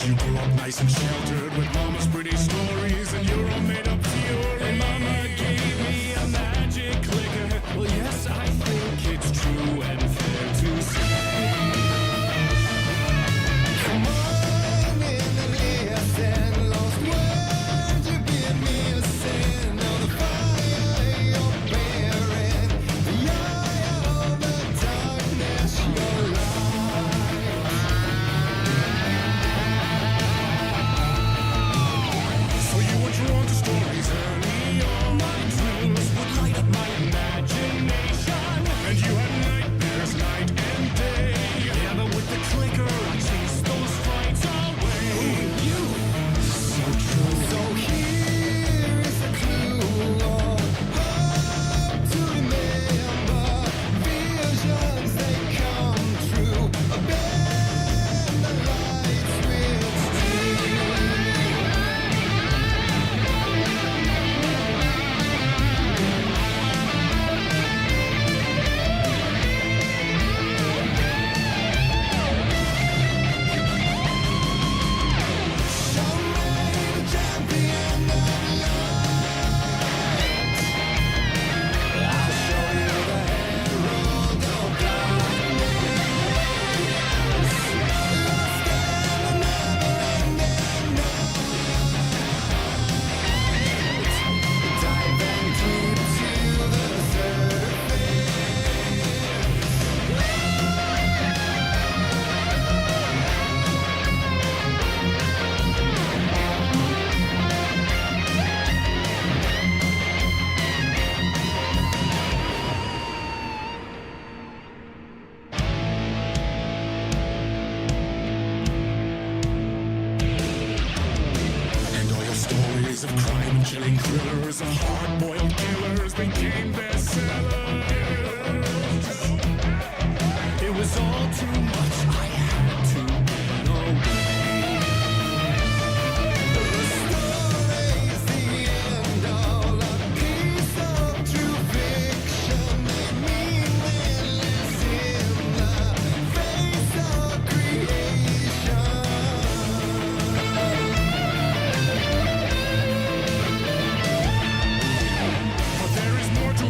You grew up nice and sheltered with mama's pretty stories, and you're all made up theory. And mama gave me a magic clicker. Well, yes, I think it's true and fair to say. Come on in and listen, lost words you give me a sin. Now the fire you're bearing, the eye of the darkness, your light. So you were drawn to stories early on. My dreams would light up my imagination, and you had nightmares night and day. Yeah, but with the clicker, I chased those frights away. You, so true. So here is a clue on how to remember. Visions, they come true. Bend the lights will steal. And all your stories of crime and chilling thrillers of hard-boiled killers became bestsellers. It was all too much, I had to get away. The story's the end, all a piece of true fiction. They mean endless in the face of creation. But there is more to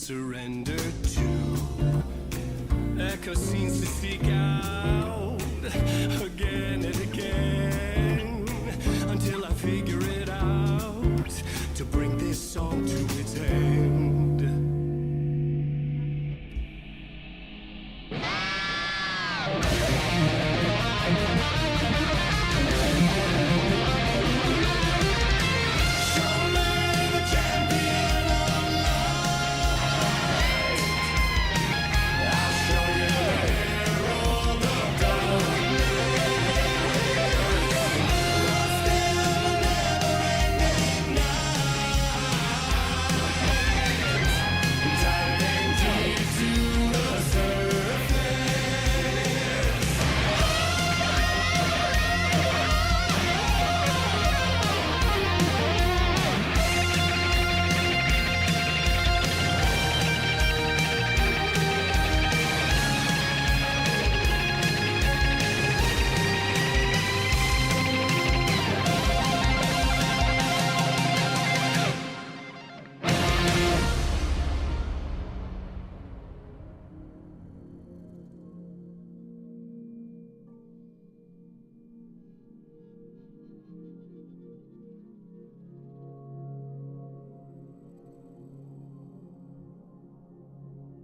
surrender to. Echo scenes to seek out again and again until I figure it out to bring this song to its end.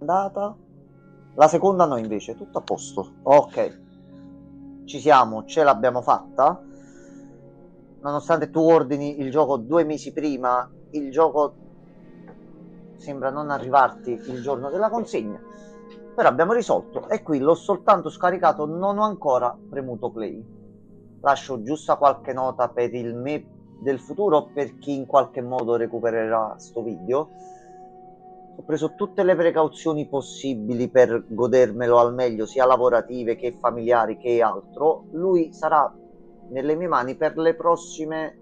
Andata. La seconda no, invece, tutto a posto. Ok, ci siamo, ce l'abbiamo fatta. Nonostante tu ordini il gioco 2 mesi prima, il gioco sembra non arrivarti il giorno della consegna. Però abbiamo risolto e qui l'ho soltanto scaricato, non ho ancora premuto play. Lascio giusta qualche nota per il me del futuro, per chi in qualche modo recupererà sto video. Ho preso tutte le precauzioni possibili per godermelo al meglio, sia lavorative che familiari che altro. Lui sarà nelle mie mani per le prossime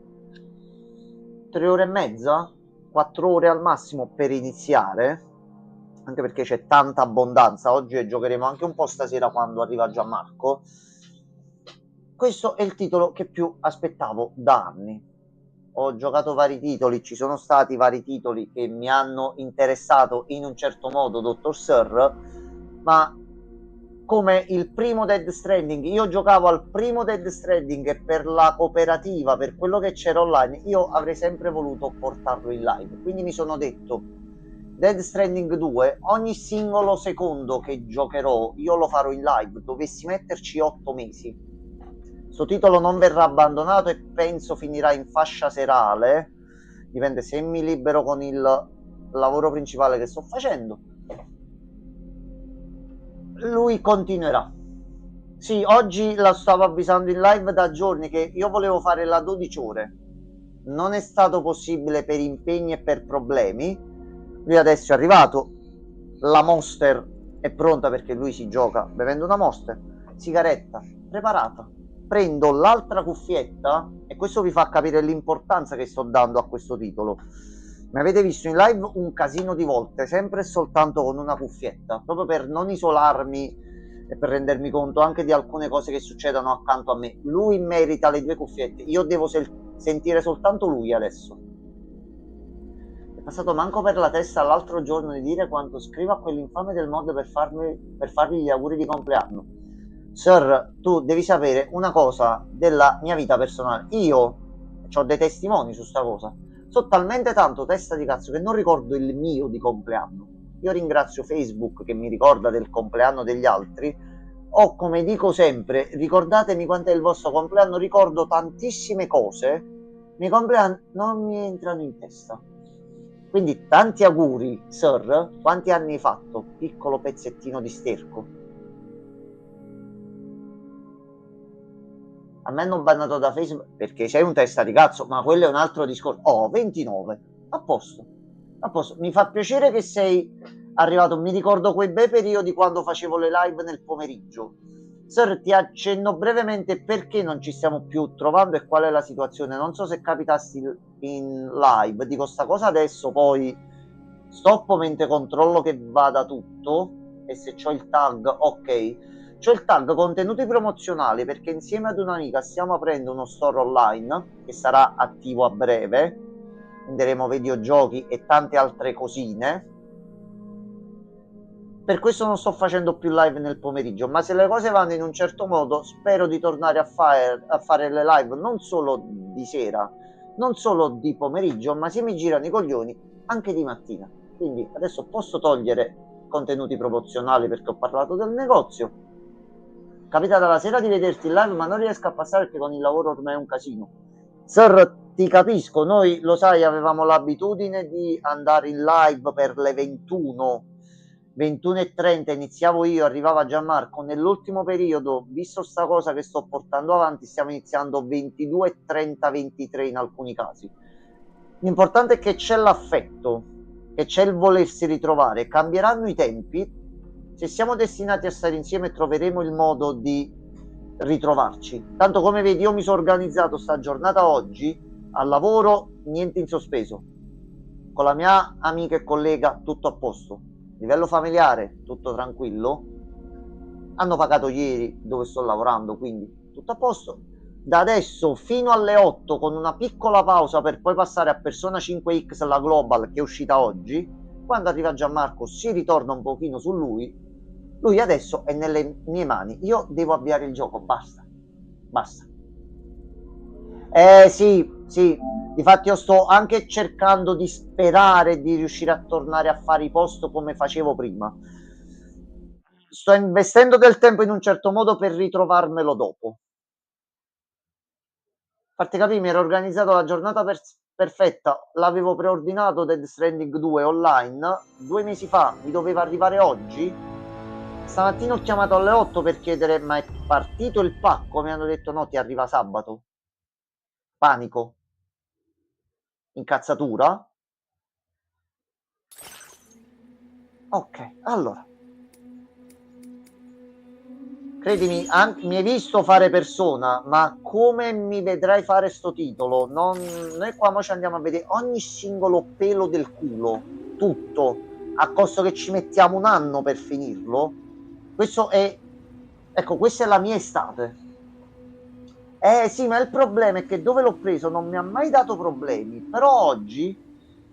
3 ore e mezza, 4 ore al massimo per iniziare, anche perché c'è tanta abbondanza oggi e giocheremo anche un po' stasera quando arriva Gianmarco. Questo è il titolo che più aspettavo da anni. Ho giocato vari titoli, ci sono stati vari titoli che mi hanno interessato in un certo modo, Dr. Sir, ma come il primo Death Stranding, io giocavo al primo Death Stranding e per la cooperativa, per quello che c'era online, io avrei sempre voluto portarlo in live. Quindi mi sono detto, Death Stranding 2, ogni singolo secondo che giocherò, io lo farò in live, dovessi metterci 8 mesi. Questo titolo non verrà abbandonato e penso finirà in fascia serale, dipende se mi libero con il lavoro principale che sto facendo. Lui continuerà. Sì, oggi la stavo avvisando in live da giorni che io volevo fare la 12 ore, non è stato possibile per impegni e per problemi. Lui adesso è arrivato, la Monster è pronta perché lui si gioca bevendo una Monster, sigaretta preparata. Prendo l'altra cuffietta e questo vi fa capire l'importanza che sto dando a questo titolo. Mi avete visto in live un casino di volte, sempre e soltanto con una cuffietta, proprio per non isolarmi e per rendermi conto anche di alcune cose che succedono accanto a me. Lui merita le 2 cuffiette, io devo sentire soltanto lui adesso. È passato manco per la testa l'altro giorno di dire quanto scrivo a quell'infame del mod per fargli gli auguri di compleanno. Sir, tu devi sapere una cosa della mia vita personale. Io ho dei testimoni su sta cosa. So talmente tanto testa di cazzo che non ricordo il mio di compleanno. Io ringrazio Facebook che mi ricorda del compleanno degli altri. O come dico sempre, ricordatemi quanto è il vostro compleanno. Ricordo tantissime cose. I miei compleanni non mi entrano in testa. Quindi tanti auguri, Sir. Quanti anni hai fatto? Piccolo pezzettino di sterco. A me hanno bannato da Facebook perché sei un testa di cazzo, ma quello è un altro discorso. Oh, 29. A posto. A posto. Mi fa piacere che sei arrivato. Mi ricordo quei bei periodi quando facevo le live nel pomeriggio. Sir, ti accenno brevemente perché non ci stiamo più trovando e qual è la situazione. Non so se capitassi in live. Dico sta cosa adesso, poi stoppo mentre controllo che vada tutto. E se c'ho il tag, ok. C'ho il tag contenuti promozionali perché insieme ad un'amica stiamo aprendo uno store online che sarà attivo a breve. Venderemo videogiochi e tante altre cosine. Per questo non sto facendo più live nel pomeriggio, ma se le cose vanno in un certo modo, spero di tornare a fare le live non solo di sera, non solo di pomeriggio, ma se mi girano i coglioni anche di mattina. Quindi adesso posso togliere contenuti promozionali perché ho parlato del negozio. Capita dalla sera di vederti in live, ma non riesco a passare perché con il lavoro ormai è un casino. Sir, ti capisco, noi lo sai, avevamo l'abitudine di andare in live per le 21:30, iniziavo io, arrivava Gianmarco. Nell'ultimo periodo, visto sta cosa che sto portando avanti, stiamo iniziando 22:30, 23 in alcuni casi. L'importante è che c'è l'affetto, che c'è il volersi ritrovare. Cambieranno i tempi, se siamo destinati a stare insieme troveremo il modo di ritrovarci. Tanto come vedi io mi sono organizzato sta giornata oggi, al lavoro niente in sospeso, con la mia amica e collega tutto a posto, livello familiare tutto tranquillo, hanno pagato ieri dove sto lavorando, quindi tutto a posto. Da adesso fino alle 8 con una piccola pausa per poi passare a Persona 5X la Global che è uscita oggi. Quando arriva Gianmarco si ritorna un pochino su lui adesso è nelle mie mani, io devo avviare il gioco, basta. Sì, difatti io sto anche cercando di sperare di riuscire a tornare a fare i post come facevo prima. Sto investendo del tempo in un certo modo per ritrovarmelo dopo. Farti capire, mi ero organizzato la giornata perfetta, l'avevo preordinato Dead Stranding 2 online 2 mesi fa, mi doveva arrivare oggi. Stamattina ho chiamato alle 8 per chiedere ma è partito il pacco, mi hanno detto no, ti arriva sabato. Panico, incazzatura. Ok, allora credimi, mi hai visto fare Persona, ma come mi vedrai fare sto titolo? Noi qua mo ci andiamo a vedere ogni singolo pelo del culo, tutto, a costo che ci mettiamo un anno per finirlo. Questo è, ecco, questa è la mia estate. Sì, ma il problema è che dove l'ho preso non mi ha mai dato problemi, però oggi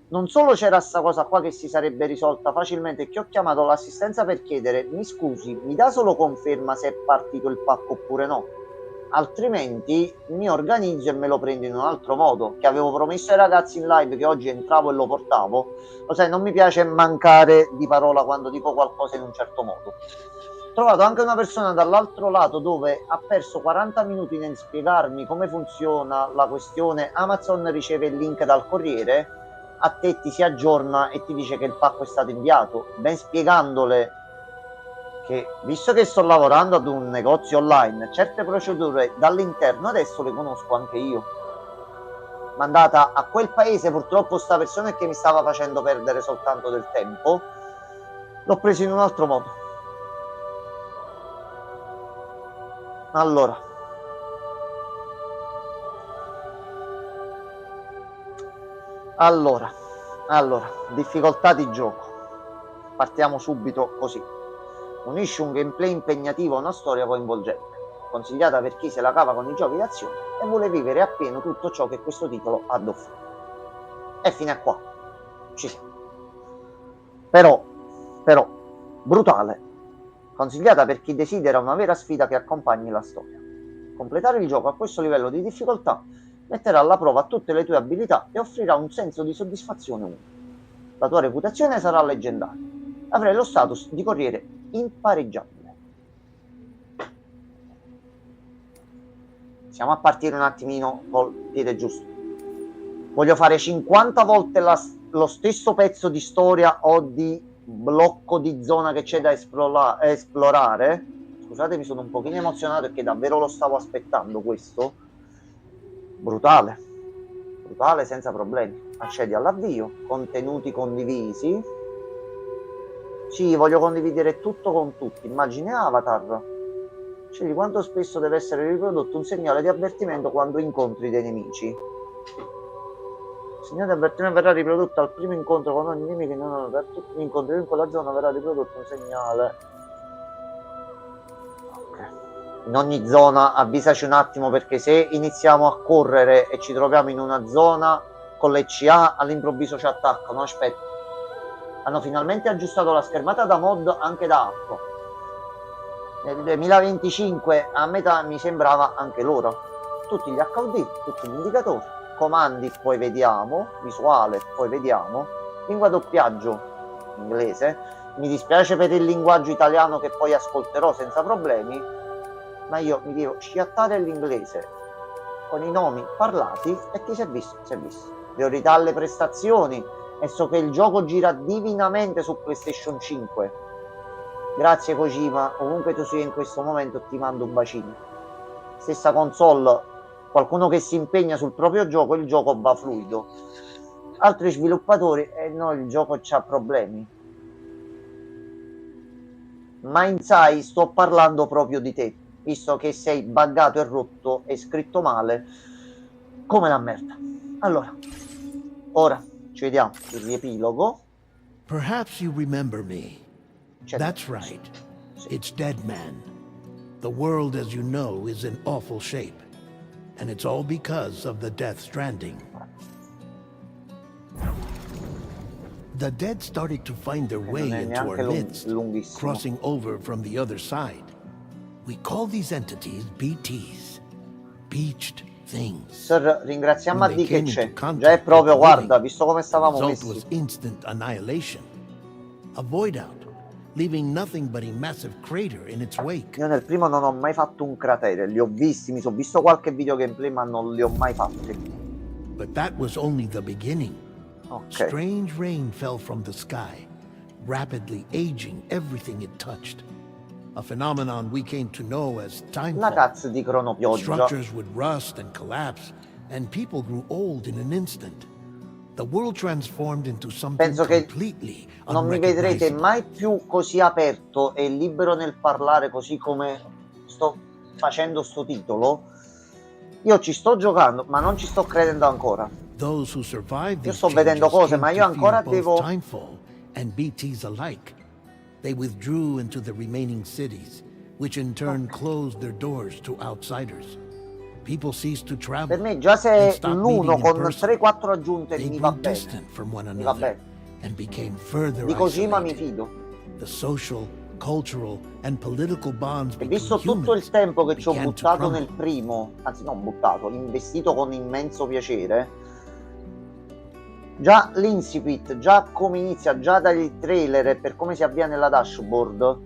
non solo c'era sta cosa qua che si sarebbe risolta facilmente, che ho chiamato l'assistenza per chiedere mi scusi, mi dà solo conferma se è partito il pacco oppure no, altrimenti mi organizzo e me lo prendo in un altro modo, che avevo promesso ai ragazzi in live che oggi entravo e lo portavo. Lo sai, non mi piace mancare di parola quando dico qualcosa in un certo modo. Ho trovato anche una persona dall'altro lato dove ha perso 40 minuti nel spiegarmi come funziona la questione Amazon riceve il link dal corriere, a te ti si aggiorna e ti dice che il pacco è stato inviato, ben spiegandole che visto che sto lavorando ad un negozio online, certe procedure dall'interno adesso le conosco anche io. Mandata a quel paese, purtroppo sta persona che mi stava facendo perdere soltanto del tempo, l'ho preso in un altro modo. Allora, difficoltà di gioco. Partiamo subito così. Unisce un gameplay impegnativo a una storia coinvolgente, consigliata per chi se la cava con i giochi d'azione e vuole vivere appieno tutto ciò che questo titolo ha da offrire. E fino a qua ci siamo. Però, brutale, consigliata per chi desidera una vera sfida che accompagni la storia. Completare il gioco a questo livello di difficoltà metterà alla prova tutte le tue abilità e offrirà un senso di soddisfazione unico. La tua reputazione sarà leggendaria. Avrai lo status di corriere impareggiabile. Siamo a partire un attimino col piede giusto. Voglio fare 50 volte lo stesso pezzo di storia o di blocco di zona che c'è da esplorare. Scusate, mi sono un pochino emozionato perché davvero lo stavo aspettando questo. Brutale senza problemi. Accedi all'avvio, contenuti condivisi. Sì, voglio condividere tutto con tutti. Immagine avatar. Scegli quanto spesso deve essere riprodotto un segnale di avvertimento quando incontri dei nemici. Il segnale di avvertimento verrà riprodotto al primo incontro con ogni nemico che non hanno aperto l'incontro in quella zona verrà riprodotto un segnale. In ogni zona avvisaci un attimo, perché se iniziamo a correre e ci troviamo in una zona con le CA all'improvviso ci attaccano. Aspetta, Hanno finalmente aggiustato la schermata da mod anche da app. Nel 2025 a metà mi sembrava anche loro. Tutti gli HUD, tutti gli indicatori, comandi poi vediamo, visuale poi vediamo, lingua doppiaggio inglese. Mi dispiace per il linguaggio italiano che poi ascolterò senza problemi, ma io mi devo schiattare l'inglese con i nomi parlati e chi si è visto, si è visto. Priorità alle prestazioni e so che il gioco gira divinamente su PlayStation 5. Grazie Kojima, ovunque tu sia in questo momento ti mando un bacino. Stessa console, qualcuno che si impegna sul proprio gioco, il gioco va fluido. Altri sviluppatori, no, il gioco c'ha problemi. Ma in sai sto parlando proprio di te, visto che sei buggato e rotto e scritto male come la merda. Allora, ora ci vediamo il riepilogo. Perhaps you remember me. C'è- That's right. It's Deadman. The world, as you know, is in awful shape. And it's all because of the Death Stranding. The dead started to find their way non è into our neanche midst, lunghissimo. crossing over from the other side. We call these entities BTs. Beached things. Sir, ringraziamo a When they Dio che came c'è. into contact Già è proprio, with the guarda, living, visto come the stavamo result messi. was instant annihilation. A void out, leaving nothing but a massive crater in its wake. Io nel primo non ho mai fatto un cratere, li ho visti, mi sono visto qualche video gameplay, ma non li ho mai fatti. But that was only the beginning. Ok. Strange rain fell from the sky, rapidly aging everything it touched. A phenomenon we came to know as La timefall. cazzo di cronopioggia. Structures would rust and collapse, and people grew old in an instant. The world transformed into something Penso che completely non mi vedrete unrecognizable. mai più così aperto e libero nel parlare così come sto facendo sto titolo. Io ci sto giocando, ma non ci sto credendo ancora. Those who survived Io these sto vedendo changes cose, came ma to io ancora fear both devo... Timefall and BTs alike. They withdrew into the remaining cities, which in turn closed their doors to outsiders. People ceased to travel. Per me già and se stopped l'uno meeting in con person. 3-4 aggiunte They mi va grew bene. distant from one Mi va another bene. and became further Di Kojima mi isolated. fido. The social, cultural, and political bonds E between visto tutto il humans tempo che ci ho began to buttato nel crumble. primo, anzi non buttato, investito con immenso piacere, già l'incipit, già come inizia, già dagli trailer e per come si avvia nella dashboard,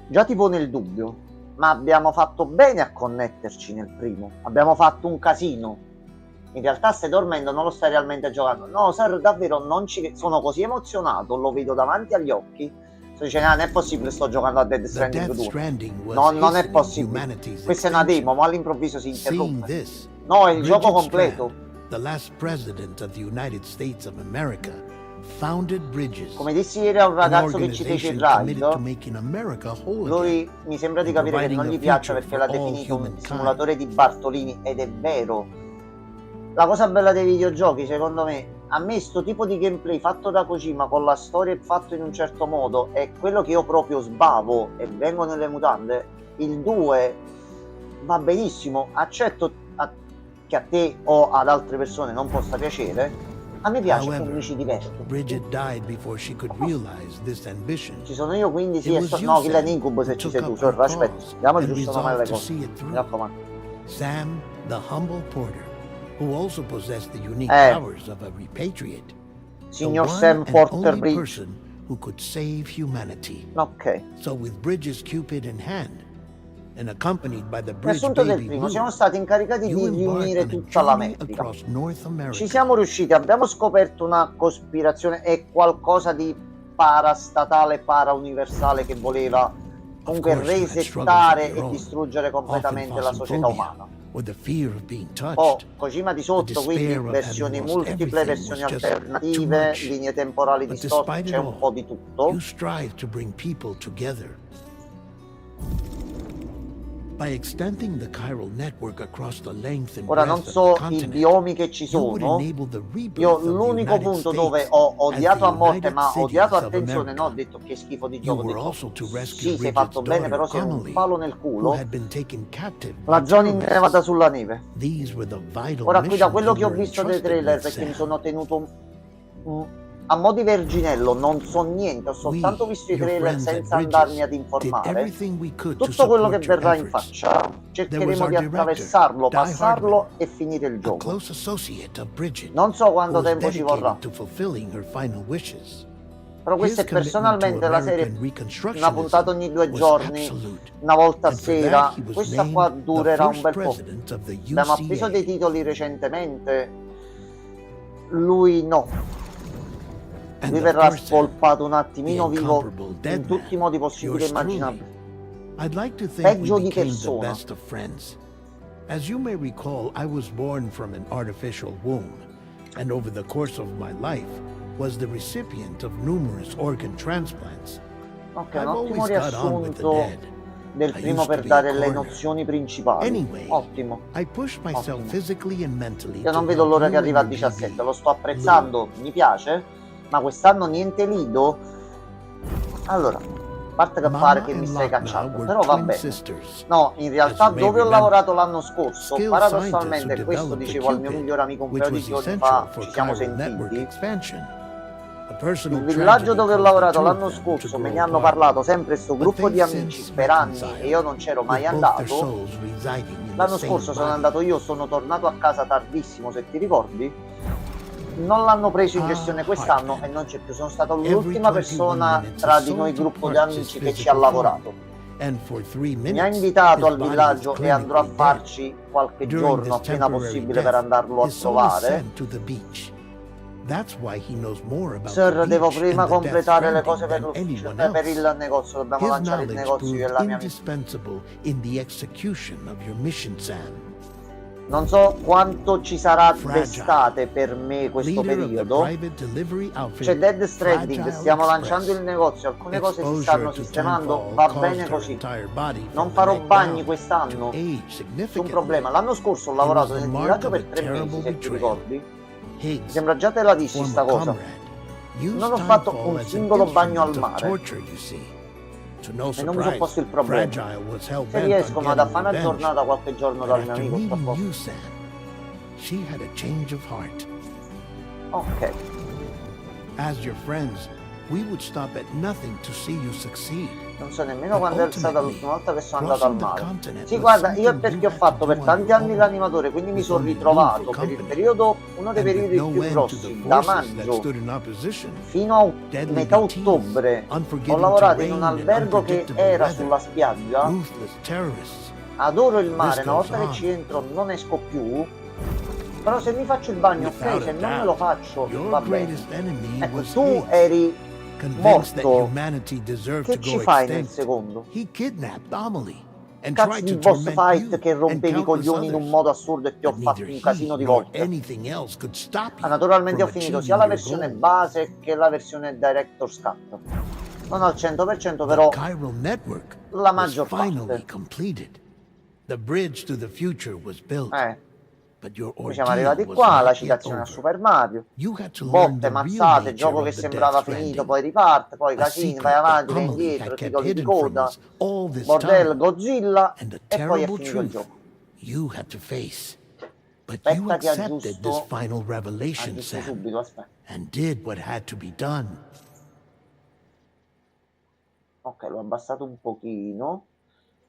già ti pone il dubbio. Ma abbiamo fatto bene a connetterci nel primo, abbiamo fatto un casino. In realtà stai dormendo, non lo stai realmente giocando. No, sir, davvero non ci sono così emozionato, lo vedo davanti agli occhi. Sto dicendo, non è possibile, sto giocando a Dead The Stranding Death 2. Stranding was No, non è hastening possibile. humanity's Questa è una demo, extinction. ma all'improvviso si Seeing interrompe. this, No, è il gioco Bridget completo. Strand, the last president of the United States of America, founded Bridges, Come dissi ieri a un an ragazzo che ci fece il organization committed to ride, making America whole again. lui mi sembra di capire che non gli piaccia perché l'ha definito un simulatore di Bartolini, ed è vero. La cosa bella dei videogiochi, secondo me, a me sto tipo di gameplay fatto da Kojima con la storia fatto in un certo modo è quello che io proprio sbavo e vengo nelle mutande. Il 2 va benissimo, accetto che a te o ad altre persone non possa piacere. A me piace e However, mi ci diverto. Bridget died before she could realize this ambition. Ci sono io, quindi sì, It e was you, no, Killing Sam, Incub se who ci took sei tu, up sorry, her aspetta, cause diamo il and giusto nome alle resolved to cose, see it mi through. raccomando. Sam, the humble porter, who also possessed the unique powers of a repatriate. Signor The one Sam and Porter only Bridge. person who could save humanity. Ok. So with Bridges Cupid in hand, and accompanied by the Bridge Riassunto del Baby primo, Blue, siamo stati incaricati you di embarked riunire on a tutta journey l'America. across North America. Ci siamo riusciti, abbiamo scoperto una cospirazione e qualcosa di parastatale, parauniversale che voleva comunque Of course, you had resettare struggles of your e own, distruggere completamente often la società phasmophobia, umana. or the fear of being touched. Oh, Kojima di the sotto, quindi despair of versioni having lost multiple, everything versioni was just alternative, too much. linee temporali But distorte, despite c'è it un all, po' di tutto. you strive to bring people together. By extending the chiral network across the length and Ora non breadth so of the i continent, biomi che ci you would sono. enable the rebirth Io of the l'unico United punto States dove ho as odiato the a morte, United ma Cities odiato of attenzione, no, ho America. detto che schifo di You gioco, ho were detto also to rescue sì, sei Bridget's fatto bene, daughter però sei un Amelie, palo nel who culo. had been taken captive by La Johnny terrorists. nevata sulla neve. These were the vital Ora qui da missions quello you che ho were visto dei entrusted trailer, with, perché mi Sam. sono tenuto a mo' di Verginello non so niente, ho soltanto visto i your trailer friends at senza Bridges, andarmi ad did informare. everything we could to Tutto quello che support your verrà in efforts. faccia There was cercheremo our di director, attraversarlo, Die passarlo Hardman, e finire il a gioco. close associate of Bridget, Non so who quanto was tempo ci vorrà, dedicated to fulfilling her final wishes. però questa His è commitment to personalmente la serie, American una Reconstructionism puntata ogni 2 was giorni, absolute, una volta a and for that sera. he was Questa qua named the durerà un first bel po'. president of the Abbiamo appeso dei UCA. titoli recentemente, lui no. And Lui the verrà first, spolpato un the attimino vivo incomparable in dead tutti i modi man, possibili e yours truly. immaginabili. I'd like to think Peggio we di became the persona. best of friends. As you may recall, I was born from an artificial womb, and over the course of my life was the recipient of numerous organ transplants. Ok, I've un ottimo always got on with the riassunto dead. del I primo used to per be dare a le corner. nozioni principali. Anyway, Ottimo. I pushed myself Ottimo. physically and mentally Io to non vedo help l'ora you che arriva a and your 17, BB. lo sto apprezzando, mi piace, ma quest'anno niente Lido. Allora, a parte che pare Mama che mi and stai Locknow cacciando, were però va twin bene. sisters. No, in realtà As you may dove ho remember, lavorato l'anno scorso, skilled paradossalmente, scientists who questo developed the dicevo al mio Cupid, migliore amico un which paio di was giorni essential fa, for ci siamo chiral network sentiti. expansion. A personal Il villaggio tragedy dove ho caused the lavorato two of l'anno them to scorso, me grow ne hanno apart. parlato sempre sto But gruppo di they've amici since per anni reconciled, e io non c'ero mai with both their andato. souls residing in the L'anno same scorso sono body. andato io, sono tornato a casa tardissimo, se ti ricordi. Non l'hanno preso in gestione quest'anno e Hartman. non c'è più. Sono stato Every l'ultima 21 persona minutes tra his di noi, soul gruppo di departs his amici, che ci ha physical lavorato. form, and for 3 Mi ha minutes invitato his al body was villaggio e andrò a clinically dead. farci qualche During giorno this appena temporary possibile per death, andarlo a his soul is trovare. sent to the beach. That's why he knows more about Sir, the devo beach prima and the Death completare le Stranding cose per than l'ufficio, anyone per else. il negozio. Dobbiamo His lanciare il knowledge negozio io e proved la mia amica. indispensable in the execution of your mission, Sam. Non so quanto ci sarà Fragile. d'estate per me questo Leader of the periodo. private delivery outfit, C'è Dead Stranding, Fragile stiamo Express. lanciando il negozio, alcune cose si Exposure stanno to sistemando, timefall va caused bene her così. entire body Non from the farò neck bagni down quest'anno, to age nessun significantly. problema. L'anno scorso ho It was lavorato the nel mark villaggio of per a 3 mesi, terrible se ti betrayal. ricordi. Mi Higgs, sembra già te la dissi sta former cosa. comrade, used Non ho fatto timefall un as an singolo bagno al instrument of mare torture, you see. To no e non mi sono posto surprise, il problema. Fragile was hell Se bent riesco, on ma da getting fare una revenge. giornata qualche giorno But dal mio after amico, sta a meeting posto. you, Sam, she had a change of heart. Ok. As your friends, we would stop at nothing to see you succeed. Non so nemmeno quando è stata l'ultima volta che sono andato al Crossing the mare. continent Sì, was guarda, io è something perché you ho had fatto to per do on tanti your anni own, l'animatore, quindi mi with sono only ritrovato meaningful per il company. periodo, uno dei And with periodi no più end to the grossi, da forces that maggio stood in opposition. fino a Deadly metà BTs, ottobre. Ho unforgiving lavorato in terrain un and albergo che unpredictable era weather, sulla spiaggia. ruthless terrorists. Adoro il The mare, list una volta goes che on. ci entro non esco più. Però se mi faccio il bagno, ok, Without se a non me doubt, lo faccio, your va bene. greatest enemy Ecco, was tu Higgs. eri Convinced that morto. humanity deserved Che to ci go fai nel extinct, secondo? he kidnapped Amelie and Cazzo tried di to boss torment fight you che and rompevi i countless coglioni in un others. modo assurdo e ti ho But fatto neither un he casino di nor volte. anything else could stop you Naturalmente ho from finito achieving sia la your versione goal. base che la versione Director's Cut. Non al 100%, The però chiral network la was maggior finally parte. completed. The bridge to the future was built. But your Poi siamo ordeal arrivati was qua, la not yet citazione a over. Super Mario. You had to learn Botte, the real mazzate, nature gioco che of the sembrava Death finito, Stranding. poi riparte, poi A casini, vai secret that avanti, vai Amelie indietro, had kept titoli di hidden from coda, us all this bordello, time. Godzilla, And the e poi è terrible finito il truth gioco. you had to face. But you Aspetta che accepted this aggiusto, final revelation, aggiusto Sam, subito, aspetta. and did what had to be done. Ok, l'ho abbassato un pochino,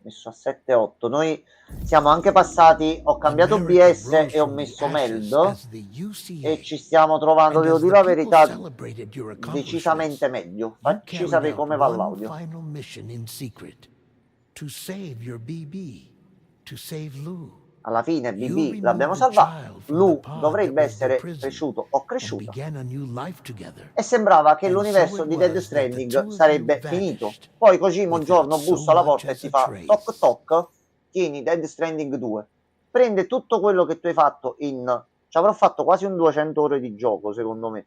messo a 7-8. Noi siamo anche passati, ho cambiato America OBS rose e ho from the messo ashes MELD as the UCA. e ci stiamo trovando, And devo as dire the la people verità, celebrated your accomplishments, decisamente meglio. you Facci carried sapere out come va one l'audio. final mission in secret: to save your BB, to save Lou. Alla fine You BB l'abbiamo removed the salvato, child from Lu the pod dovrebbe that was the essere prison cresciuto o and cresciuta. began a new life together. E sembrava che And l'universo so it di Dead was that the Stranding two of sarebbe you finito. vanished Poi Kojima un giorno without so bussa alla much porta e as ti a fa trace. toc toc, tieni Dead Stranding 2. Prende tutto quello che tu hai fatto in... Ci avrò fatto quasi un 200 ore di gioco, secondo me.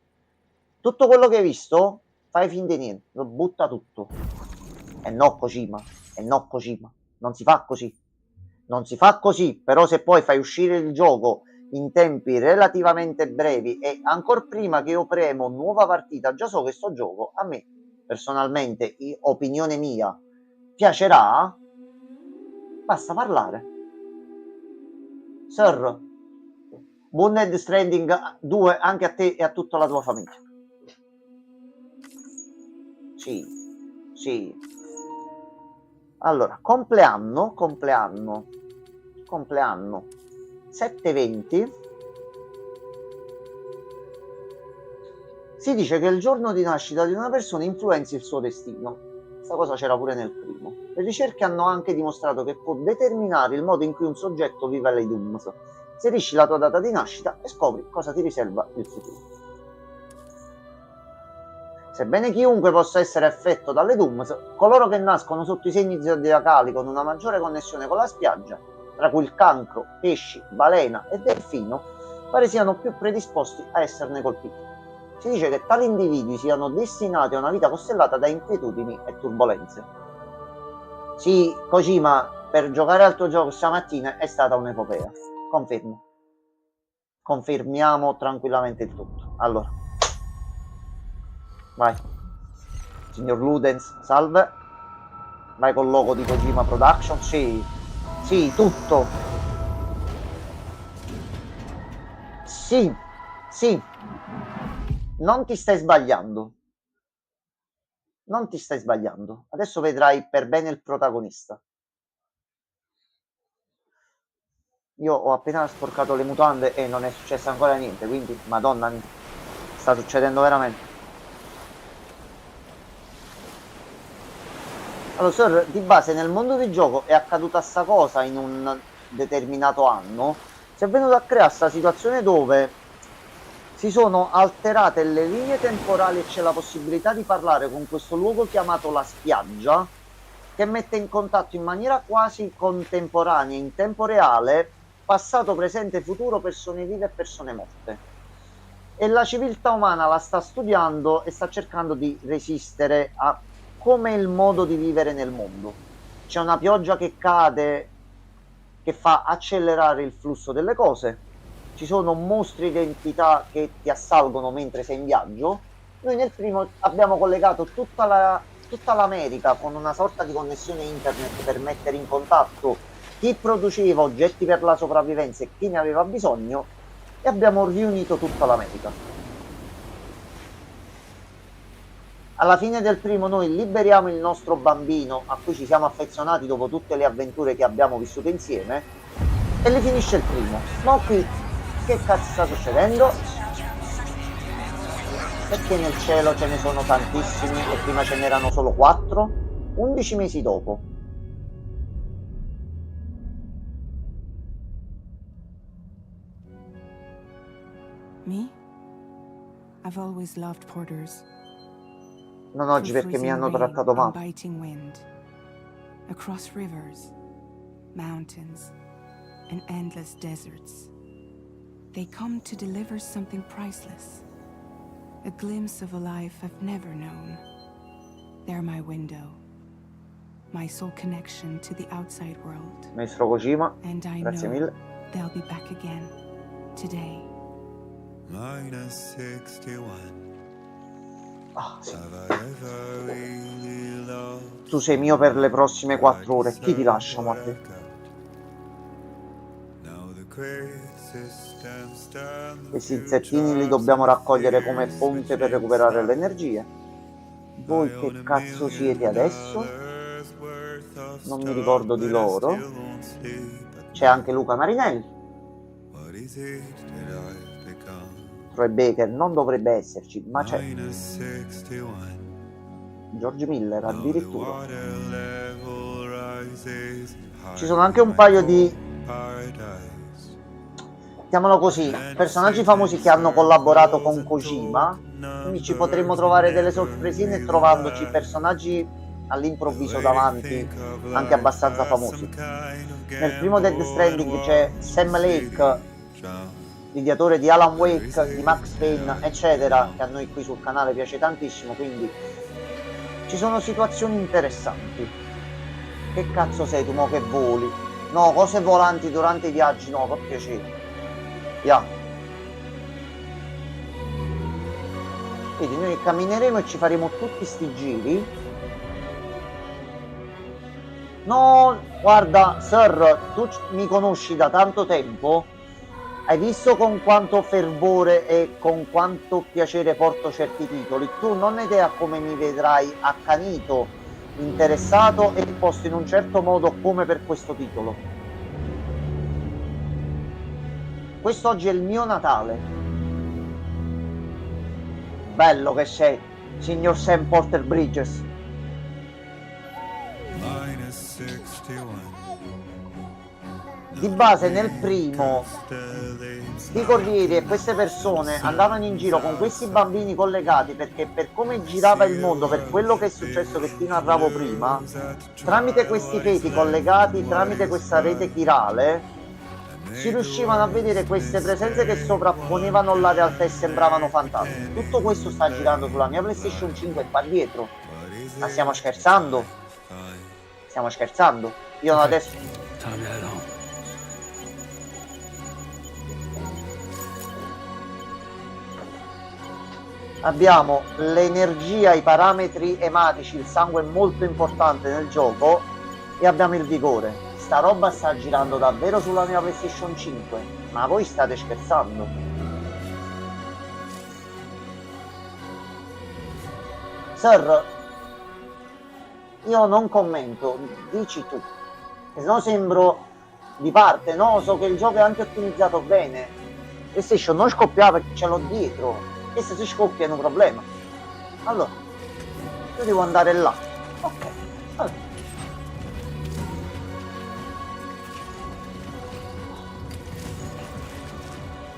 Tutto quello che hai visto, fai finta di niente, lo butta tutto. E no Kojima, e no Kojima. Non si fa così. Non si fa così, però se poi fai uscire il gioco in tempi relativamente brevi e ancora prima che io premo nuova partita, già so che sto gioco a me personalmente, opinione mia, piacerà, basta parlare. Sir, buon Dead Stranding 2 anche a te e a tutta la tua famiglia. Sì, sì. Allora, compleanno 7/20. Si dice che il giorno di nascita di una persona influenzi il suo destino. Questa cosa c'era pure nel primo. Le ricerche hanno anche dimostrato che può determinare il modo in cui un soggetto vive le Dooms. Inserisci la tua data di nascita e scopri cosa ti riserva il futuro. Sebbene chiunque possa essere affetto dalle Dooms, coloro che nascono sotto i segni zodiacali con una maggiore connessione con la spiaggia, tra cui il cancro, pesci, balena e delfino, pare siano più predisposti a esserne colpiti. Si dice che tali individui siano destinati a una vita costellata da inquietudini e turbolenze. Sì, Kojima, per giocare al tuo gioco stamattina è stata un'epopea. Confermo. Confermiamo tranquillamente il tutto. Allora. Vai. Signor Ludens, salve. Vai col logo di Kojima Production. Sì. Sì, tutto. Sì. Sì. Non ti stai sbagliando. Non ti stai sbagliando. Adesso vedrai per bene il protagonista. Io ho appena sporcato le mutande e non è successo ancora niente, quindi, madonna, sta succedendo veramente. Allora, Sir, di base nel mondo del gioco è accaduta sta cosa in un determinato anno. Si è venuta a creare questa situazione dove si sono alterate le linee temporali e c'è la possibilità di parlare con questo luogo chiamato la spiaggia, che mette in contatto in maniera quasi contemporanea, in tempo reale, passato, presente e futuro, persone vive e persone morte. E la civiltà umana la sta studiando e sta cercando di resistere a come il modo di vivere nel mondo. C'è una pioggia che cade che fa accelerare il flusso delle cose, ci sono mostri di entità che ti assalgono mentre sei in viaggio. Noi nel primo abbiamo collegato tutta l'America con una sorta di connessione internet per mettere in contatto chi produceva oggetti per la sopravvivenza e chi ne aveva bisogno, e abbiamo riunito tutta l'America. Alla fine del primo noi liberiamo il nostro bambino a cui ci siamo affezionati dopo tutte le avventure che abbiamo vissuto insieme, e lì finisce il primo. Ma qui che cazzo sta succedendo? Perché nel cielo ce ne sono tantissimi e prima ce n'erano solo 4? 11 mesi dopo. Me? I've always loved porters. Non oggi perché mi hanno trattato male. Biting wind, across rivers, mountains, and endless deserts. They come to deliver something priceless, a glimpse of a life I've never known. They're my window, my sole connection to the outside world. Maestro Kojima, and I grazie know mille. They'll be back again today. Minus 61. Ah, sì. Have I ever really loved Tu sei mio per le prossime 4 ore. Chi ti lascia, Matteo? Now the great system stands Questi insettini li dobbiamo raccogliere come fonte per recuperare le energie. Voi che cazzo siete adesso? Non mi ricordo di loro. C'è anche Luca Marinelli. What is it that I've become? Troy Baker non dovrebbe esserci, ma c'è. Minus 61. George Miller Now the addirittura. water level rises Ci sono anche un paio di, paradise. mettiamolo così, personaggi famosi che hanno collaborato con Kojima, quindi ci potremmo trovare delle sorpresine trovandoci personaggi all'improvviso davanti, anche abbastanza famosi. Nel primo Dead Stranding c'è Sam Lake, l'ideatore di Alan Wake, di Max Payne, eccetera, che a noi qui sul canale piace tantissimo, quindi ci sono situazioni interessanti. Che cazzo sei tu mo che voli? No, cose volanti durante i viaggi no, per piacere. Yeah. Quindi noi cammineremo e ci faremo tutti sti giri. No, guarda, Sir, tu mi conosci da tanto tempo. Hai visto con quanto fervore e con quanto piacere porto certi titoli? Tu non hai idea come mi vedrai accanito, interessato e posto in un certo modo come per questo titolo. Quest'oggi è il mio Natale. Bello che sei, signor Sam Porter Bridges. minus 61. Di base nel primo i corrieri e queste persone andavano in giro con questi bambini collegati perché per come girava il mondo, per quello che è successo che ti narravo prima, tramite questi feti collegati, tramite questa rete chirale, si riuscivano a vedere queste presenze che sovrapponevano la realtà e sembravano fantasmi. Tutto questo sta girando sulla mia PlayStation 5 qua dietro. Ma stiamo scherzando? Stiamo scherzando? Io adesso... Time to head home. Abbiamo l'energia, i parametri ematici, il sangue è molto importante nel gioco e abbiamo il vigore. Sta roba sta girando davvero sulla mia PlayStation 5, ma voi state scherzando? Sir, io non commento, dici tu, se no sembro di parte, no? So che il gioco è anche ottimizzato bene. PlayStation non scoppiava perché ce l'ho dietro. E se si scoppia è un problema. Allora, io devo andare là. Ok. Allora.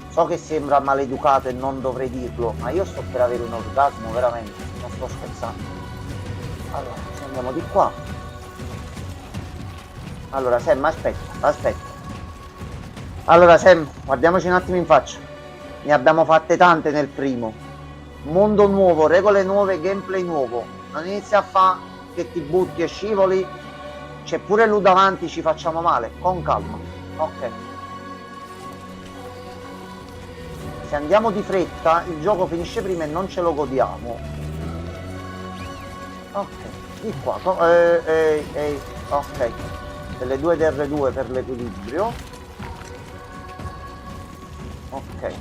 So che sembra maleducato e non dovrei dirlo, ma io sto per avere un orgasmo, veramente. Non sto scherzando. Allora, se andiamo di qua. Allora, Sam, aspetta. Allora, Sam, guardiamoci un attimo in faccia. Ne abbiamo fatte tante nel primo. Mondo nuovo, regole nuove, gameplay nuovo. Non inizia a fare che ti butti e scivoli. C'è pure lui davanti, ci facciamo male. Con calma. Ok. Se andiamo di fretta, il gioco finisce prima e non ce lo godiamo. Ok. Di qua. Ok. Delle 2 DR2 per l'equilibrio. Ok.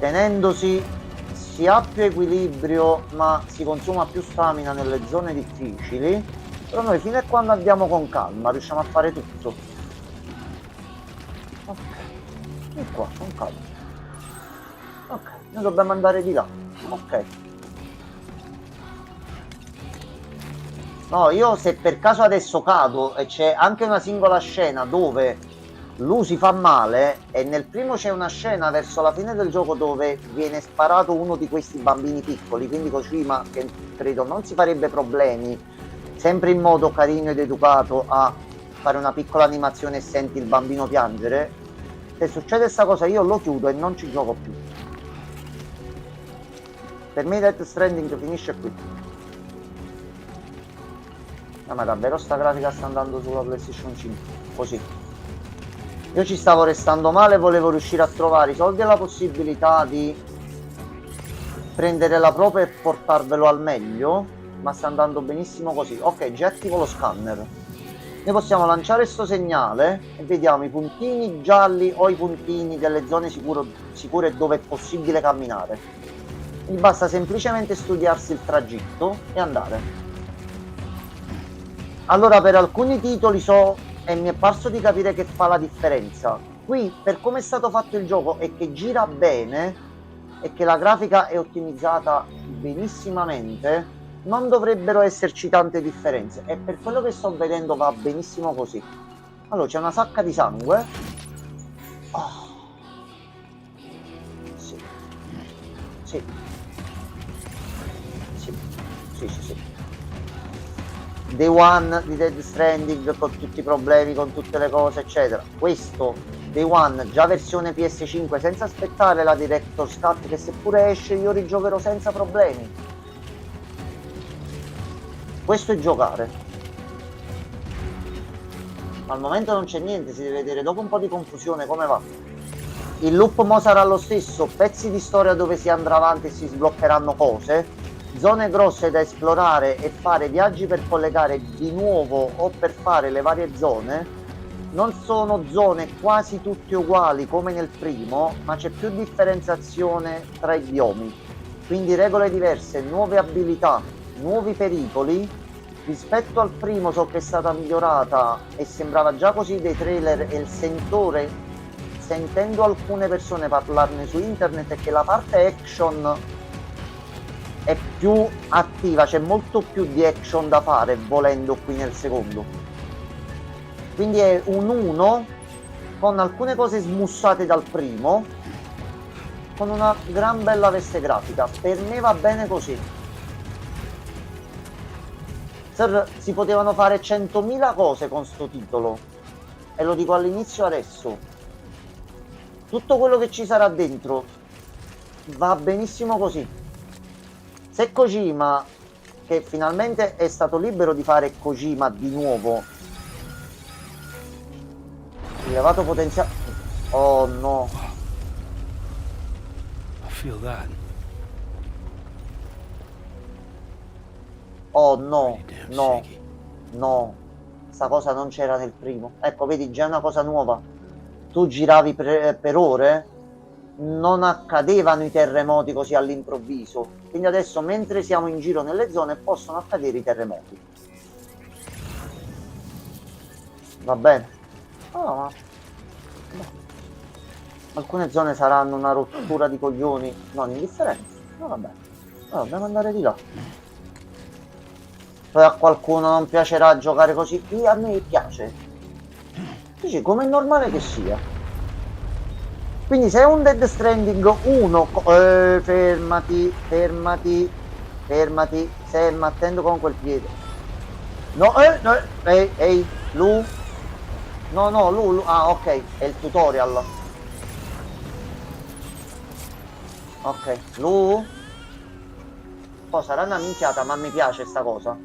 Tenendosi si ha più equilibrio ma si consuma più stamina nelle zone difficili, però noi fino a quando andiamo con calma riusciamo a fare tutto. Ok, di qua con calma. Ok, noi dobbiamo andare di là. Ok. No, io se per caso adesso cado e c'è anche una singola scena dove lui si fa male, e nel primo c'è una scena verso la fine del gioco dove viene sparato uno di questi bambini piccoli, quindi Kojima, che credo non si farebbe problemi, sempre in modo carino ed educato, a fare una piccola animazione e senti il bambino piangere. Se succede questa cosa io lo chiudo e non ci gioco più. Per me Death Stranding finisce qui. No, ma davvero sta grafica sta andando sulla PlayStation 5 così? Io ci stavo restando male, volevo riuscire a trovare i soldi e la possibilità di prendere la Pro per portarvelo al meglio, ma sta andando benissimo così. Ok, già attivo lo scanner. Noi possiamo lanciare sto segnale e vediamo i puntini gialli o i puntini delle zone sicure dove è possibile camminare. Quindi basta semplicemente studiarsi il tragitto e andare. Allora, per alcuni titoli so e mi è parso di capire che fa la differenza. Qui, per come è stato fatto il gioco e che gira bene e che la grafica è ottimizzata benissimamente, non dovrebbero esserci tante differenze e per quello che sto vedendo va benissimo così. Allora, c'è una sacca di sangue. Oh. Sì. Sì. Sì. Day One di Death Stranding con tutti i problemi, con tutte le cose eccetera. Questo Day One già versione PS5 senza aspettare la Director's Cut, che seppure esce io rigiocherò senza problemi. Questo è giocare. Al momento non c'è niente, si deve vedere dopo un po' di confusione come va. Il loop mo sarà lo stesso, pezzi di storia dove si andrà avanti e si sbloccheranno cose, zone grosse da esplorare e fare viaggi per collegare di nuovo o per fare le varie zone, non sono zone quasi tutte uguali come nel primo, ma c'è più differenziazione tra i biomi, quindi regole diverse, nuove abilità, nuovi pericoli. Rispetto al primo so che è stata migliorata e sembrava già così dei trailer, e il sentore, sentendo alcune persone parlarne su internet, è che la parte action è più attiva, c'è molto più di action da fare volendo qui nel secondo. Quindi è un 1 con alcune cose smussate dal primo, con una gran bella veste grafica. Per me va bene così. Sir, si potevano fare 100.000 cose con sto titolo, e lo dico all'inizio adesso. Tutto quello che ci sarà dentro va benissimo così. Se Kojima, che finalmente è stato libero di fare Kojima di nuovo, rilevato potenziale. Oh no. I feel that. Oh no, Pretty damn no, shaky. no. Sta cosa non c'era nel primo. Ecco, vedi, già è una cosa nuova. Tu giravi per ore, non accadevano i terremoti così all'improvviso. Quindi adesso, mentre siamo in giro nelle zone, possono accadere i terremoti. Va bene. Oh, ma... no. Alcune zone saranno una rottura di coglioni non indifferente. No, vabbè. No, dobbiamo andare di là. Poi a qualcuno non piacerà giocare così. A me piace. Dici, come è normale che sia. Quindi se è un Death Stranding 1... fermati, fermati, fermati. Stai mattendo con quel piede. No, no, ehi, Lu. No, Lu. Ah, ok, è il tutorial. Ok, Lu. Poi sarà una minchiata, ma mi piace sta cosa.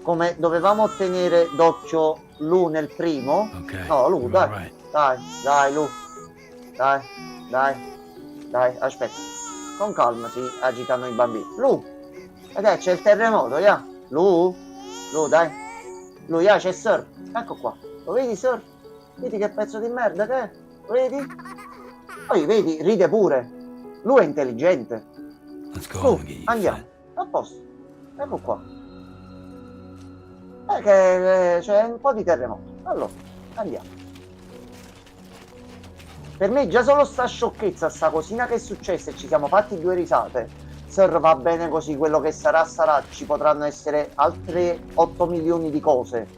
Come dovevamo ottenere d'occhio Lu nel primo. Okay, No, Lu, you're dai. right. Dai, Lu. Dai, aspetta. Con calma si agitano i bambini. Lu. E dai, c'è il terremoto, ya. Lu, dai. Lu, ya, c'è Sir. Ecco qua. Lo vedi, Sir? Vedi che pezzo di merda che è? Lo vedi? Poi vedi, ride pure. Lu è intelligente. Let's go Lu, home and get you andiamo. fed. A posto. Ecco qua. Che c'è un po' di terremoto. Allora, andiamo. Per me già solo sta sciocchezza, sta cosina che è successa e ci siamo fatti 2 risate. Sir, va bene così, quello che sarà sarà, ci potranno essere altre 8 milioni di cose.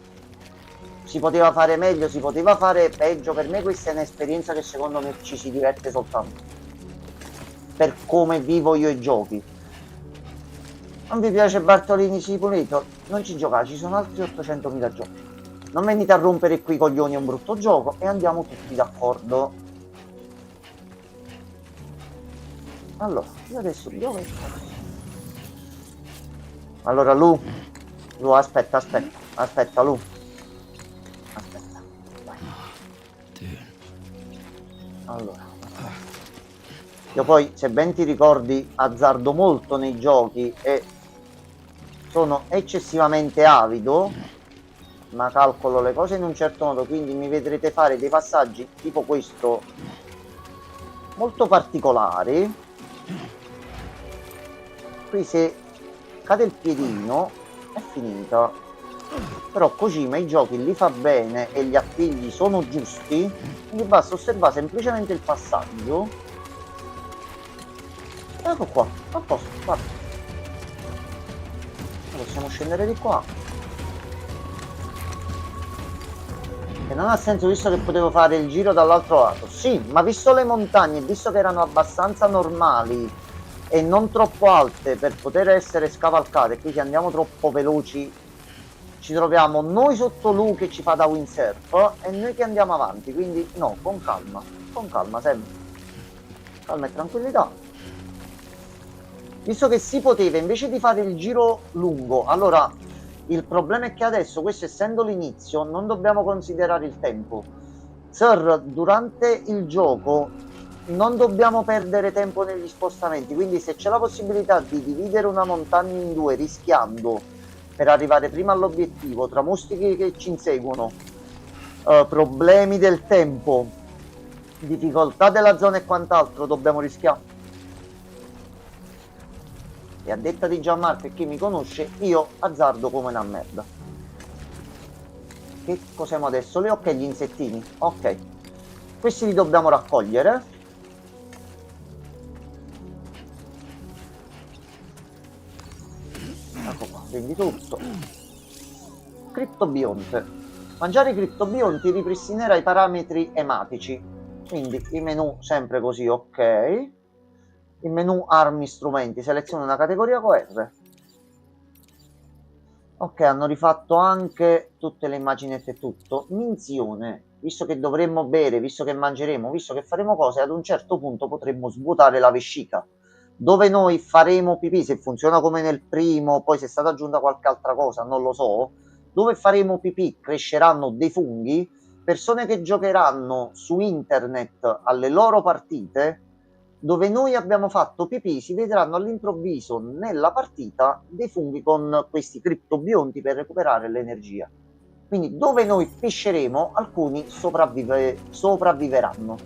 Si poteva fare meglio, si poteva fare peggio. Per me questa è un'esperienza che secondo me ci si diverte soltanto. Per come vivo io i giochi. Non vi piace Bartolini sì pulito? Non ci giocate, ci sono altri 800.000 giochi. Non venite a rompere qui i coglioni, è un brutto gioco e andiamo tutti d'accordo. Allora, io adesso dove... Allora Lu, aspetta Lu. Aspetta, vai. Dude. Allora. Io poi, se ben ti ricordi, azzardo molto nei giochi e sono eccessivamente avido, ma calcolo le cose in un certo modo, quindi mi vedrete fare dei passaggi tipo questo molto particolari. Qui se cade il piedino è finita. Però Kojima i giochi li fa bene e gli appigli sono giusti, quindi basta osservare semplicemente il passaggio. Ecco qua, a posto, guarda. Possiamo scendere di qua. E non ha senso, visto che potevo fare il giro dall'altro lato. Sì, ma visto le montagne, visto che erano abbastanza normali e non troppo alte per poter essere scavalcate, qui se andiamo troppo veloci ci troviamo noi sotto Lu che ci fa da windsurf e noi che andiamo avanti, quindi no, con calma sempre. Calma e tranquillità. Visto che si poteva invece di fare il giro lungo, allora il problema è che adesso, questo essendo l'inizio, non dobbiamo considerare il tempo. Sir, durante il gioco non dobbiamo perdere tempo negli spostamenti, quindi se c'è la possibilità di dividere una montagna in 2 rischiando per arrivare prima all'obiettivo tra mostri che ci inseguono problemi del tempo, difficoltà della zona e quant'altro, dobbiamo rischiare. E a detta di Gianmarco e chi mi conosce, io azzardo come una merda. Che cos'è adesso? Le ok, gli insettini. Ok. Questi li dobbiamo raccogliere. Ecco qua, prendi tutto. Criptobionte. Mangiare criptobionti ripristinerà i parametri ematici. Quindi il menu sempre così, ok. Il menu armi strumenti, seleziona una categoria con R. Ok, hanno rifatto anche tutte le immaginette e tutto. Minzione, visto che dovremmo bere, visto che mangeremo, visto che faremo cose, ad un certo punto potremmo svuotare la vescica. Dove noi faremo pipì, se funziona come nel primo, poi se è stata aggiunta qualche altra cosa, non lo so. Dove faremo pipì cresceranno dei funghi, persone che giocheranno su internet alle loro partite, dove noi abbiamo fatto pipì, si vedranno all'improvviso nella partita dei funghi con questi criptobionti per recuperare l'energia. Quindi dove noi pisceremo, alcuni sopravviveranno.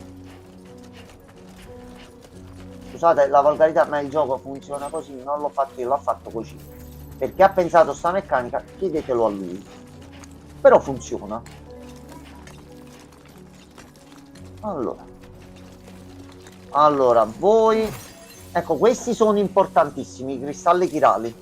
Scusate la volgarità, ma il gioco funziona così, non l'ho fatto io, l'ho fatto così. Perché ha pensato sta meccanica, chiedetelo a lui. Però funziona. Allora, voi... Ecco, questi sono importantissimi, i cristalli chirali.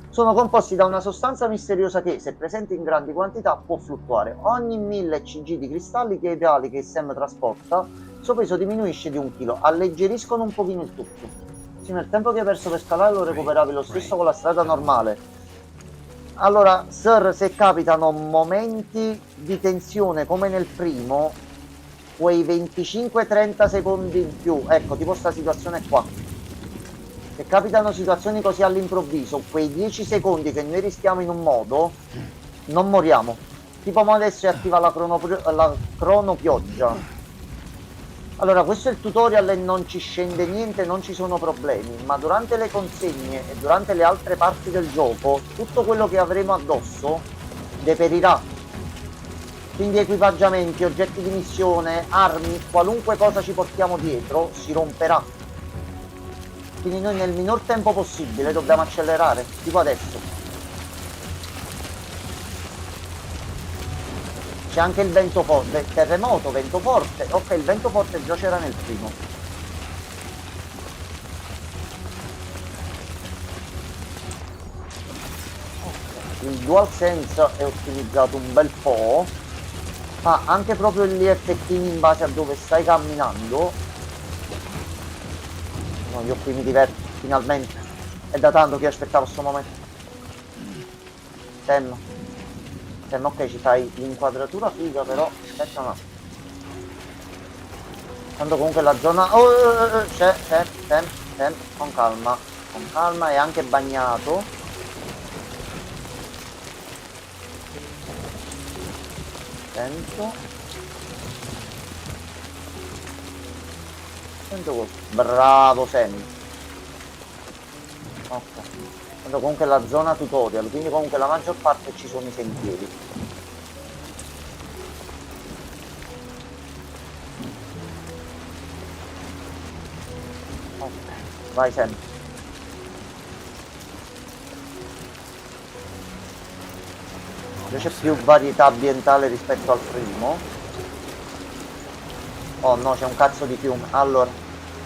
Sono composti da una sostanza misteriosa che, se presente in grandi quantità, può fluttuare. Ogni 1000 cg di cristalli chirali che Sam trasporta, il suo peso diminuisce di 1 kg. Alleggeriscono un pochino il tutto. Insieme al tempo che hai perso per scalare lo recuperavi lo stesso con la strada normale. Allora, Sir, se capitano momenti di tensione come nel primo, quei 25-30 secondi in più, ecco, tipo sta situazione qua, se capitano situazioni così all'improvviso, quei 10 secondi che noi rischiamo in un modo, non moriamo. Tipo adesso si attiva la cronopioggia. Allora, questo è il tutorial e non ci scende niente, non ci sono problemi, ma durante le consegne e durante le altre parti del gioco, tutto quello che avremo addosso deperirà. Quindi equipaggiamenti, oggetti di missione, armi, qualunque cosa ci portiamo dietro si romperà. Quindi noi nel minor tempo possibile dobbiamo accelerare, tipo adesso. C'è anche il vento forte, terremoto, vento forte. Ok, il vento forte già c'era nel primo. Okay. Il DualSense è ottimizzato un bel po'. Fa anche proprio gli effettini in base a dove stai camminando. No, io qui mi diverto, finalmente. È da tanto che aspettavo questo momento. Sam, ok, ci fai l'inquadratura figa, però aspetta un attimo. Tanto comunque la zona... c'è, con calma, è anche bagnato. Sento così. Bravo Sam. Ok. Tanto comunque la zona tutorial, quindi comunque la maggior parte ci sono i sentieri. Ok, vai Sam. C'è più varietà ambientale rispetto al primo. Oh no, c'è un cazzo di fiume. Allora,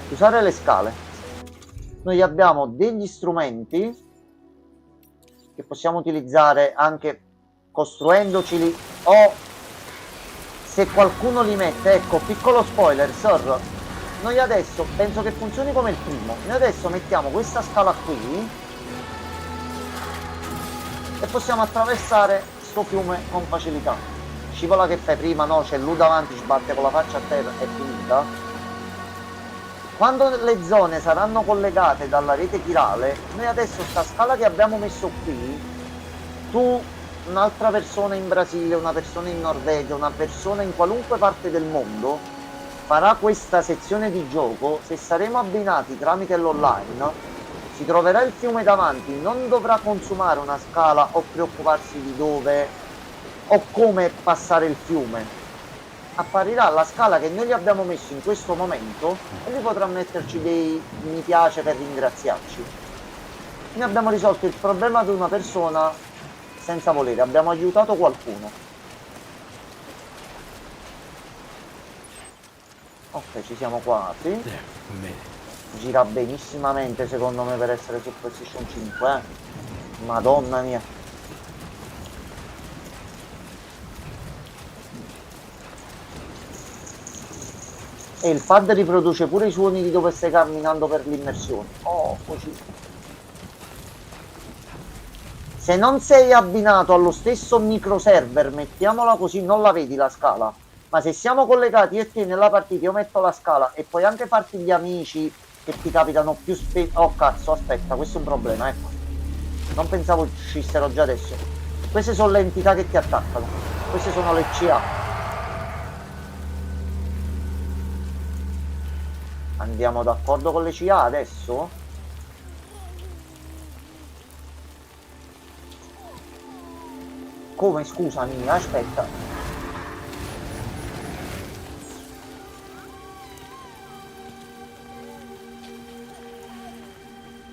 usare le scale. Noi abbiamo degli strumenti che possiamo utilizzare anche costruendoceli o se qualcuno li mette. Ecco, piccolo spoiler, Sir, noi adesso penso che funzioni come il primo. Noi adesso mettiamo questa scala qui e possiamo attraversare sto fiume con facilità. Scivola che fai prima, no, c'è lui davanti, sbatte con la faccia a terra, è finita. Quando le zone saranno collegate dalla rete chirale, noi adesso sta scala che abbiamo messo qui, tu, un'altra persona in Brasile, una persona in Norvegia, una persona in qualunque parte del mondo, farà questa sezione di gioco. Se saremo abbinati tramite l'online, si troverà il fiume davanti, non dovrà consumare una scala o preoccuparsi di dove o come passare il fiume. Apparirà la scala che noi gli abbiamo messo in questo momento e lui potrà metterci dei mi piace per ringraziarci. Noi abbiamo risolto il problema di una persona senza volere, abbiamo aiutato qualcuno. Ok, ci siamo quasi. There, we made it. Gira benissimamente secondo me per essere su PlayStation 5, eh. Madonna mia. E il pad riproduce pure i suoni di dove stai camminando per l'immersione. Oh, così. Se non sei abbinato allo stesso microserver, mettiamola così, non la vedi la scala. Ma se siamo collegati io e te nella partita, io metto la scala e puoi anche farti gli amici che ti capitano più spesso. Oh cazzo, aspetta, questo è un problema, ecco. Non pensavo uscissero già adesso. Queste sono le entità che ti attaccano. Queste sono le CA. Andiamo d'accordo con le CA adesso? Come, scusami, aspetta.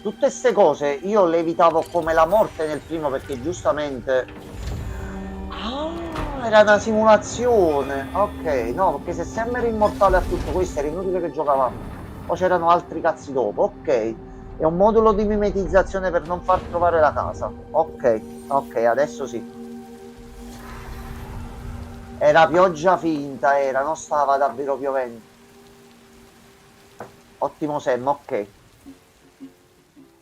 Tutte queste cose io le evitavo come la morte nel primo perché giustamente... Ah, era una simulazione. Ok, no, perché se Sam era immortale a tutto questo era inutile che giocavamo. O c'erano altri cazzi dopo, ok. È un modulo di mimetizzazione per non far trovare la casa. Ok, ok, adesso sì. Era pioggia finta, era, non stava davvero piovendo. Ottimo Sam, ok.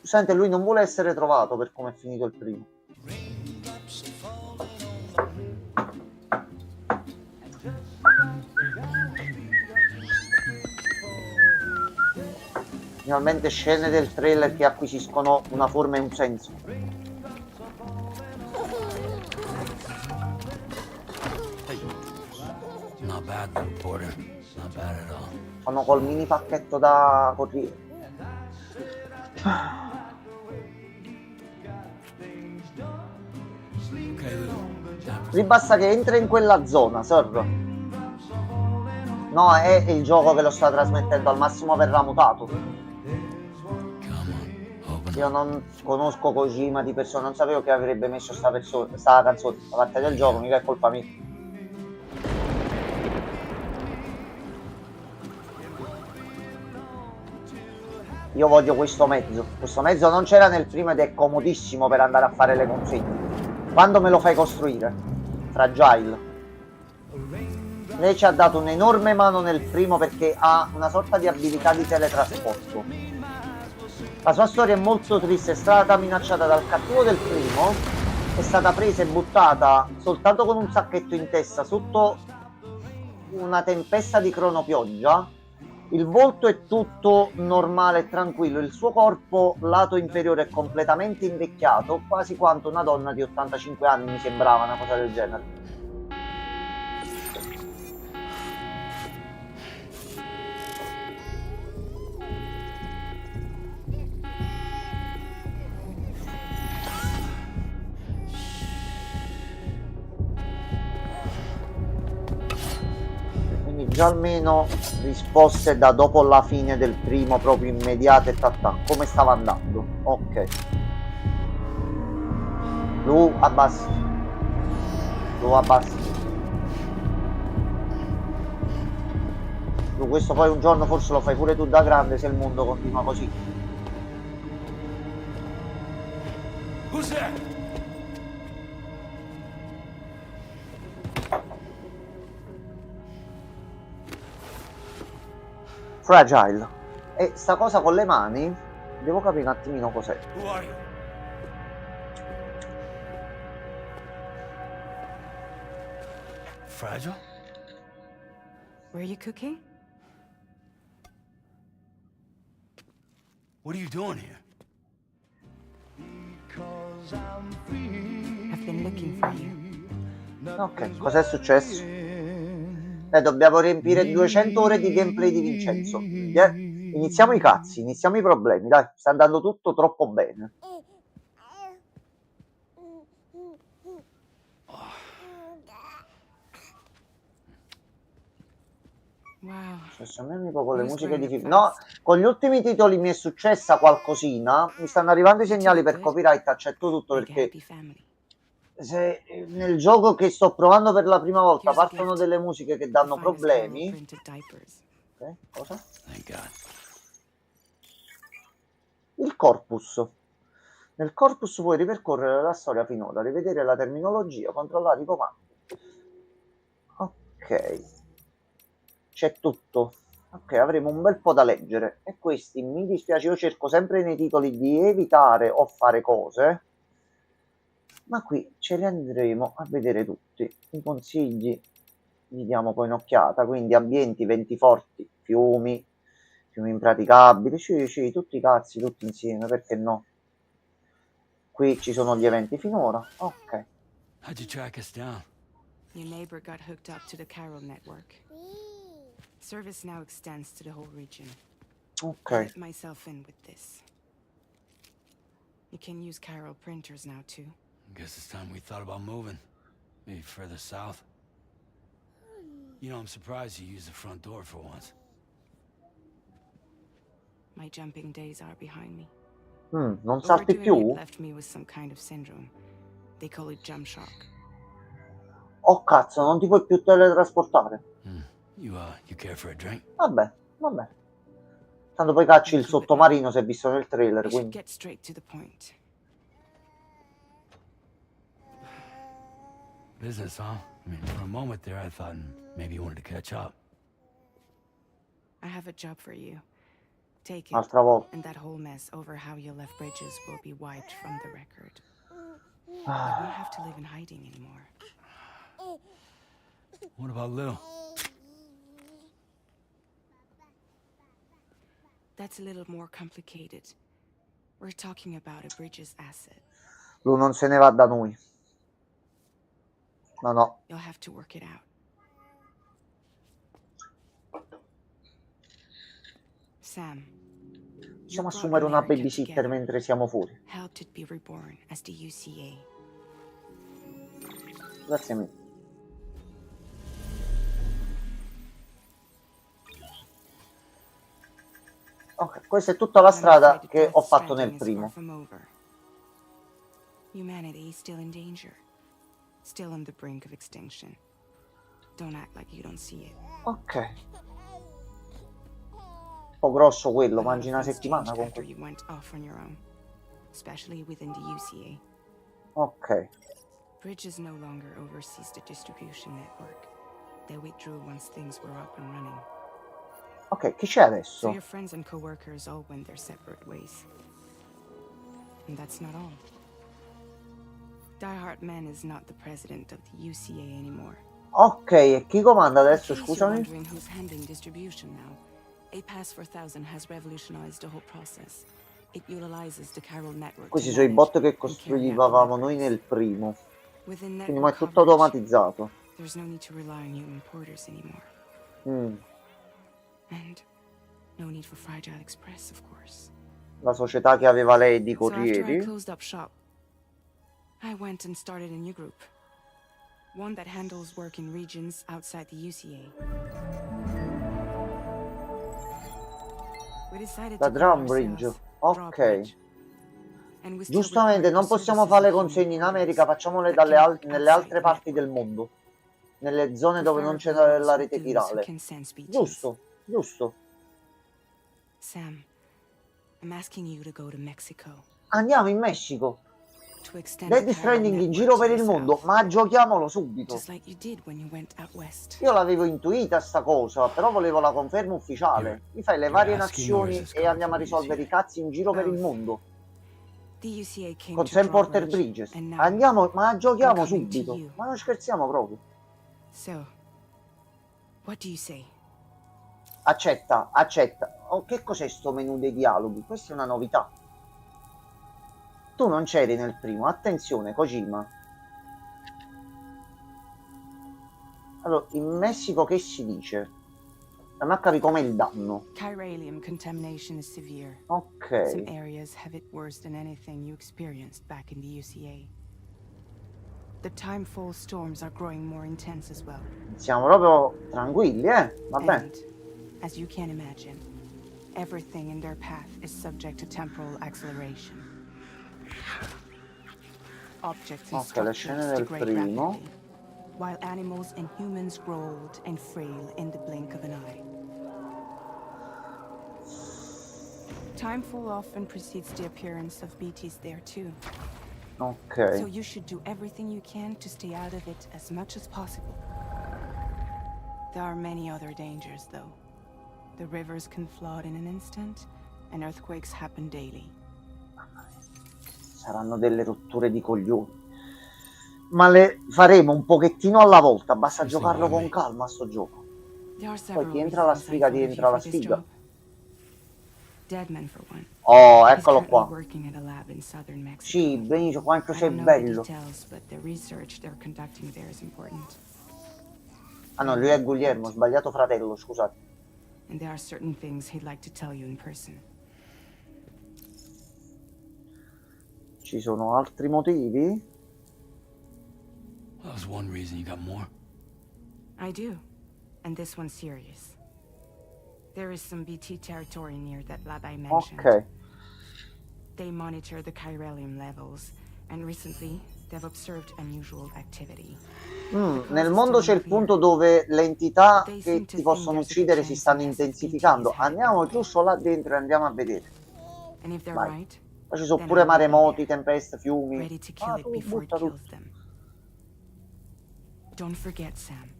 Sente, lui non vuole essere trovato per come è finito il primo. Finalmente scene del trailer che acquisiscono una forma e un senso. Not bad, little porter. Not bad at all. Sono col mini pacchetto da corriere. Okay, little. Time for Gli basta che entra in quella zona, sir. No, è il gioco che lo sta trasmettendo, al massimo verrà mutato. Come on. Open Io up. non conosco Kojima di persona, non sapevo che avrebbe messo sta canzone da parte del gioco, mica è colpa mia. Io voglio questo mezzo. Questo mezzo non c'era nel primo ed è comodissimo per andare a fare le consegne. Quando me lo fai costruire? Fragile. Lei ci ha dato un'enorme mano nel primo perché ha una sorta di abilità di teletrasporto. La sua storia è molto triste, è stata minacciata dal cattivo del primo, è stata presa e buttata soltanto con un sacchetto in testa sotto una tempesta di cronopioggia. Il volto è tutto normale e tranquillo, il suo corpo lato inferiore è completamente invecchiato, quasi quanto una donna di 85 anni mi sembrava, una cosa del genere. Quindi già almeno risposte da dopo la fine del primo, proprio immediate e come stava andando. Ok. Lu, abbassi. Lu, abbassi. Lu, questo poi un giorno forse lo fai pure tu da grande se il mondo continua così. Who's there? Fragile. E sta cosa con le mani, devo capire un attimino cos'è. Who are you? Fragile? Were you cooking? What are you doing here? I've been looking for you. Ok, cos'è successo? Dobbiamo riempire 200 ore di gameplay di Vincenzo. Iniziamo i cazzi, iniziamo i problemi, dai, sta andando tutto troppo bene. impressionarmi poco con le Who's musiche di wearing film. a No, vest? con gli ultimi titoli mi è successa qualcosina. Mi stanno arrivando i segnali per copyright, accetto tutto Make a perché happy family. se nel gioco che sto provando per la prima volta Here's a partono gift. delle musiche che The danno finest Carol problemi. printed diapers. Ok, cosa? Thank God. Il corpus. Nel corpus puoi ripercorrere la storia finora, rivedere la terminologia, controllare i comandi. Ok, c'è tutto. Ok, avremo un bel po' da leggere. E questi, mi dispiace, io cerco sempre nei titoli di evitare o fare cose, ma qui ce li andremo a vedere tutti. I consigli gli diamo poi un'occhiata, quindi ambienti, venti forti, fiumi, fiumi impraticabili, sì, tutti i cazzi, tutti insieme, perché no? Qui ci sono gli eventi finora, ok. How'd you track us down? Your neighbor got hooked up to the Carol network. Service now extends to the whole region. I Ok, let myself in with this. You can use Carol printers now too. Guess it's time we thought about moving. Maybe further south. You know, I'm surprised you used the front door for once. My jumping days are behind me. non salti Overdoing più? it left me with some kind of syndrome. They call it jump shock. Oh cazzo, non ti puoi più teletrasportare. You care for a drink? Vabbè. Tanto poi cacci il sottomarino se visto nel trailer, I should quindi. get straight to the point. Business, huh? I mean, for a moment there, I thought maybe you wanted to catch up. I have a job for you. Take it, Un'altra volta. and that whole mess over how you left Bridges will be wiped from the record. You won't have to live in hiding anymore. What about Lil? That's a little more complicated. We're talking about a Bridges asset. Lui non se ne va da noi. No. You'll have to work it out. Sam. Possiamo assumere una babysitter mentre siamo fuori. Helped it be reborn as the UCA. Grazie mille. Ok, questa è tutta la strada che ho fatto nel primo. Humanity is still in danger. Still on the brink of extinction. Don't act like you don't see it. Ok. Un po' grosso quello, A lot mangi of una things settimana changed con after quello. you went off on your own, especially within the UCA. Ok. Bridges no longer oversees the distribution network. They withdrew once things were up and running. Ok, chi c'è So adesso? your friends and co-workers all went their separate ways. And that's not all. Die Hard Man is not the president of the UCA anymore. Ok, e chi comanda adesso, In case you're scusami? wondering who's handling distribution now, A Pass 4000 has revolutionized the whole process. It utilizes the Carol network. Questi to sono i manage bot che and carry out the costruivamo noi records. nel primo. Within Quindi ma è network tutto coverage, automatizzato. there's no need to rely on human porters anymore. And no need for Fragile Express, of course. La società che aveva lei di So after I corrieri. closed up shop, I went and started a new group. One that handles work in regions outside the UCA. We decided Da to call Drawbridge, ourselves ok. Drawbridge. And we still Giustamente require non possiamo services fare le of human consegne in porters America, facciamole that can work nelle outside altre the parti del network. mondo. Nelle zone dove non c'è Preferably la those rete with dudes who virale. can send speeches. Giusto. Sam, I'm asking you to go to Mexico Andiamo in Messico. to extend the Death Carol Stranding in network giro to per the il mondo, south, ma giochiamolo subito. just like you did when you went out west. Io l'avevo intuita sta cosa, però volevo la conferma ufficiale. Mi fai le varie nazioni e andiamo a risolvere i cazzi in giro per il mondo. The UCA came Con to Sam Porter Drawbridge, Bridges. and now, Andiamo, ma giochiamo I'm coming to subito. you. Ma non scherziamo proprio. So, what do you say? Accetta. Oh, che cos'è sto menu dei dialoghi? Questa è una novità. Tu non c'eri nel primo, attenzione, Kojima. Allora, in Messico che si dice? A me capi come il danno. Chiralium contamination is severe. Ok. Some areas have it worse than anything you experienced back in the UCA. The timefall storms are growing more intense as well. Siamo proprio tranquilli, va bene. And as you can imagine, everything in their path is subject to temporal acceleration. Objects and Ok, le scene structures del degrade primo. rapidly, while animals and humans grow old and frail in the blink of an eye. Timefall often precedes the appearance of BTs there too. So Ok. you should do everything you can to stay out of it as much as possible. There are many other dangers, though. The rivers can flood in an instant, and earthquakes happen daily. Saranno delle rotture di coglioni. Ma le faremo un pochettino alla volta. Basta First thing, giocarlo why con me? calma sto gioco. There are Poi several chi entra la reasons I sfiga thought of you rientra la for this sfiga. job. Deadman, for one. Oh, He's eccolo currently qua. working at a lab in southern Mexico. Sì, Benito, quanto I sei don't know the bello. details, but the research they're conducting there is important. Ah no, lui è Guglielmo, ho sbagliato fratello, scusate. And there are certain things he'd like to tell you in person. Ci sono altri motivi? Well, that was one reason. You got more? I do. And this one's serious. There is some BT territory near that lab I mentioned. Ok. They monitor the chiralium levels, and recently they've observed unusual activity. Nel mondo c'è il punto dove le entità che ti possono uccidere si stanno intensificando. Andiamo giusto là dentro e andiamo a vedere. And if they're Vai. right, Poi ci sono then pure I will be maremoti, there, tempeste, fiumi. ready to kill Ah, it tu before it butta kills tutto. them. Don't forget, Sam.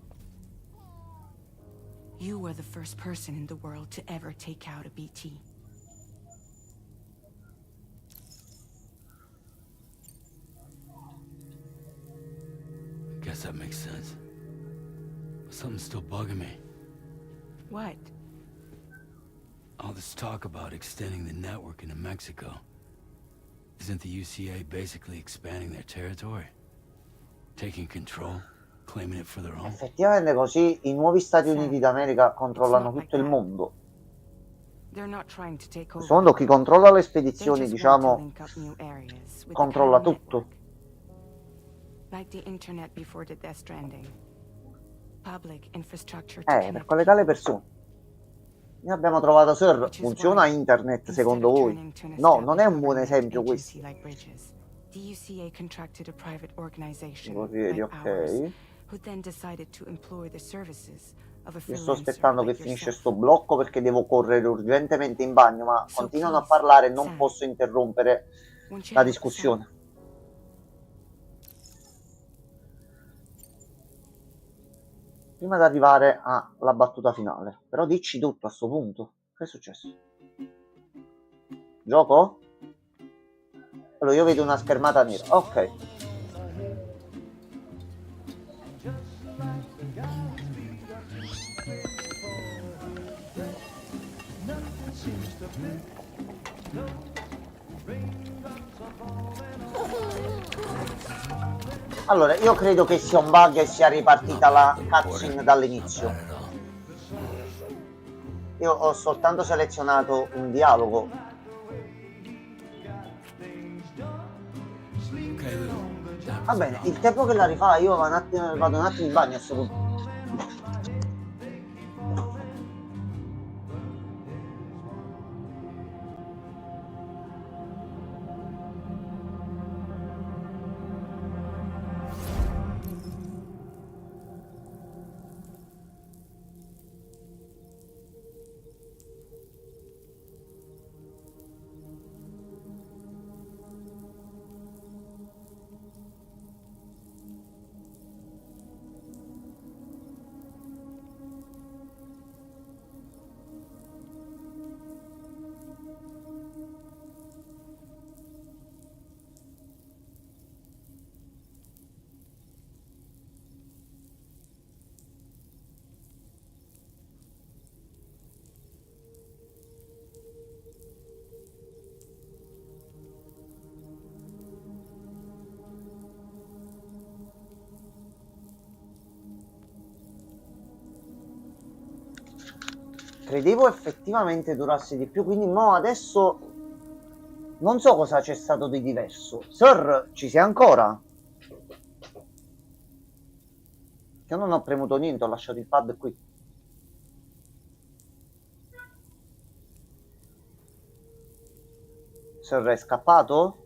You were the first person in the world to ever take out a BT. Guess that makes sense. But something's still bugging me. What? All this talk about extending the network into Mexico. Isn't the UCA basically expanding their territory? Taking control? Claiming it for their own? Effettivamente così i nuovi Stati Sam, Uniti d'America controllano it's not tutto il like that. mondo. They're not trying to take In over. questo mondo chi controlla le They spedizioni, just want to diciamo, link up new areas with the controlla Chiral tutto. network. Like the internet before the Death Stranding. Public infrastructure to Per connect collegare le people. persone. Ne abbiamo trovato, sir. Which is Funziona why, internet instead secondo of voi? turning to an No, non è un established buon government esempio agency questo. like Bridges, the UCA contracted a private organization Vedi, like ours, ok. who then decided to employ the services of a Io sto freelancer aspettando che like finisce yourself. sto blocco perché devo correre urgentemente in bagno, ma So continuano a please, parlare e non Sam, posso interrompere won't you la help us out? discussione. Prima di arrivare alla battuta finale. Però dici tutto a sto punto. Che è successo? Gioco? Allora io vedo una schermata nera. Ok. Allora, io credo che sia un bug e sia ripartita la cutscene dall'inizio. Not at all. Io ho soltanto selezionato un dialogo. Okay, Lou. Time Va for bene, some il tempo che la rifà io vado un attimo in bagno a sto punto. Credevo effettivamente durasse di più, quindi mo adesso non so cosa c'è stato di diverso. Sir, ci sei ancora? Io non ho premuto niente, ho lasciato il pad qui. Serra è scappato?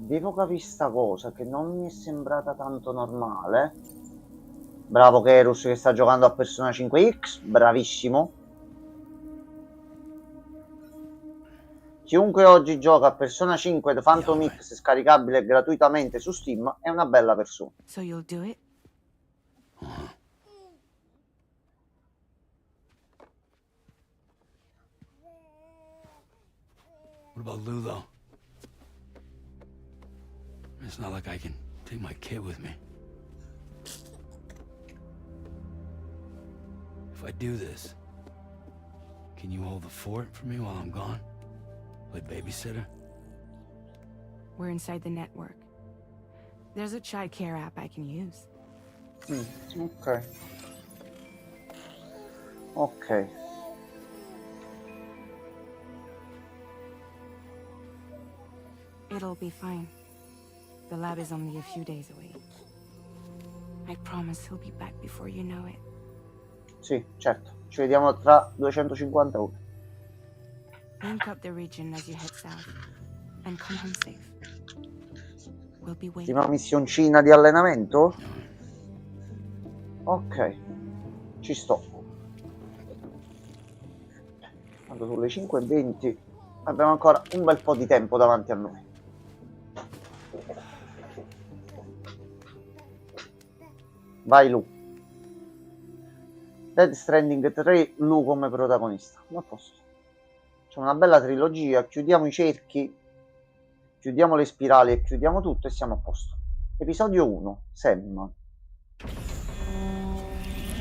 Devo capire sta cosa che non mi è sembrata tanto normale. Bravo Kerus che sta giocando a Persona 5X, bravissimo. Chiunque oggi gioca a Persona 5 The Phantom X scaricabile gratuitamente su Steam è una bella persona. So you'll do it? What about Lulo? It's not like I can take my kid with me. If I do this, can you hold the fort for me while I'm gone? Play babysitter? We're inside the network. There's a child care app I can use. Ok. Ok. It'll be fine. The lab is only a few days away. I promise he'll be back before you know it. Sì, certo. Ci vediamo tra 250 ore. Link up the region as you head south. And come home safe. We'll be waiting. Ultima missioncina di allenamento? Ok. Ci sto. Quando sono le 5:20 abbiamo ancora un bel po' di tempo davanti a noi. Vai Lu. Death Stranding 3, Lu come protagonista. A posto. C'è una bella trilogia, chiudiamo i cerchi, chiudiamo le spirali e chiudiamo tutto e siamo a posto. Episodio 1, Sam.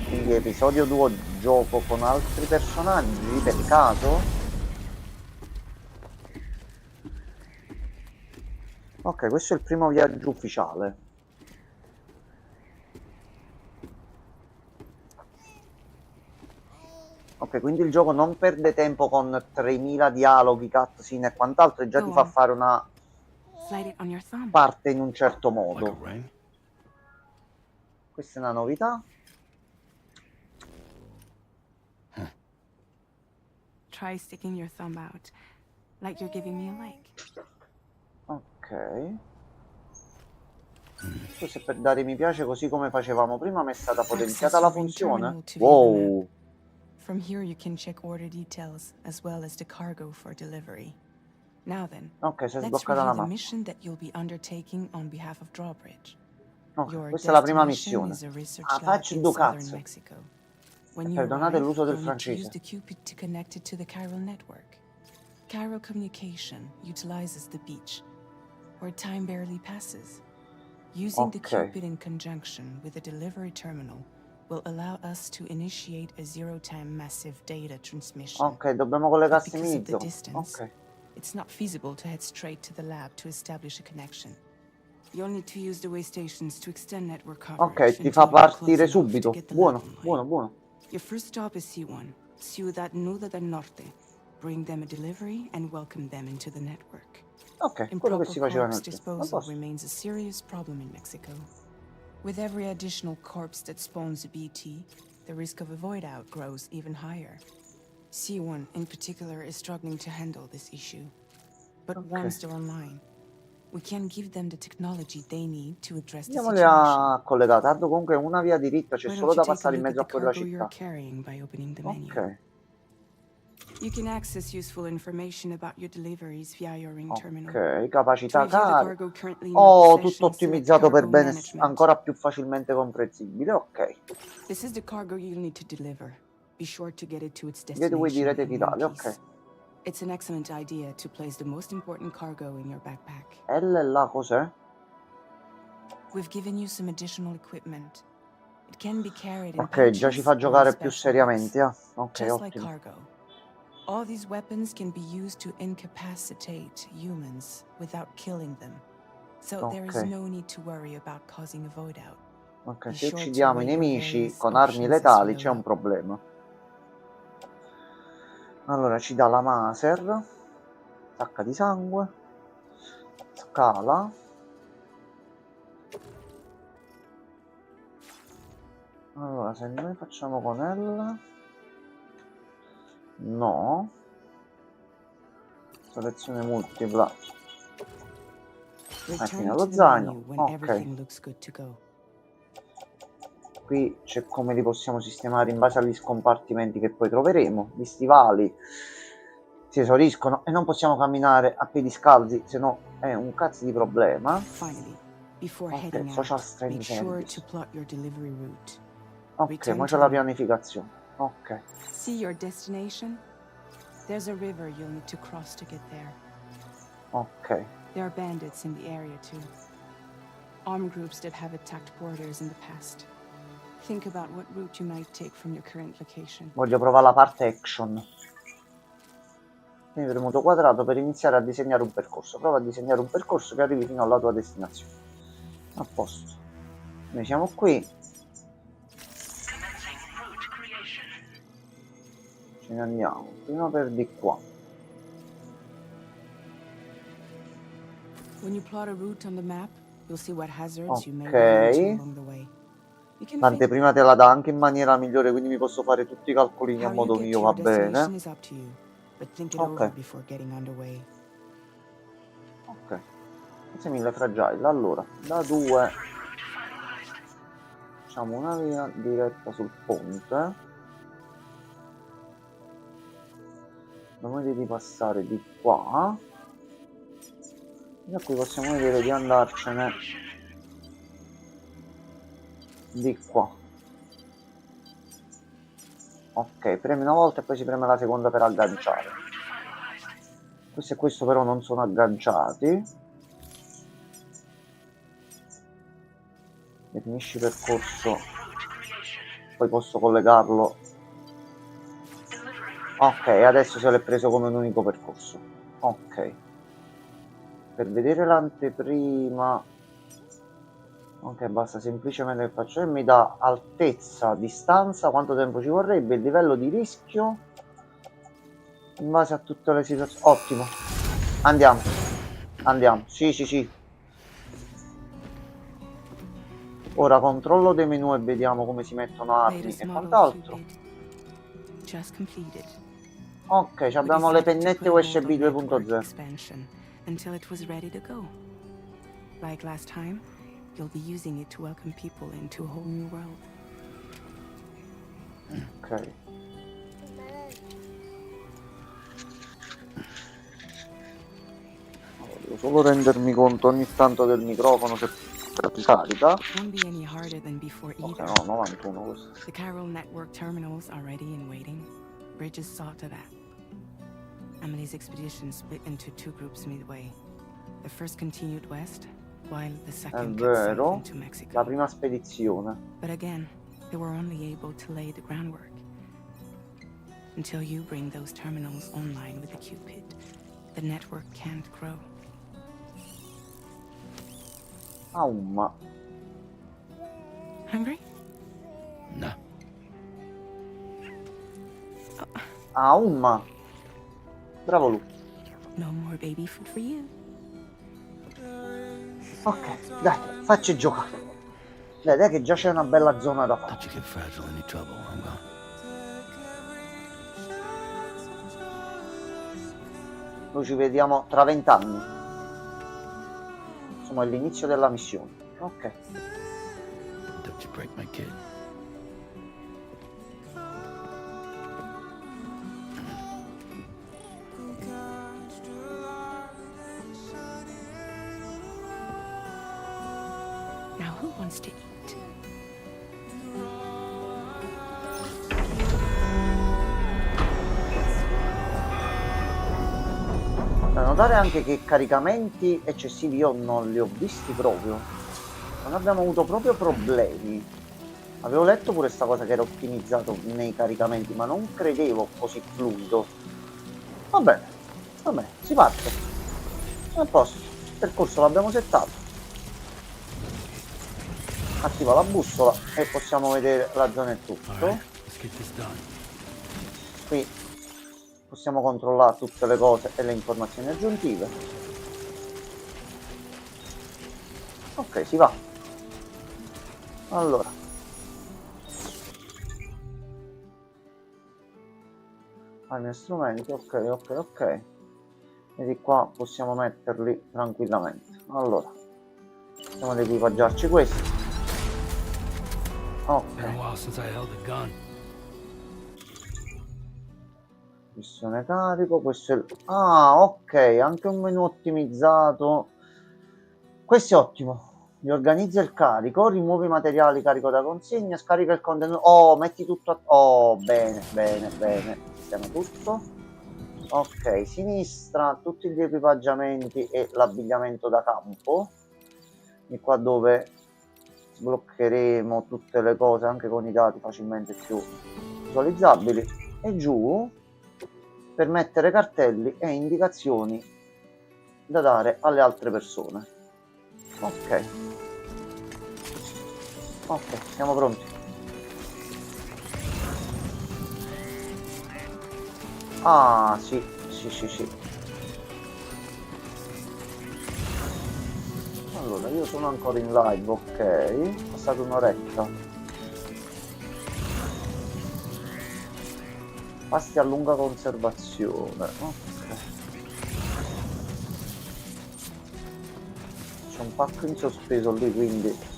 Quindi episodio 2 gioco con altri personaggi, per caso? Ok, questo è il primo viaggio ufficiale. Ok, quindi il gioco non perde tempo con 3000 dialoghi, cutscene e quant'altro, e già ti fa fare una Slide it on your thumb. parte in un certo Like a modo. ring? Questa è una novità. Try sticking your thumb out, like you're giving me a like. Ok. Questo è per dare mi piace, così come facevamo prima, ma è stata potenziata la funzione. Wow. From here you can check order details as well as the cargo for delivery. Now then, Ok, si è let's sbloccata la review the mappa. mission that you'll be undertaking on behalf of Drawbridge. Ok, Your questa è la prima destination missione. is a research Ah, lab faccio in due southern cazzo. Mexico. When you Perdonate arrive, l'uso del you'll need to use francese. the Cupid to connect it to the chiral network. Chiral communication utilizes the beach, where time barely passes. Using the Ok. Cupid in conjunction with the delivery terminal will allow us to initiate a zero-time massive data transmission. Ok, dobbiamo But collegarsi because of the Mizzo. distance, Ok. it's not feasible to head straight to the lab to establish a connection. You'll need to use the way stations to extend network coverage. Ok, ti until fa you're close partire enough to subito. get the lab Buono, online. buono, buono. Your first stop is C1, Ciudad Nuda del Norte. Bring them a delivery and welcome them into the network. Ok, quello che Improper si faceva corpse nel film. A disposal posto. remains a serious problem in Mexico. With every additional corpse that spawns a BT, the risk of a void out grows even higher. C1 in particular is struggling to handle this issue. But Okay. once they're online, we can give them the technology they need to address the Andiamole situation. a collegare. Tanto comunque una via diritta, c'è Why solo don't you da take a passare in look mezzo at a the quella cargo you're città. carrying by opening the menu? Ok, You can access useful information about your deliveries via your ring terminal. ok, To capacità review the carica. cargo currently in your Oh, possession, tutto select ottimizzato per cargo bene, management. ancora più facilmente comprensibile. Ok. This is the cargo you'll need to deliver. Be sure to get it to its Gateway di destination rete in one vitale, piece. ok. It's an excellent idea to place the most important cargo in your backpack. L là cos'è? We've given you some additional equipment. It can be carried in Ok, già ci pouches fa or in giocare più special seriamente. hooks, Ok, just like ottimo. cargo. All these weapons can be used to incapacitate humans without killing them. So there is Ok. no need to worry about causing a void out. Ok, Be se sure to uccidiamo i weigh your nemici various con armi options as letali you c'è un load. problema. Allora ci dà la Maser, sacca di sangue, scala. Allora se noi facciamo con L, No. Selezione multipla. Return Fino to allo the zaino. menu when Ok. everything looks good to go. Qui c'è come li possiamo sistemare in base agli scompartimenti che poi troveremo. Gli stivali si esauriscono e non possiamo camminare a piedi scalzi, se no è un cazzo di problema. Finally, before Ok, heading social out, strand make sure service. to plot your delivery route. Ok, Return ma to c'è la the map. pianificazione. Ok, See your destination? There's a river you'll need to cross to get there. ok. There are bandits in the area too. Armed groups that have attacked borders in the past. Think about what route you might take from your current location. Voglio provare la parte action. Tieni premuto quadrato per iniziare a disegnare un percorso. Prova a disegnare un percorso che arrivi fino alla tua destinazione. A posto. Noi siamo qui. Ce ne andiamo. Prima per di qua. When you plot a route on the map, you'll see what hazards you may Ok. run into along the way. You can think L'anteprima te la dà anche in maniera migliore, quindi mi posso fare tutti i calcolini a how you modo get mio, to va your destination bene. is up to you, but think it Ok. over before getting underway. Ok. Grazie mille, Fragile. Allora, da 2 facciamo una via diretta sul ponte. Dobbiamo vedere di passare di qua. Da qui possiamo vedere di andarcene di qua. Ok, premi una volta e poi si preme la seconda per agganciare. Questo e questo però non sono agganciati. Definisci percorso, poi posso collegarlo. Ok, adesso se l'è preso come un unico percorso. Ok. Per vedere l'anteprima, ok, basta semplicemente che faccio e mi dà altezza, distanza, quanto tempo ci vorrebbe, il livello di rischio in base a tutte le situazioni. Ottimo, andiamo, andiamo, sì. Ora controllo dei menu e vediamo come si mettono armi Latest e model quant'altro. Cupid. Just completed. Ok, We abbiamo le decided to pennette put a hold USB on network 2.0. expansion until it was ready to go. Like last time, you'll be using it to welcome people into a whole new world. Ok. Devo solo rendermi conto ogni tanto del microfono se carica. Won't be any harder than before Ok, either. no, 91 questo. The Carol network terminals are ready and waiting. Bridges saw to that. Emily's expedition split into two groups midway. The first continued west, while the È second cut south vero, into la Mexico. prima spedizione. But again, they were only able to lay the groundwork. Until you bring those terminals online with the Cupid, the network can't grow. Aumma. Hungry? No. Aumma. Bravo Lu. No more baby food for you. Ok, dai, facci giocare. Dai che già c'è una bella zona da fare. Don't you get Fragile any trouble, I'm gone. Noi ci vediamo tra 20 anni. Insomma, all'inizio della missione. Ok. Don't you break my kid. Now who wants to eat? Da notare anche che caricamenti eccessivi io non li ho visti proprio. Non abbiamo avuto proprio problemi. Avevo letto pure sta cosa che era ottimizzato nei caricamenti, ma non credevo così fluido. Va bene, si parte. A posto, il percorso l'abbiamo settato. Attiva la bussola e possiamo vedere la zona e tutto. Alright, let's get this done. Qui possiamo controllare tutte le cose e le informazioni aggiuntive. Ok, si va. Allora, Armi e strumenti, ok, ok, ok. E di qua possiamo metterli tranquillamente. Allora, andiamo ad equipaggiarci questi. Been a Ok, while since I held a gun. missione carico, questo è il... Ah, ok, anche un menu ottimizzato. Questo è ottimo. Riorganizza il carico, rimuovi i materiali, carico da consegna, scarica il contenuto. Oh, metti tutto a... Oh, bene, bene, bene. Sistema tutto. Ok, sinistra, tutti gli equipaggiamenti e l'abbigliamento da campo. Di qua dove sbloccheremo tutte le cose anche con i dati facilmente più visualizzabili. E giù per mettere cartelli e indicazioni da dare alle altre persone. Ok. Ok, siamo pronti. Ah, sì, sì, sì, sì. Allora, io sono ancora in live, ok. È passata un'oretta. Pasti a lunga conservazione. Ok. C'è un pacco in sospeso lì, quindi...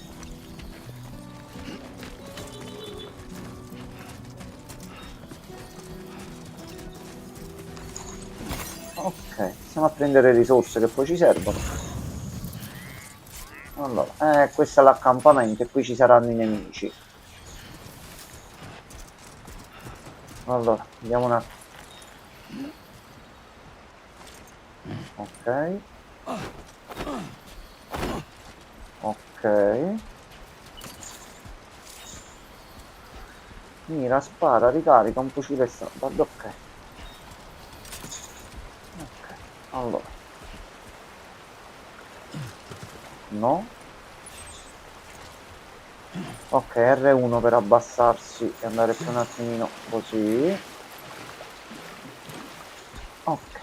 Ok, stiamo a prendere risorse che poi ci servono. Allora, questo è l'accampamento e qui ci saranno i nemici. Allora, vediamo un attimo. Ok. Ok. Mira, spara, ricarica un fucile standard, ok. Ok, allora. No. Ok, R1 per abbassarsi e andare più un attimino così. Ok.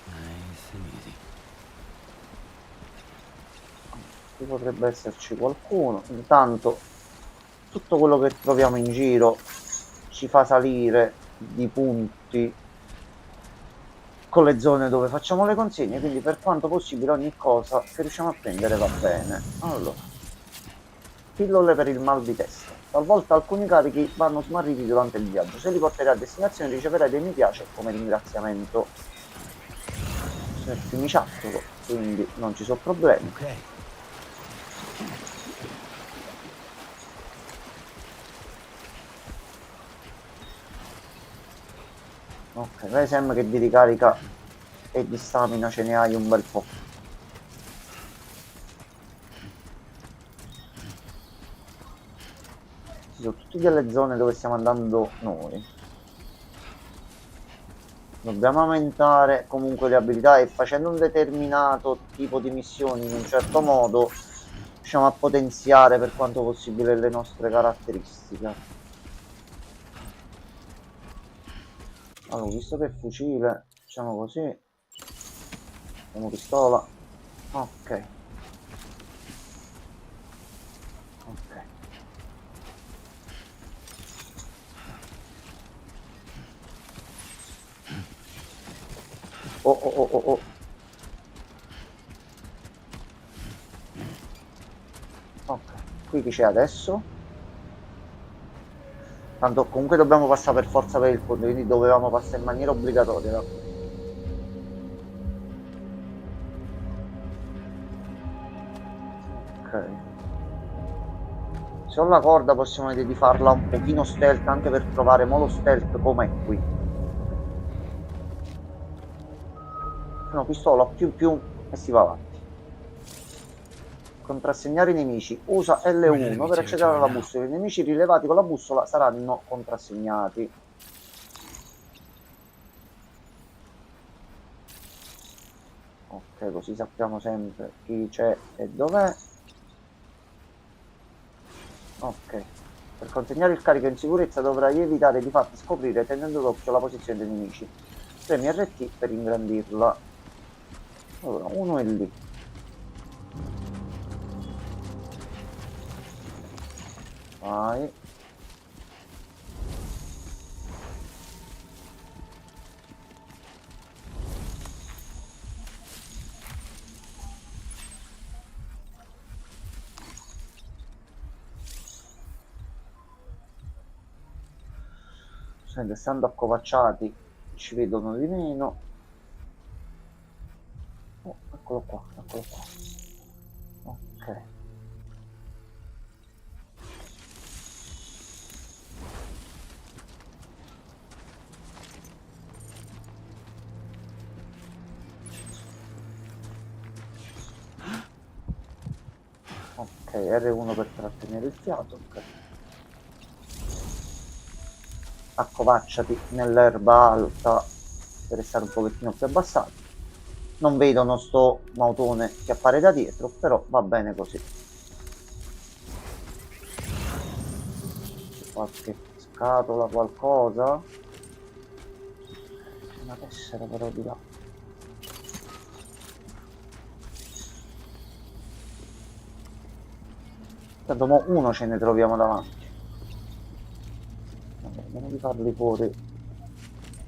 Nice and easy. Qui potrebbe esserci qualcuno. Intanto tutto quello che troviamo in giro ci fa salire di punti con le zone dove facciamo le consegne, quindi per quanto possibile ogni cosa che riusciamo a prendere va bene. Allora, pillole per il mal di testa. Talvolta alcuni carichi vanno smarriti durante il viaggio. Se li porterai a destinazione riceverai dei mi piace come ringraziamento. Sono il fiumiciattolo, quindi non ci sono problemi. Okay. Ok, vedi Sam che di ricarica e di stamina ce ne hai un bel po'. Ci sono tutte delle zone dove stiamo andando noi. Dobbiamo aumentare comunque le abilità e facendo un determinato tipo di missioni in un certo modo riusciamo a potenziare per quanto possibile le nostre caratteristiche. Allora, visto che il fucile, facciamo così. Abbiamo pistola. Ok. Ok. Oh, oh, oh, oh, oh. Ok, qui chi c'è adesso? Tanto comunque dobbiamo passare per forza per il ponte, quindi dovevamo passare in maniera obbligatoria da qui. Ok. Se ho la corda possiamo vedere di farla un pochino stealth anche per provare modo stealth com'è qui. No, pistola più e si va avanti. Contrassegnare i nemici. Usa L1 per accedere alla bussola. I nemici rilevati con la bussola saranno contrassegnati. Ok, così sappiamo sempre chi c'è e dov'è. Ok. Per consegnare il carico in sicurezza dovrai evitare di farti scoprire tenendo d'occhio la posizione dei nemici. Premi RT per ingrandirla. Allora, uno è lì. Vai. Senti, essendo accovacciati ci vedono di meno. Oh, eccolo qua, eccolo qua. Ok. Ok, R1 per trattenere il fiato, ok. Accovacciati nell'erba alta per restare un pochettino più abbassati. Non vedono sto mautone che appare da dietro, però va bene così. Qualche scatola, qualcosa. C'è una tessera però di là. Tanto mo uno ce ne troviamo davanti. Vabbè, meno di farli fuori.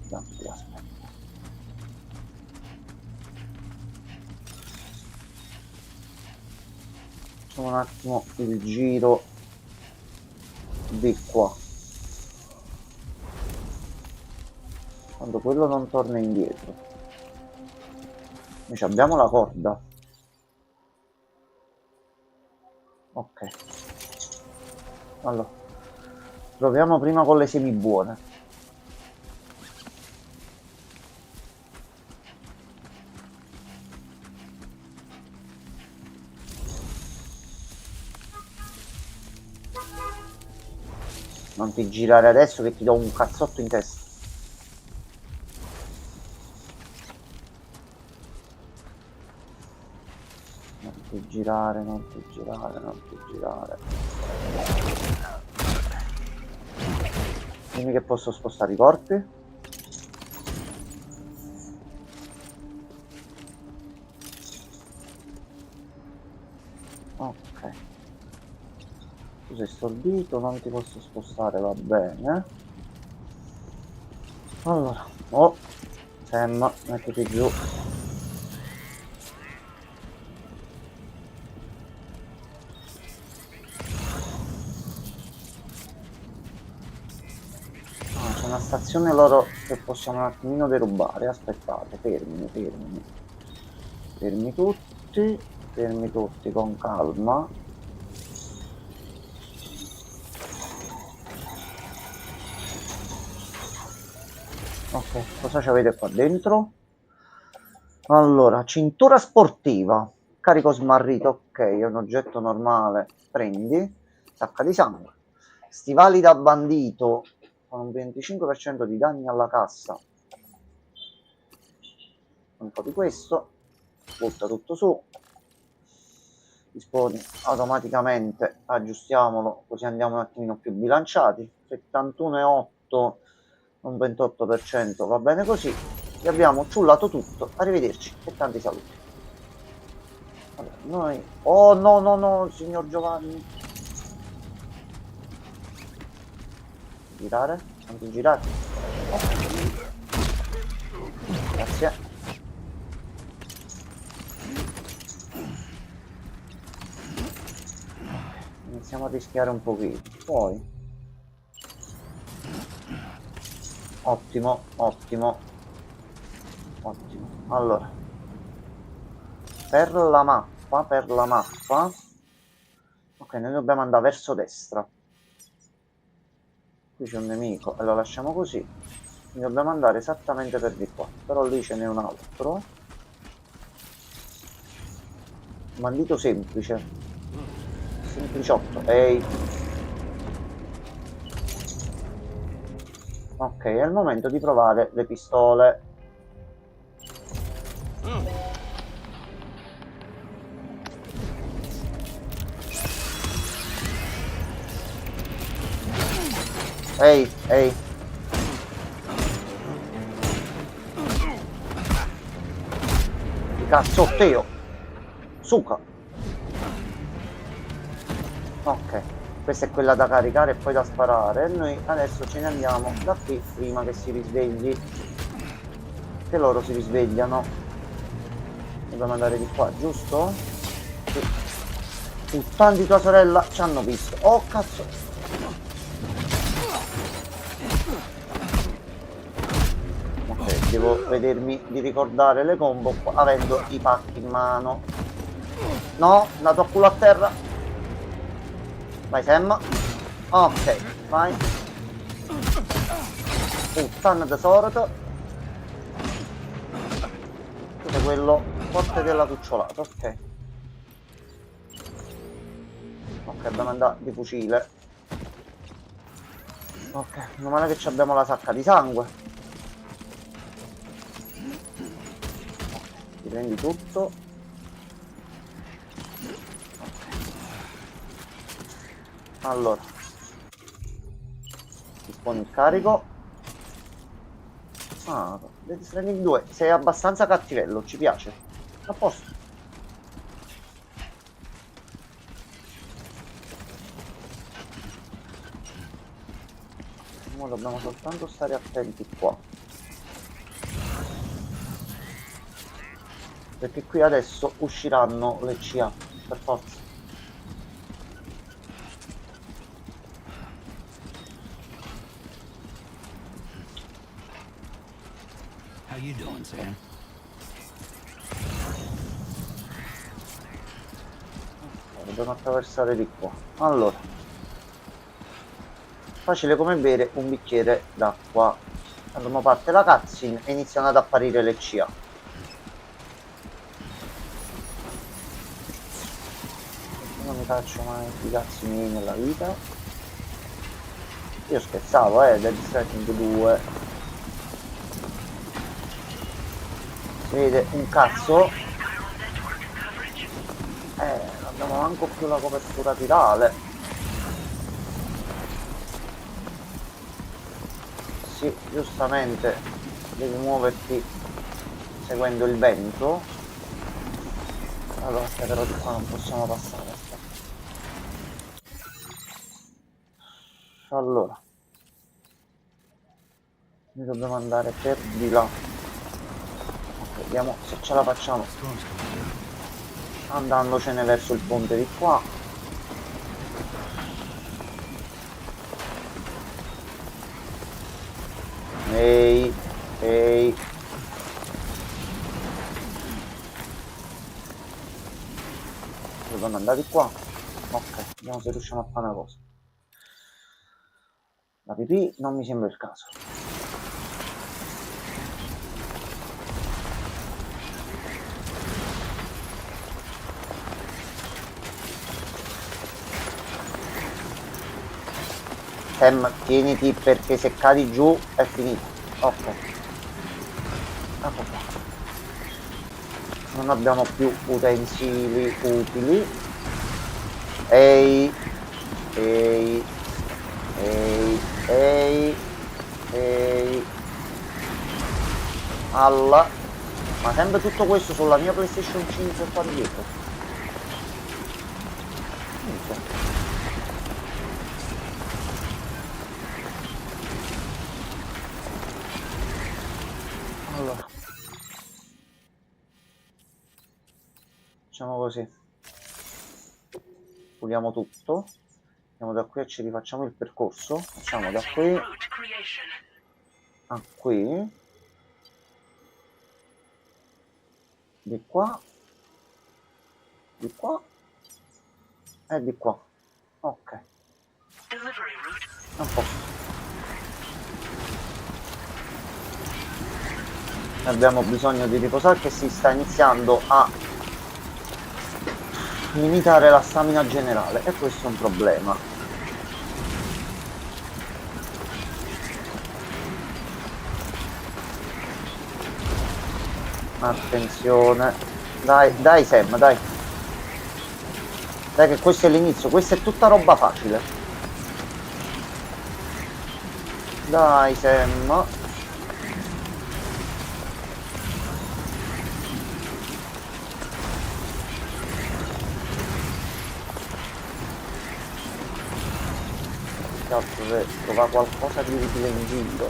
Aspetta. Facciamo un attimo il giro di qua. Quando quello non torna indietro. Noi abbiamo la corda. Ok. Allora. Proviamo prima con le semi buone. Non ti girare adesso che ti do un cazzotto in testa. Non ti girare, non ti girare, non ti girare. Dimmi che posso spostare i corpi. Ok. Tu sei stordito, non ti posso spostare, va bene. Allora, oh, Sam, mettiti giù. Ah, c'è una stazione loro che possiamo un attimino derubare. Aspettate, fermi, fermi. Fermi tutti con calma. Ok, cosa ci avete qua dentro? Allora, cintura sportiva, carico smarrito, ok, è un oggetto normale, prendi, sacca di sangue, stivali da bandito con un 25% di danni alla cassa, un po' di questo, butta tutto su, disponi automaticamente, aggiustiamolo così andiamo un attimino più bilanciati, 71,8, un 28%, va bene così. Vi abbiamo ciullato tutto, arrivederci e tanti saluti. Allora, noi... Oh no no no, signor Giovanni. Girare, non ti girare. Oh. Grazie. Iniziamo a rischiare un pochino, poi... Ottimo, ottimo. Ottimo. Allora, per la mappa, ok, noi dobbiamo andare verso destra. Qui c'è un nemico e lo lasciamo così. Quindi dobbiamo andare esattamente per di qua, però lì ce n'è un altro. Bandito semplice, sempliciotto, ehi. Ok, è il momento di provare le pistole. Ehi, ehi. Di cazzotteo. Suca. Ok, questa è quella da caricare e poi da sparare. E noi adesso ce ne andiamo da qui prima che si risvegli. Che loro si risvegliano. Dobbiamo andare di qua, giusto? Sì. Puttana di tua sorella ci hanno visto. Oh cazzo. devo vedermi di ricordare le combo avendo i pacchi in mano. No, andato a culo a terra. Vai Sam. Ok, vai. Puttana tesoro. Questo è quello forte della cucciolata, ok. Ok, abbiamo andato di fucile. Ok, meno male che abbiamo la sacca di sangue. Ti prendi tutto. Ok. Allora. Disponi il carico. Ah, Death Stranding 2, sei abbastanza cattivello, ci piace. A posto. Ora dobbiamo soltanto stare attenti qua. Perché qui adesso usciranno le CA, per forza. How you doing, Sam? Dobbiamo attraversare di qua. Allora, facile come bere un bicchiere d'acqua. Quando parte la cutscene e iniziano ad apparire le CA. Non mi faccio mai i cazzi miei nella vita. Io scherzavo, Dead Stranding 2. Si vede un cazzo. Non abbiamo manco più la copertura virale. Sì, giustamente devi muoverti seguendo il vento. Allora, però di qua non possiamo passare. Aspetta. Allora, noi dobbiamo andare per di là. Ok, vediamo se ce la facciamo andandocene verso il ponte di qua. Ehi, ehi. Dobbiamo andare di qua. Ok, vediamo se riusciamo a fare una cosa. La pipì non mi sembra il caso. Sam, tieniti perché se cadi giù è finito. Ok. Ecco qua. Non abbiamo più utensili utili. Ehi. Ehi. Ehi. Ehi. Ehi. Alla. Ma sempre tutto questo sulla mia PlayStation 5 qua dietro. Niente. Allora, facciamo così, puliamo tutto, andiamo da qui e ci rifacciamo il percorso, facciamo da qui a qui, di qua e di qua. Ok, a posto. Abbiamo bisogno di riposare, che si sta iniziando a limitare la stamina generale e questo è un problema. Attenzione, dai Sam, dai che questo è l'inizio, questa è tutta roba facile. Dai Sam. Se trova qualcosa di utile in giro.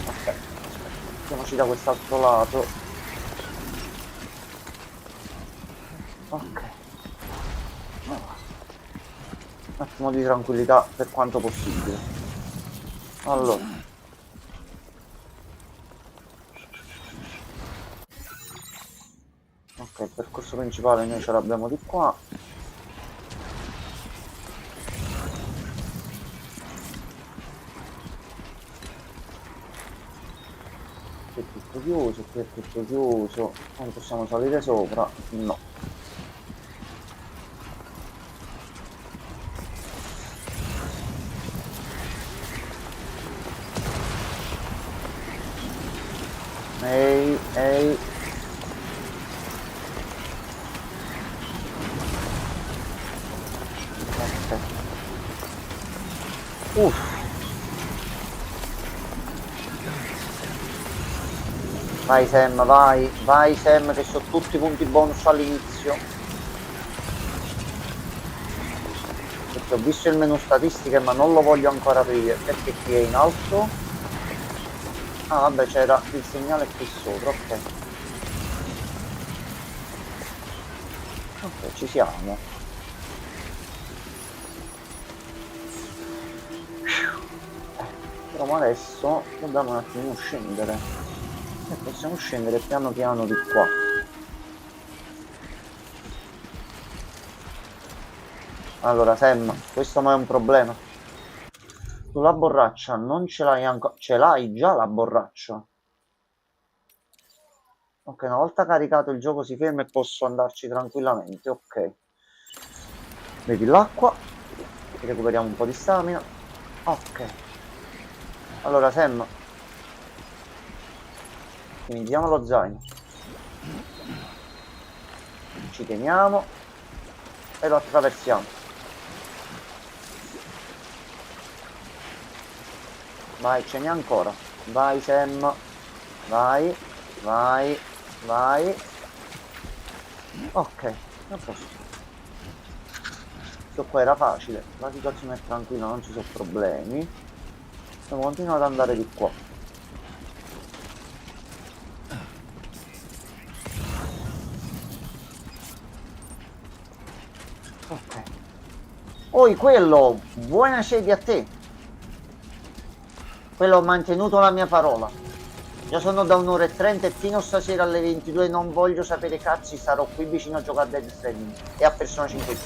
Ok, mettiamoci da quest'altro lato. Ok, Un attimo di tranquillità per quanto possibile. Allora. Ok, il percorso principale noi ce l'abbiamo di qua. Qui è tutto chiuso, qui è tutto chiuso. Non possiamo salire sopra? No. Ehi, ehi. Ok. Uff. Vai Sam, vai Sam, che sono tutti punti bonus all'inizio. Perché ho visto il menu statistiche ma non lo voglio ancora aprire perché qui è in alto. Ah vabbè, c'era il segnale qui sopra, ok. Ok, ci siamo. Però adesso dobbiamo un attimo scendere. E possiamo scendere piano piano di qua. Allora Sam, questo ma è un problema. Tu la borraccia non ce l'hai ancora. Ce l'hai già la borraccia. Ok, una volta caricato il gioco si ferma e posso andarci tranquillamente. Ok. Vedi l'acqua. Recuperiamo un po' di stamina. Ok. Allora Sam, dimentichiamo lo zaino. Ci teniamo e lo attraversiamo. Vai, ce n'è ancora. Vai Sam. Vai, vai, vai. Ok, a posto. Questo qua era facile. La situazione è tranquilla, non ci sono problemi. Stiamo continuando ad andare di qua. Ok. Poi quello, buona sedia a te. Quello ho mantenuto la mia parola. Già sono da 1 ora e 30 e fino a stasera alle 22 non voglio sapere cazzi, sarò qui vicino a giocare a Dead Stranding e a Persona 5.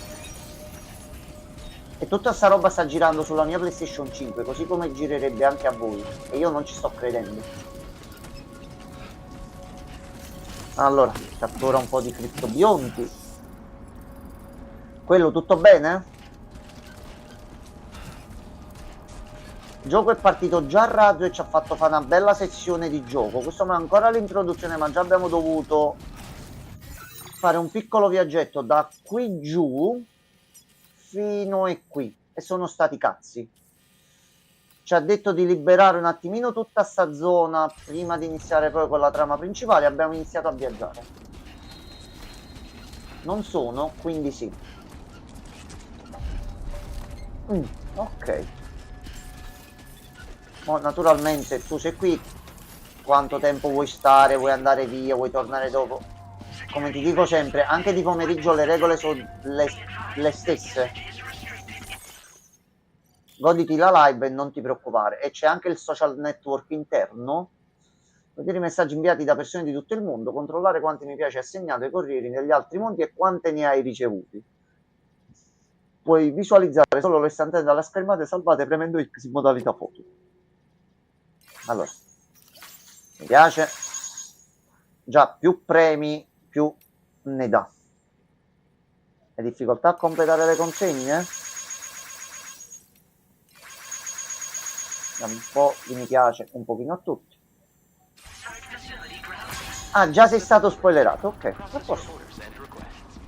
E tutta sta roba sta girando sulla mia PlayStation 5, così come girerebbe anche a voi. E io non ci sto credendo. Allora, cattura un po' di crittobionti. Quello tutto bene? Il gioco è partito già a razzo e ci ha fatto fare una bella sezione di gioco. Questo non è ancora l'introduzione, ma già abbiamo dovuto fare un piccolo viaggetto da qui giù fino a qui. E sono stati cazzi. Ci ha detto di liberare un attimino tutta sta zona prima di iniziare poi con la trama principale. Abbiamo iniziato a viaggiare. Non sono, quindi sì. Ok. Naturalmente tu sei qui, quanto tempo vuoi stare, vuoi andare via, vuoi tornare dopo? Come ti dico sempre, anche di pomeriggio le regole sono le stesse. Goditi la live e non ti preoccupare. E c'è anche il social network interno. Vedere i messaggi inviati da persone di tutto il mondo, controllare quanti mi piace hai assegnato ai corrieri negli altri mondi e quante ne hai ricevuti. Puoi visualizzare solo le istantanee dalla schermata salvate premendo X in modalità foto. Allora, mi piace. Già, più premi, più ne dà. Hai difficoltà a completare le consegne? Un po' di mi piace, un pochino a tutti. Ah, già sei stato spoilerato, ok.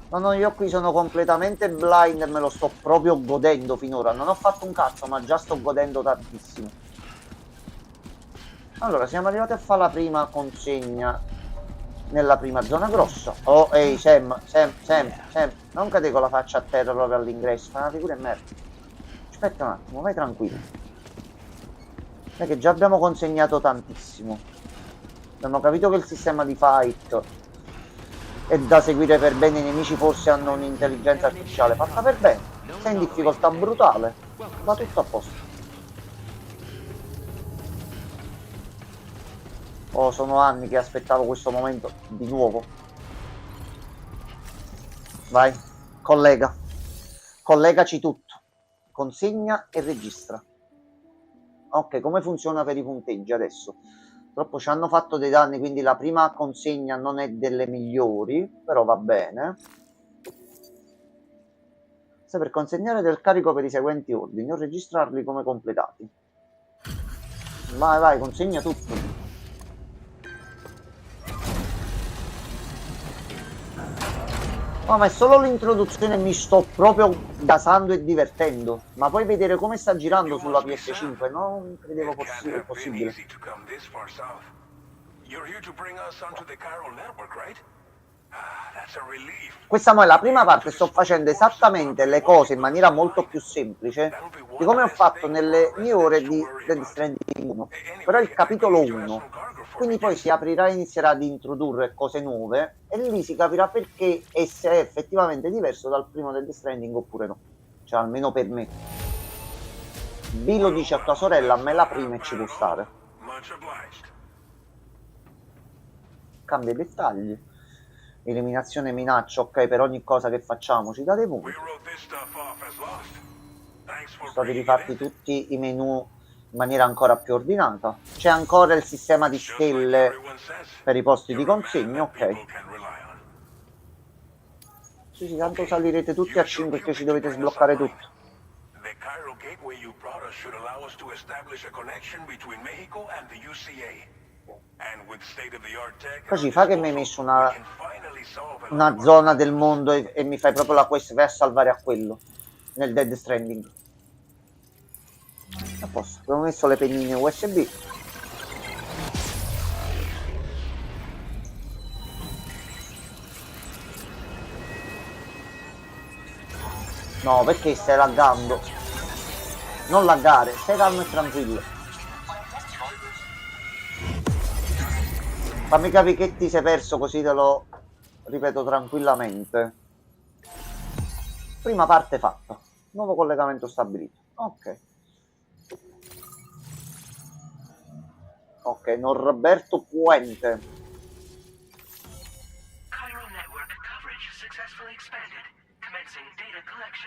No, io qui sono completamente blind e me lo sto proprio godendo finora. Non ho fatto un cazzo, ma già sto godendo tantissimo. Allora, siamo arrivati a fare la prima consegna nella prima zona grossa. Oh, ehi, Sam, non cade con la faccia a terra proprio all'ingresso, fa una figura e merda. Aspetta un attimo, vai tranquillo. Perché già abbiamo consegnato tantissimo. Abbiamo capito che il sistema di fight è da seguire per bene, i nemici forse hanno un'intelligenza artificiale fatta per bene. Sei in difficoltà brutale, va tutto a posto. Oh, sono anni che aspettavo questo momento di nuovo. Vai, collega. Collegaci tutto. Consegna e registra. Ok, come funziona per i punteggi adesso? Purtroppo ci hanno fatto dei danni, quindi la prima consegna non è delle migliori, però va bene. Sta per consegnare del carico per i seguenti ordini o registrarli come completati. Vai, vai, consegna tutto. No, ma è solo l'introduzione, mi sto proprio gasando e divertendo. Ma puoi vedere come sta girando sulla PS5? Non credevo fosse possibile. Questa mo è la prima parte, sto facendo esattamente le cose in maniera molto più semplice di come ho fatto nelle mie ore di Death Stranding 1. Però è il capitolo 1, quindi poi si aprirà e inizierà ad introdurre cose nuove e lì si capirà perché e se è effettivamente diverso dal primo Death Stranding oppure no. Cioè almeno per me. B lo dice a tua sorella, a me la prima e ci può stare. Cambia i dettagli. Eliminazione minaccia, ok, per ogni cosa che facciamo ci dà dei punti. Sono stati rifatti tutti i menu in maniera ancora più ordinata. C'è ancora il sistema di stelle per i posti di consegna, ok. Sì, tanto salirete tutti a 5 che ci dovete sbloccare tutto. The Cairo gateway you brought us should allow us to establish a connection between Mexico and the UCA. And with state-of-the-art tech, Poi ci fa che mi hai messo una zona del mondo e mi fai proprio la quest, vai a salvare a quello nel Dead Stranding. A posto, abbiamo messo le pennine USB. No, perché stai laggando? Non laggare, stai calmo e tranquillo. Fammi capire che ti sei perso così te lo ripeto tranquillamente. Prima parte fatta. Nuovo collegamento stabilito. Ok. Ok, Norberto Puente.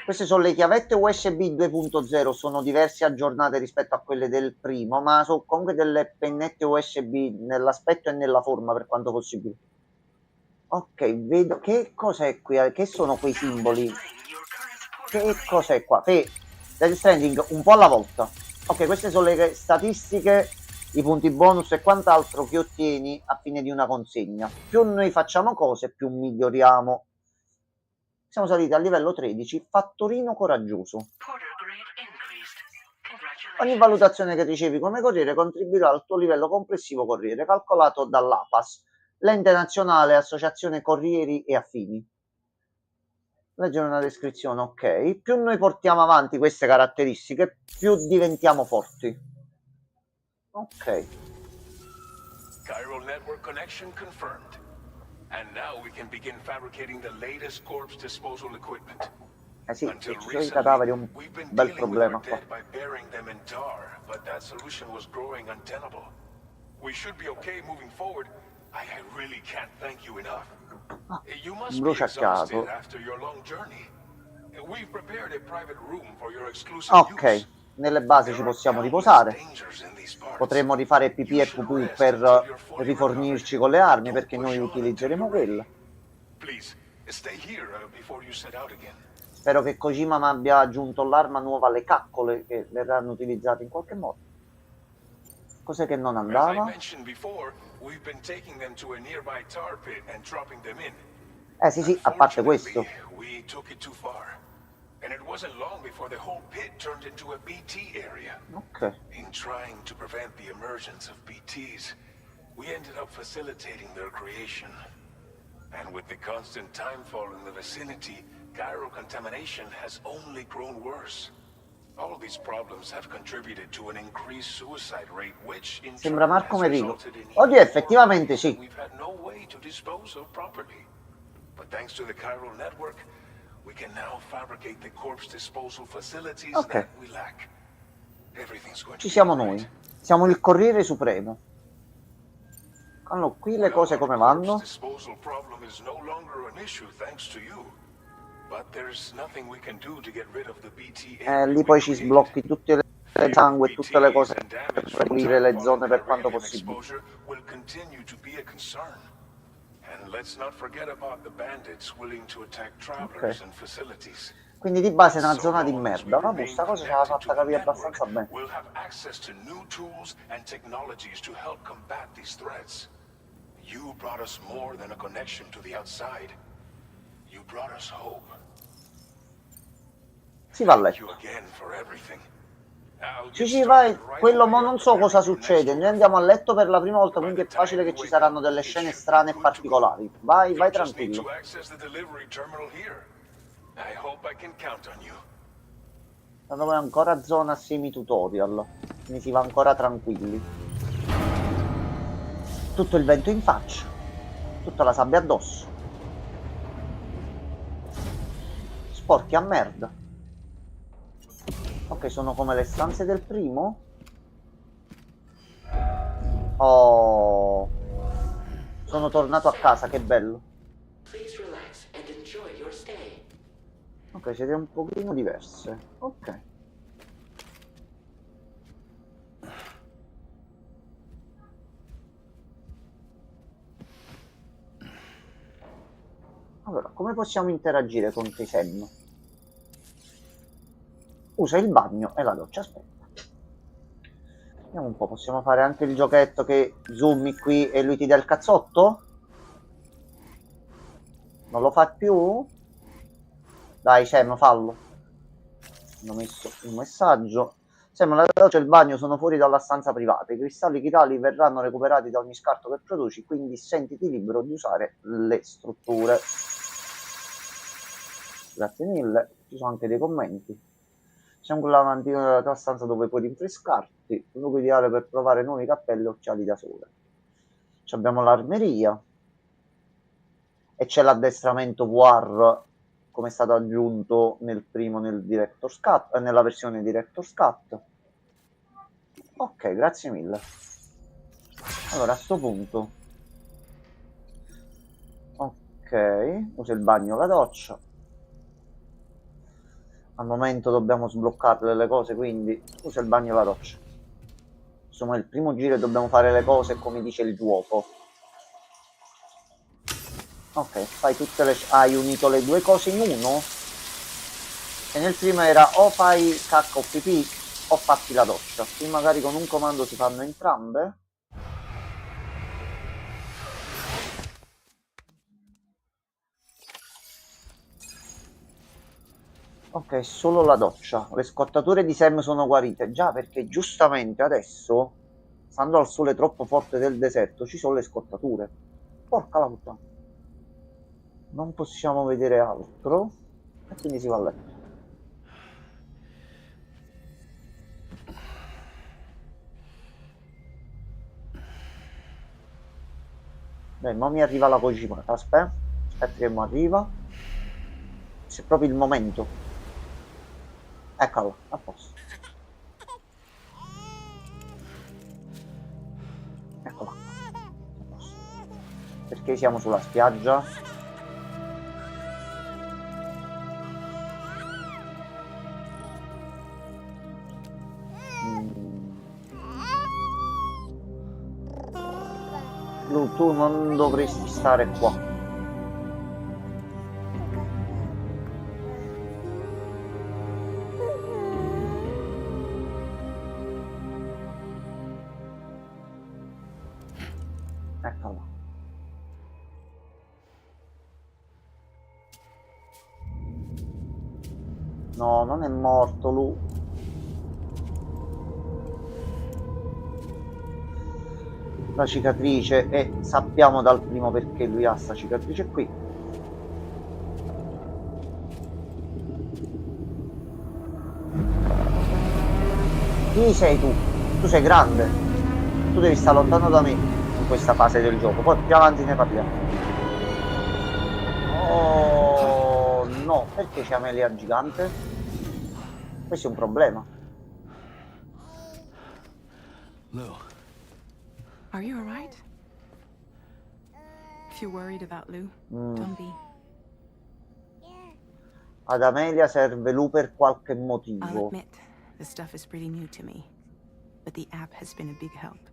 Queste sono le chiavette USB 2.0, sono diverse aggiornate rispetto a quelle del primo, ma sono comunque delle pennette USB nell'aspetto e nella forma per quanto possibile. Ok, vedo che cos'è qui, che sono quei simboli? Che cos'è qua? Death Stranding un po' alla volta. Ok, queste sono le statistiche, i punti bonus e quant'altro che ottieni a fine di una consegna. Più noi facciamo cose, più miglioriamo. Siamo saliti al livello 13, fattorino coraggioso. Ogni valutazione che ricevi come corriere contribuirà al tuo livello complessivo corriere, calcolato dall'APAS, l'ente nazionale associazione corrieri e affini. Leggere una descrizione, ok. Più noi portiamo avanti queste caratteristiche, più diventiamo forti. Ok. Cairo network connection confirmed. And now we can begin fabricating the latest corpse disposal equipment. Sì, ci sono i cadaveri, un bel problema qua. By burying them in tar, but that solution was growing untenable. We should be okay moving forward. I really can't thank you enough. You must be exhausted after your long journey. We've prepared a private room for your exclusive use. Nelle basi ci possiamo riposare. Potremmo rifare pipì e pupù per rifornirci con le armi, perché noi utilizzeremo quelle. Spero che Kojima mi abbia aggiunto l'arma nuova alle caccole, che verranno utilizzate in qualche modo. Cos'è che non andava? Sì, a parte questo. And it wasn't long before the whole pit turned into a BT area. Okay. In trying to prevent the emergence of BTs, we ended up facilitating their creation. And with the constant timefall in the vicinity, Cairo contamination has only grown worse. All these problems have contributed to an increased suicide rate, which in Sembra turn Marco has Merigo. resulted in Oddio, effettivamente sì. we've had no way to dispose of properly. But thanks to the Cairo network, We can now fabricate the corpse disposal facilities Ok. that we lack. Everything's going to Ci be siamo great. noi. Siamo il Corriere Supremo. Allora, qui le cose come Our corpse vanno? disposal problem is no longer an issue thanks to you. But there's nothing we can do to get rid of the BT Lì we poi ci created. sblocchi tutte le sangue e tutte le cose BTs and per damage from pulire le time zone following per quanto radium possibile. exposure will continue to be a concern. And let's not forget about the bandits willing to attack travelers and facilities. Quindi di base è una So zona di long as we merda. Vabbè, remain sta cosa ce l'ha connected to fatta the capire network, abbastanza bene. we'll have access to new tools and technologies to help combat these threats. You brought us more than a connection to the outside. You brought us hope. Si va a Thank you letto. again for everything. I'll Sì, get sì, vai. started right Quello away mo on non so cosa preparing your succede. next Noi andiamo a letto per la prima volta, By quindi è the time facile che you ci wake saranno up, delle it scene should be strane e good to go. particolari. Vai, vai You just need tranquillo. to access the delivery terminal here. I hope I can count on you. Tanto è ancora zona semi-tutorial. Quindi si va ancora tranquilli. Tutto il vento in faccia. Tutta la sabbia addosso. Sporchi a merda. Ok, sono come le stanze del primo. Oh, sono tornato a casa, che bello. Please relax and enjoy your stay. Ok, siete un pochino diverse. Ok. Allora, come possiamo interagire con te, Sam? Usa il bagno e la doccia, aspetta. Vediamo un po', possiamo fare anche il giochetto che zoomi qui e lui ti dà il cazzotto? Non lo fa più? Dai, Sam, fallo. Hanno messo un messaggio. Sam, la doccia e il bagno sono fuori dalla stanza privata. I cristalli chirali verranno recuperati da ogni scarto che produci, quindi sentiti libero di usare le strutture. Grazie mille. Ci sono anche dei commenti. C'è un lavandino nella tua stanza dove puoi rinfrescarti, un luogo ideale per provare nuovi cappelli e occhiali da sole. Ci abbiamo l'armeria e c'è l'addestramento VR come è stato aggiunto nel primo nel Director's Cut, nella versione Director's Cut. Ok, grazie mille. Allora, a sto punto, ok, usa il bagno e la doccia. Al momento dobbiamo sbloccare le cose, quindi usa il bagno e la doccia. Insomma, è il primo giro e dobbiamo fare le cose come dice il gioco. Ok, fai tutte le... hai unito le due cose in uno? E nel primo era o fai cacca o pipì o fatti la doccia. Qui magari con un comando si fanno entrambe. Ok, solo la doccia. Le scottature di Sam sono guarite. Già, perché giustamente adesso, stando al sole troppo forte del deserto, ci sono le scottature. Porca la puttana. Non possiamo vedere altro. E quindi si va a letto. Beh, ma mi arriva la cocimata. Aspetta che mi arriva. C'è proprio il momento. Eccolo, a posto. Eccola. A posto. Perché siamo sulla spiaggia? Lu, tu non dovresti stare qua. Eccola. No, non è morto Lu. La cicatrice, e sappiamo dal primo perché lui ha sta cicatrice qui. Chi sei tu? Tu sei grande. Tu devi stare lontano da me in questa fase del gioco. Poi più avanti ne parliamo. Oh no. Perché c'è Amelia gigante? Questo è un problema. Lou, Are you alright? If you're worried about Lou, Mm. don't be. Ad Amelia serve Lu per qualche I'll motivo. admit, the stuff is pretty new to me, but the app has been a big help.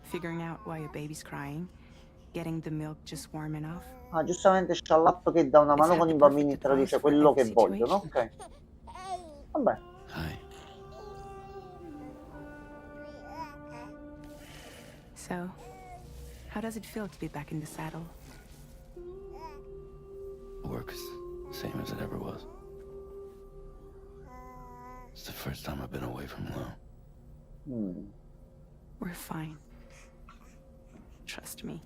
Figuring out why a baby's crying, getting the milk just warm enough. Ah, giustamente c'ha l'app che dà una It's mano had con the i perfect bambini e traduce applause for quello every che vogliono, situation. ok. Vabbè. hi. So, how does it feel to be back in the saddle? Work's same as it ever was. It's the first time I've been away from Lou. Mm. We're fine. Trust me.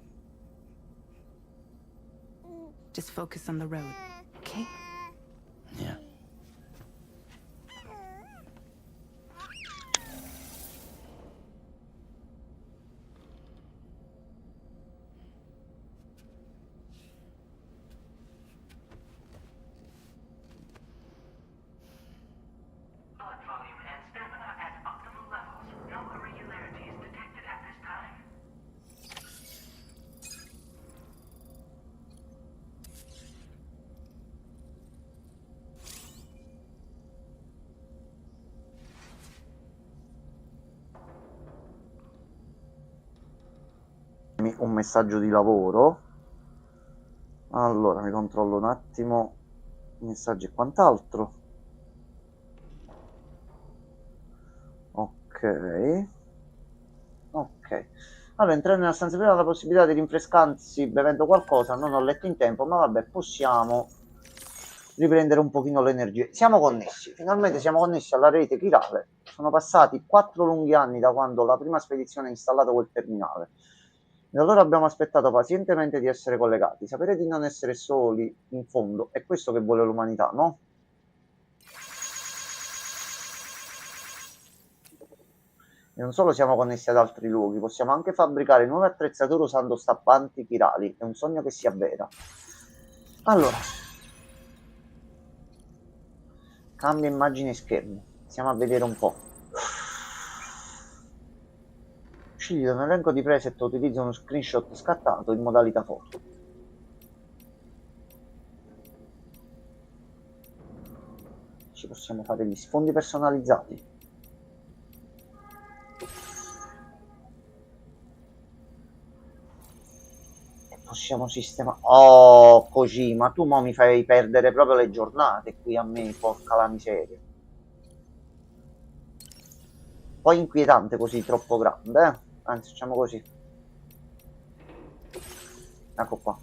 Just focus on the road, okay? Yeah. Blood volume and stamina at optimal levels. No irregularities detected at this time. Un messaggio di lavoro. Allora, mi controllo un attimo i messaggi e quant'altro. Ok. Ok. Allora, entrare nella stanza prima la possibilità di rinfrescarsi bevendo qualcosa. Non ho letto in tempo, ma vabbè, possiamo riprendere un pochino l'energia. Siamo connessi, finalmente siamo connessi alla rete chirale. Sono passati 4 lunghi anni da quando la prima spedizione ha installato quel terminale. E allora abbiamo aspettato pazientemente di essere collegati. Sapere di non essere soli, in fondo, è questo che vuole l'umanità, no? E non solo siamo connessi ad altri luoghi, possiamo anche fabbricare nuove attrezzature usando stappanti chirali. È un sogno che si avvera. Allora, cambia immagine schermo. Andiamo a vedere un po'. Scegli da un elenco di preset e utilizza uno screenshot scattato in modalità foto. Ci possiamo fare gli sfondi personalizzati. E possiamo sistemare... Oh, Kojima, tu mo mi fai perdere proprio le giornate qui a me, porca la miseria. Poi inquietante così, troppo grande, eh? Anzi, facciamo così. Ecco qua.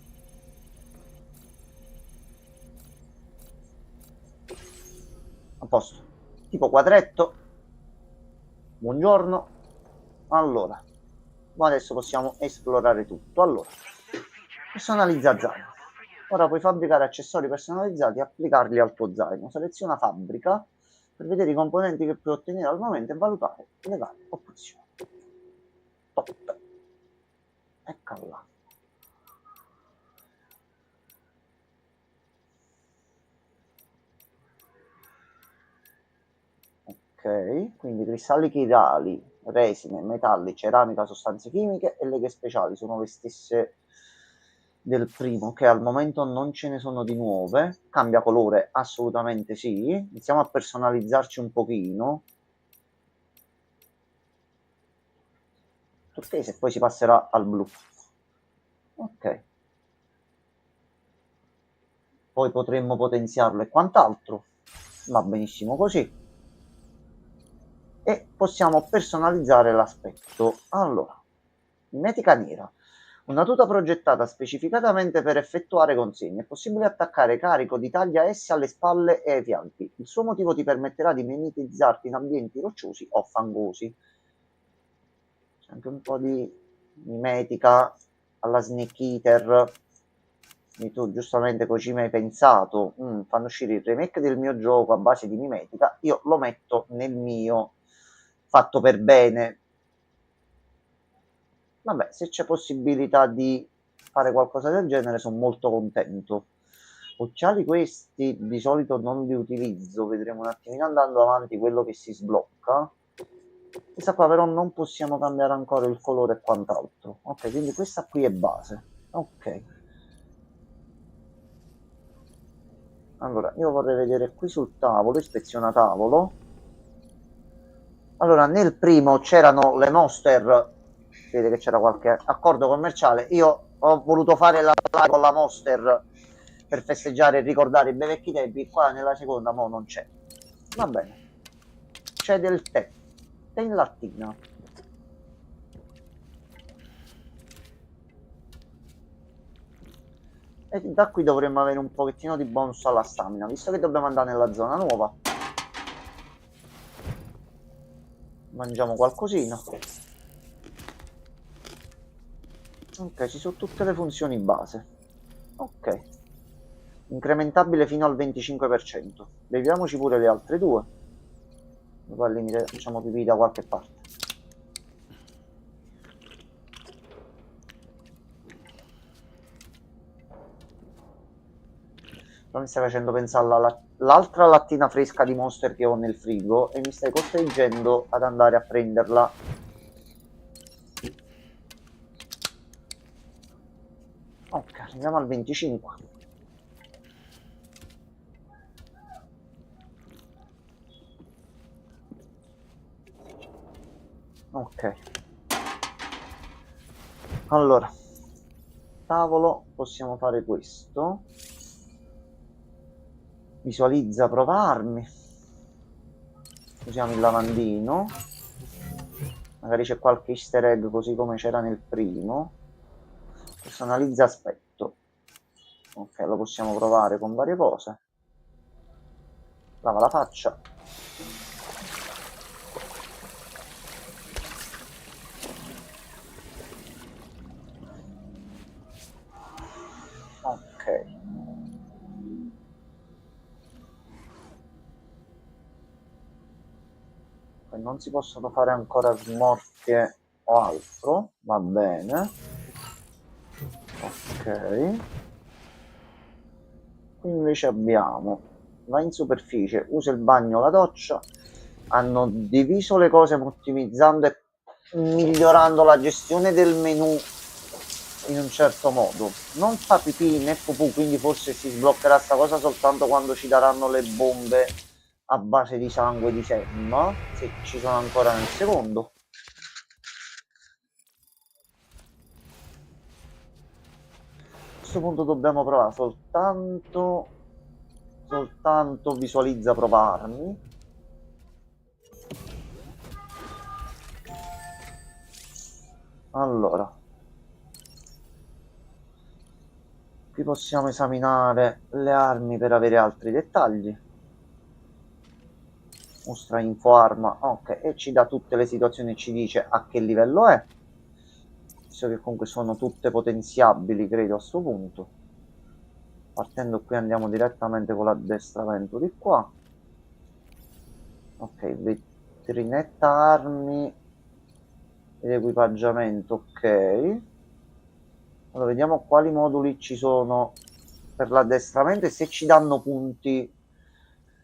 A posto. Tipo quadretto. Buongiorno. Allora. Ma adesso possiamo esplorare tutto. Allora. Personalizza zaino. Ora puoi fabbricare accessori personalizzati e applicarli al tuo zaino. Seleziona fabbrica per vedere i componenti che puoi ottenere al momento e valutare legale opzioni. Top. Eccola. Ok, quindi cristalli chirali, resine, metalli, ceramica, sostanze chimiche e leghe speciali sono le stesse del primo, che al momento non ce ne sono di nuove. Cambia colore? Assolutamente sì. Iniziamo a personalizzarci un pochino. Turchese e poi si passerà al blu. Ok. Poi potremmo potenziarlo e quant'altro. Va benissimo così. E possiamo personalizzare l'aspetto. Allora, mimetica nera. Una tuta progettata specificatamente per effettuare consegne. È possibile attaccare carico di taglia S alle spalle e ai fianchi. Il suo motivo ti permetterà di mimetizzarti in ambienti rocciosi o fangosi. C'è anche un po' di mimetica alla Snake Eater. E tu giustamente così mi hai pensato, fanno uscire il remake del mio gioco a base di mimetica, io lo metto nel mio fatto per bene. Vabbè, se c'è possibilità di fare qualcosa del genere sono molto contento. Occhiali questi di solito non li utilizzo, vedremo un attimino andando avanti quello che si sblocca. Questa qua però non possiamo cambiare ancora il colore e quant'altro. Ok, quindi questa qui è base. Ok. Allora, io vorrei vedere qui sul tavolo, ispeziona tavolo. Allora, nel primo c'erano le Monster, vede che c'era qualche accordo commerciale. Io ho voluto fare la live con la Monster per festeggiare e ricordare i bei vecchi tempi. Qua nella seconda mo non c'è. Va bene. C'è del tè. Tè in lattina. E da qui dovremmo avere un pochettino di bonus alla stamina, visto che dobbiamo andare nella zona nuova. Mangiamo qualcosina. Ok, ci sono tutte le funzioni base. Ok. Incrementabile fino al 25%. Beviamoci pure le altre due. Poi al limite facciamo pipì da qualche parte. Però mi stai facendo pensare all'altra lattina fresca di Monster che ho nel frigo e mi stai costringendo ad andare a prenderla. Ok, andiamo al 25. Ok. Allora, tavolo, possiamo fare questo. Visualizza prova armi. Usiamo il lavandino. Magari c'è qualche easter egg così come c'era nel primo. Personalizza aspetto. Ok, lo possiamo provare con varie cose. Lava la faccia. Ok. Poi non si possono fare ancora smorfie o altro. Va bene. Ok. Qui invece abbiamo va in superficie, usa il bagno, la doccia. Hanno diviso le cose ottimizzando e migliorando la gestione del menu in un certo modo. Non fa pipì né pupù, quindi forse si sbloccherà sta cosa soltanto quando ci daranno le bombe a base di sangue di Selma, se ci sono ancora nel secondo. A questo punto dobbiamo provare soltanto visualizza prova armi. Allora, qui possiamo esaminare le armi per avere altri dettagli. Mostra info arma, ok, e ci dà tutte le situazioni e ci dice a che livello è. Visto che comunque sono tutte potenziabili, credo a sto punto. Partendo qui andiamo direttamente con l'addestramento di qua. Ok, vetrinetta armi ed equipaggiamento, ok. Allora vediamo quali moduli ci sono per l'addestramento e se ci danno punti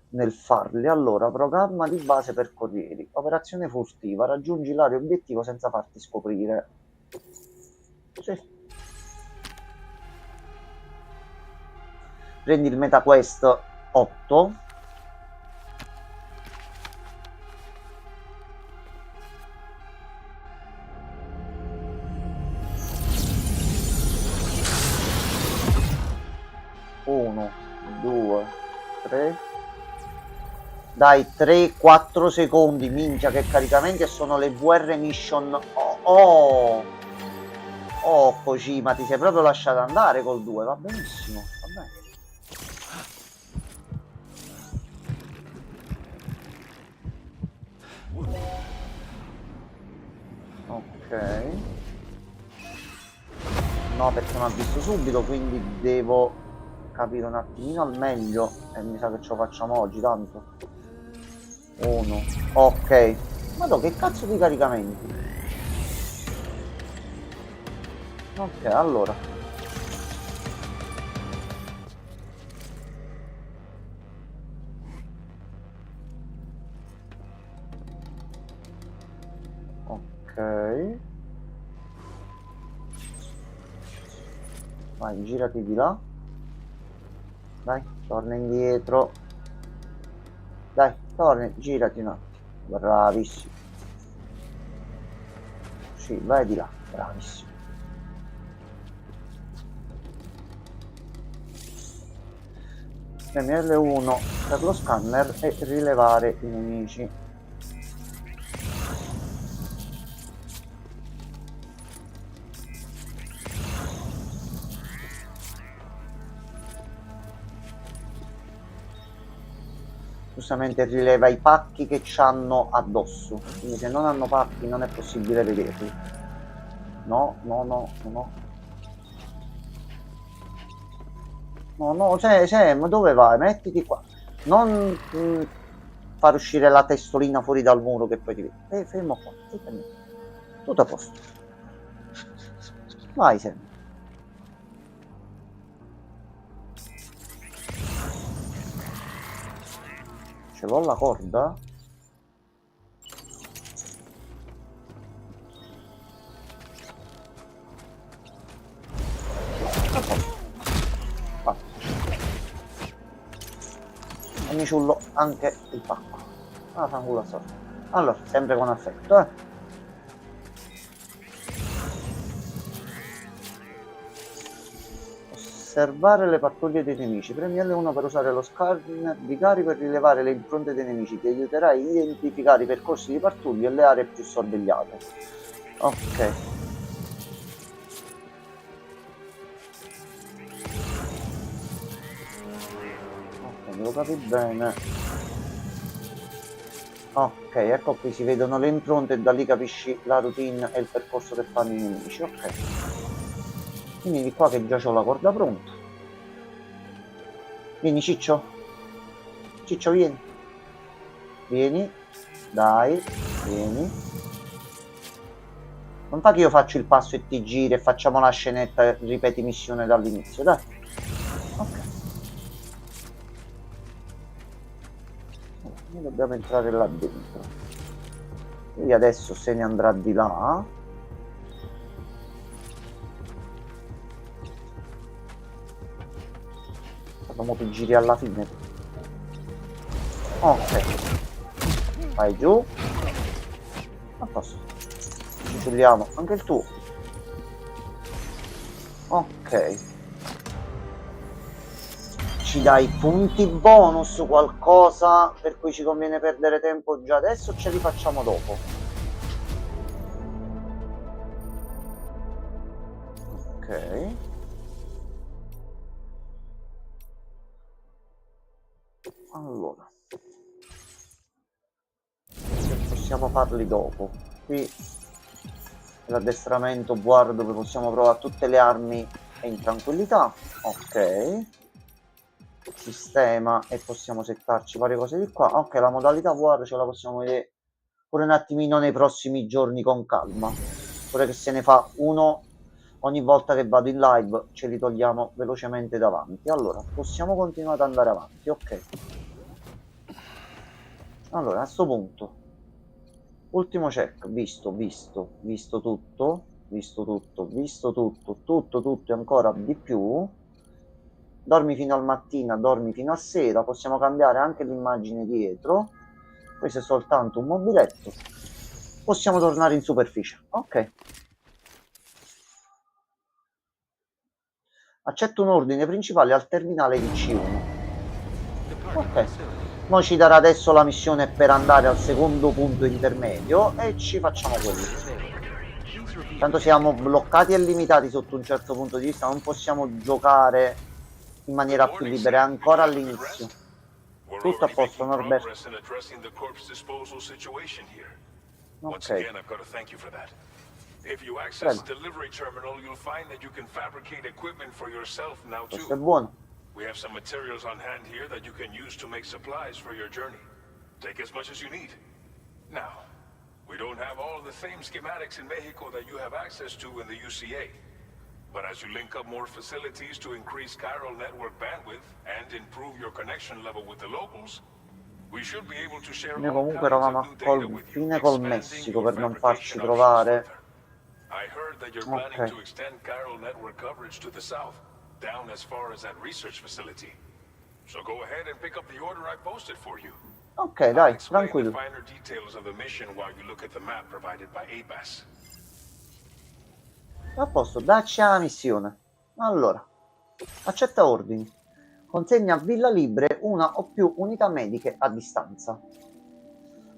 nel farli. Allora, programma di base per corrieri, operazione furtiva, raggiungi l'area obiettivo senza farti scoprire. Sì. Prendi il MetaQuest 8. Uno, due, tre. Dai, 3-4 secondi, minchia che caricamenti, e sono le VR mission. Oh, Kojima, ti sei proprio lasciato andare col 2, va benissimo, va bene. Ok. No, perché non ha visto subito, quindi devo capire un attimino al meglio e mi sa che ce lo facciamo oggi, tanto. 1. Ok. Madò, che cazzo di caricamenti? Ok, allora. Vai, girati di là. Dai, torna indietro. Dai, torna, girati un attimo. Bravissimo. Sì, vai di là, bravissimo. Premi L1 per lo scanner e rilevare i nemici. Giustamente rileva i pacchi che c'hanno addosso, quindi se non hanno pacchi non è possibile vederli. No, no, no, no. No, ma dove vai? Mettiti qua. Non far uscire la testolina fuori dal muro che poi ti vedi. Fermo qua. Tutto a posto. Vai, Sam. Ce l'ho la corda? E mi ciullo anche il pacco. Ah, fanculo a sorte. Allora, sempre con affetto, eh. Osservare le pattuglie dei nemici. Premi L1 per usare lo scanner di carico e rilevare le impronte dei nemici. Ti aiuterà a identificare i percorsi di pattuglie e le aree più sorvegliate. Ok. Devo capire bene. Ok, ecco qui si vedono le impronte e da lì capisci la routine e il percorso che fanno i nemici. Ok. Quindi di qua che già c'ho la corda pronta. Vieni Ciccio. Ciccio vieni. Vieni. Dai. Vieni. Non fa che io faccio il passo e ti giri e facciamo la scenetta e ripeti missione dall'inizio, dai. Ok. Noi dobbiamo entrare là dentro. Quindi adesso se ne andrà di là. Facciamo che giri alla fine. Ok. Vai giù. A posto. Ci ciuliamo anche il tuo. Ok. Ci dai punti bonus, qualcosa per cui ci conviene perdere tempo già adesso o ce li facciamo dopo? Ok. Allora. Possiamo farli dopo. Qui l'addestramento War dove possiamo provare tutte le armi e in tranquillità. Ok. Sistema e possiamo settarci varie cose di qua. Ok, la modalità War ce la possiamo vedere pure un attimino nei prossimi giorni con calma. Pure che se ne fa uno ogni volta che vado in live, ce li togliamo velocemente davanti. Allora, possiamo continuare ad andare avanti, ok. Allora, a sto punto ultimo check, visto tutto, tutto e ancora di più. Dormi fino al mattino, dormi fino a sera, possiamo cambiare anche l'immagine dietro. Questo è soltanto un mobiletto. Possiamo tornare in superficie. Ok. Accetto un ordine principale al terminale di C1. Ok. Noi ci darà adesso la missione per andare al secondo punto intermedio e ci facciamo quello. Tanto siamo bloccati e limitati sotto un certo punto di vista, non possiamo giocare in maniera più libera, è ancora all'inizio. Tutto a posto, Norberto. Ok. Questo è buono. We have some materials on hand here that you can use to make supplies for your journey. Take as much as you need. Now, we don't have all the same schematics in Mexico that you have access to in the UCA. But as you link up more facilities to increase chiral network bandwidth and improve your connection level with the locals, we should be able to share Noi all comunque kinds eravamo of a new data with you, confine col expanding Messico your per non farci fabrication options trovare further. that you're planning Ok. to extend chiral network coverage to the south, down as far as that research facility. So go ahead and pick up the order I posted for you. Ok, I'll dai, explain the tranquillo. finer details of the mission while you look at the map provided by ABAS. A posto, dacci la missione. Allora, accetta ordini. Consegna a Villa Libre una o più unità mediche a distanza.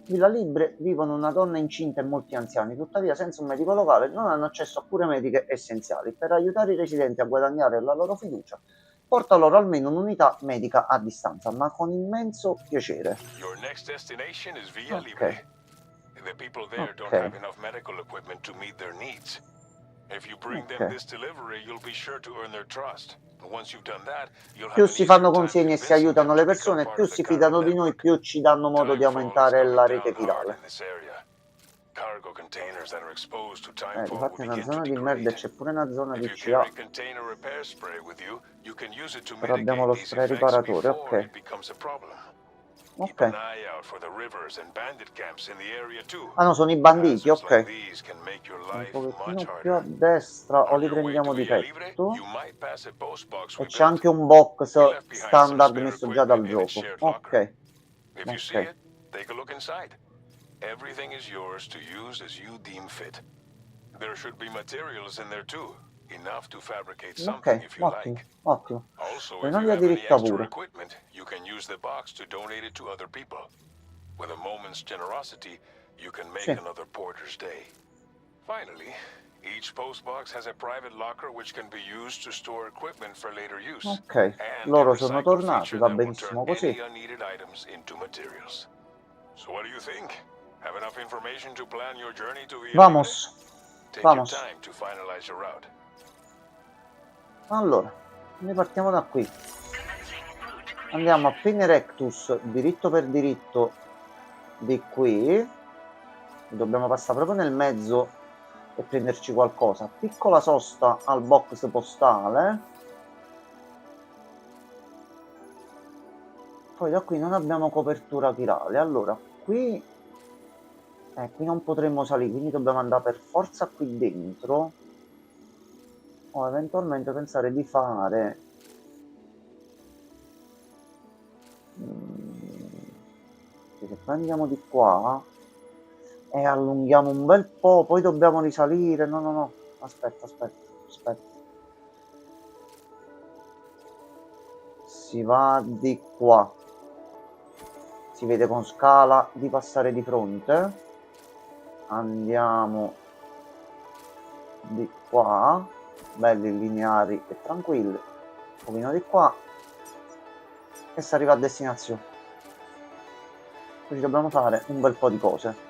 Villa Libre vivono una donna incinta e molti anziani, tuttavia senza un medico locale non hanno accesso a cure mediche essenziali. Per aiutare i residenti a guadagnare la loro fiducia, porta loro almeno un'unità medica a distanza, ma con immenso piacere. Your next destination is Villa Ok. Libre. The people there don't Ok. have enough medical equipment to meet their needs. If you bring them Ok. this delivery, you'll be sure to earn their trust. And once you've done that, you'll have Più an si fanno easier time consegne e si convincing aiutano them le to become persone, part più of the si chiral fidano di noi, network. più ci danno modo di Timefall is aumentare coming la down rete hard virale. in this area. Cargo containers that are exposed to timefall will Difatti è una begin to zona di merda e degrade. c'è pure una zona If di you CA. carry container repair spray with you, you can use it to Però abbiamo mitigate lo these spray effects riparatore, before ok. it becomes a problem. Keep Ok. an eye out for the rivers and bandit camps in the area too. Ah no, sono i banditi, Hazards like ok. these can make your Un life pochettino much più a harder. destra o On li your way prendiamo to di Villa Libre, petto. you might pass a post box E we c'è built. anche un box We left behind some standard spare messo già dal equipment in its gioco. shared locker. Ok. If you see Ok. it, take a look inside. Everything is yours to use as you deem fit. There should be materials in there too, enough to fabricate something Ok, if you ottimo, like. ottimo. Also, E if non you via have any diritta extra pure. equipment, you can use the box to donate it to other people. With a moment's generosity, you can make Sì. another porter's day. Finally, each post box has a private locker which can be used to store equipment for later use. Ok, And loro a sono recycle tornati, feature va that will turn benissimo così. any unneeded items into materials. So what do you think? Have enough information to plan your journey to Villa Libre? Vamos, Take your vamos. time to finalize your route. Allora, ne partiamo da qui. Andiamo a Pinerectus, diritto per diritto di qui. Dobbiamo passare proprio nel mezzo e prenderci qualcosa. Piccola sosta al box postale. Poi da qui non abbiamo copertura virale. Allora, qui non potremmo salire, quindi dobbiamo andare per forza qui dentro. O eventualmente pensare di fare... se poi andiamo di qua e allunghiamo un bel po', poi dobbiamo risalire. No. Aspetta. Si va di qua. Si vede con scala di passare di fronte. Andiamo di qua, belli lineari e tranquilli. Un pochino di qua e si arriva a destinazione. Quindi dobbiamo fare un bel po' di cose.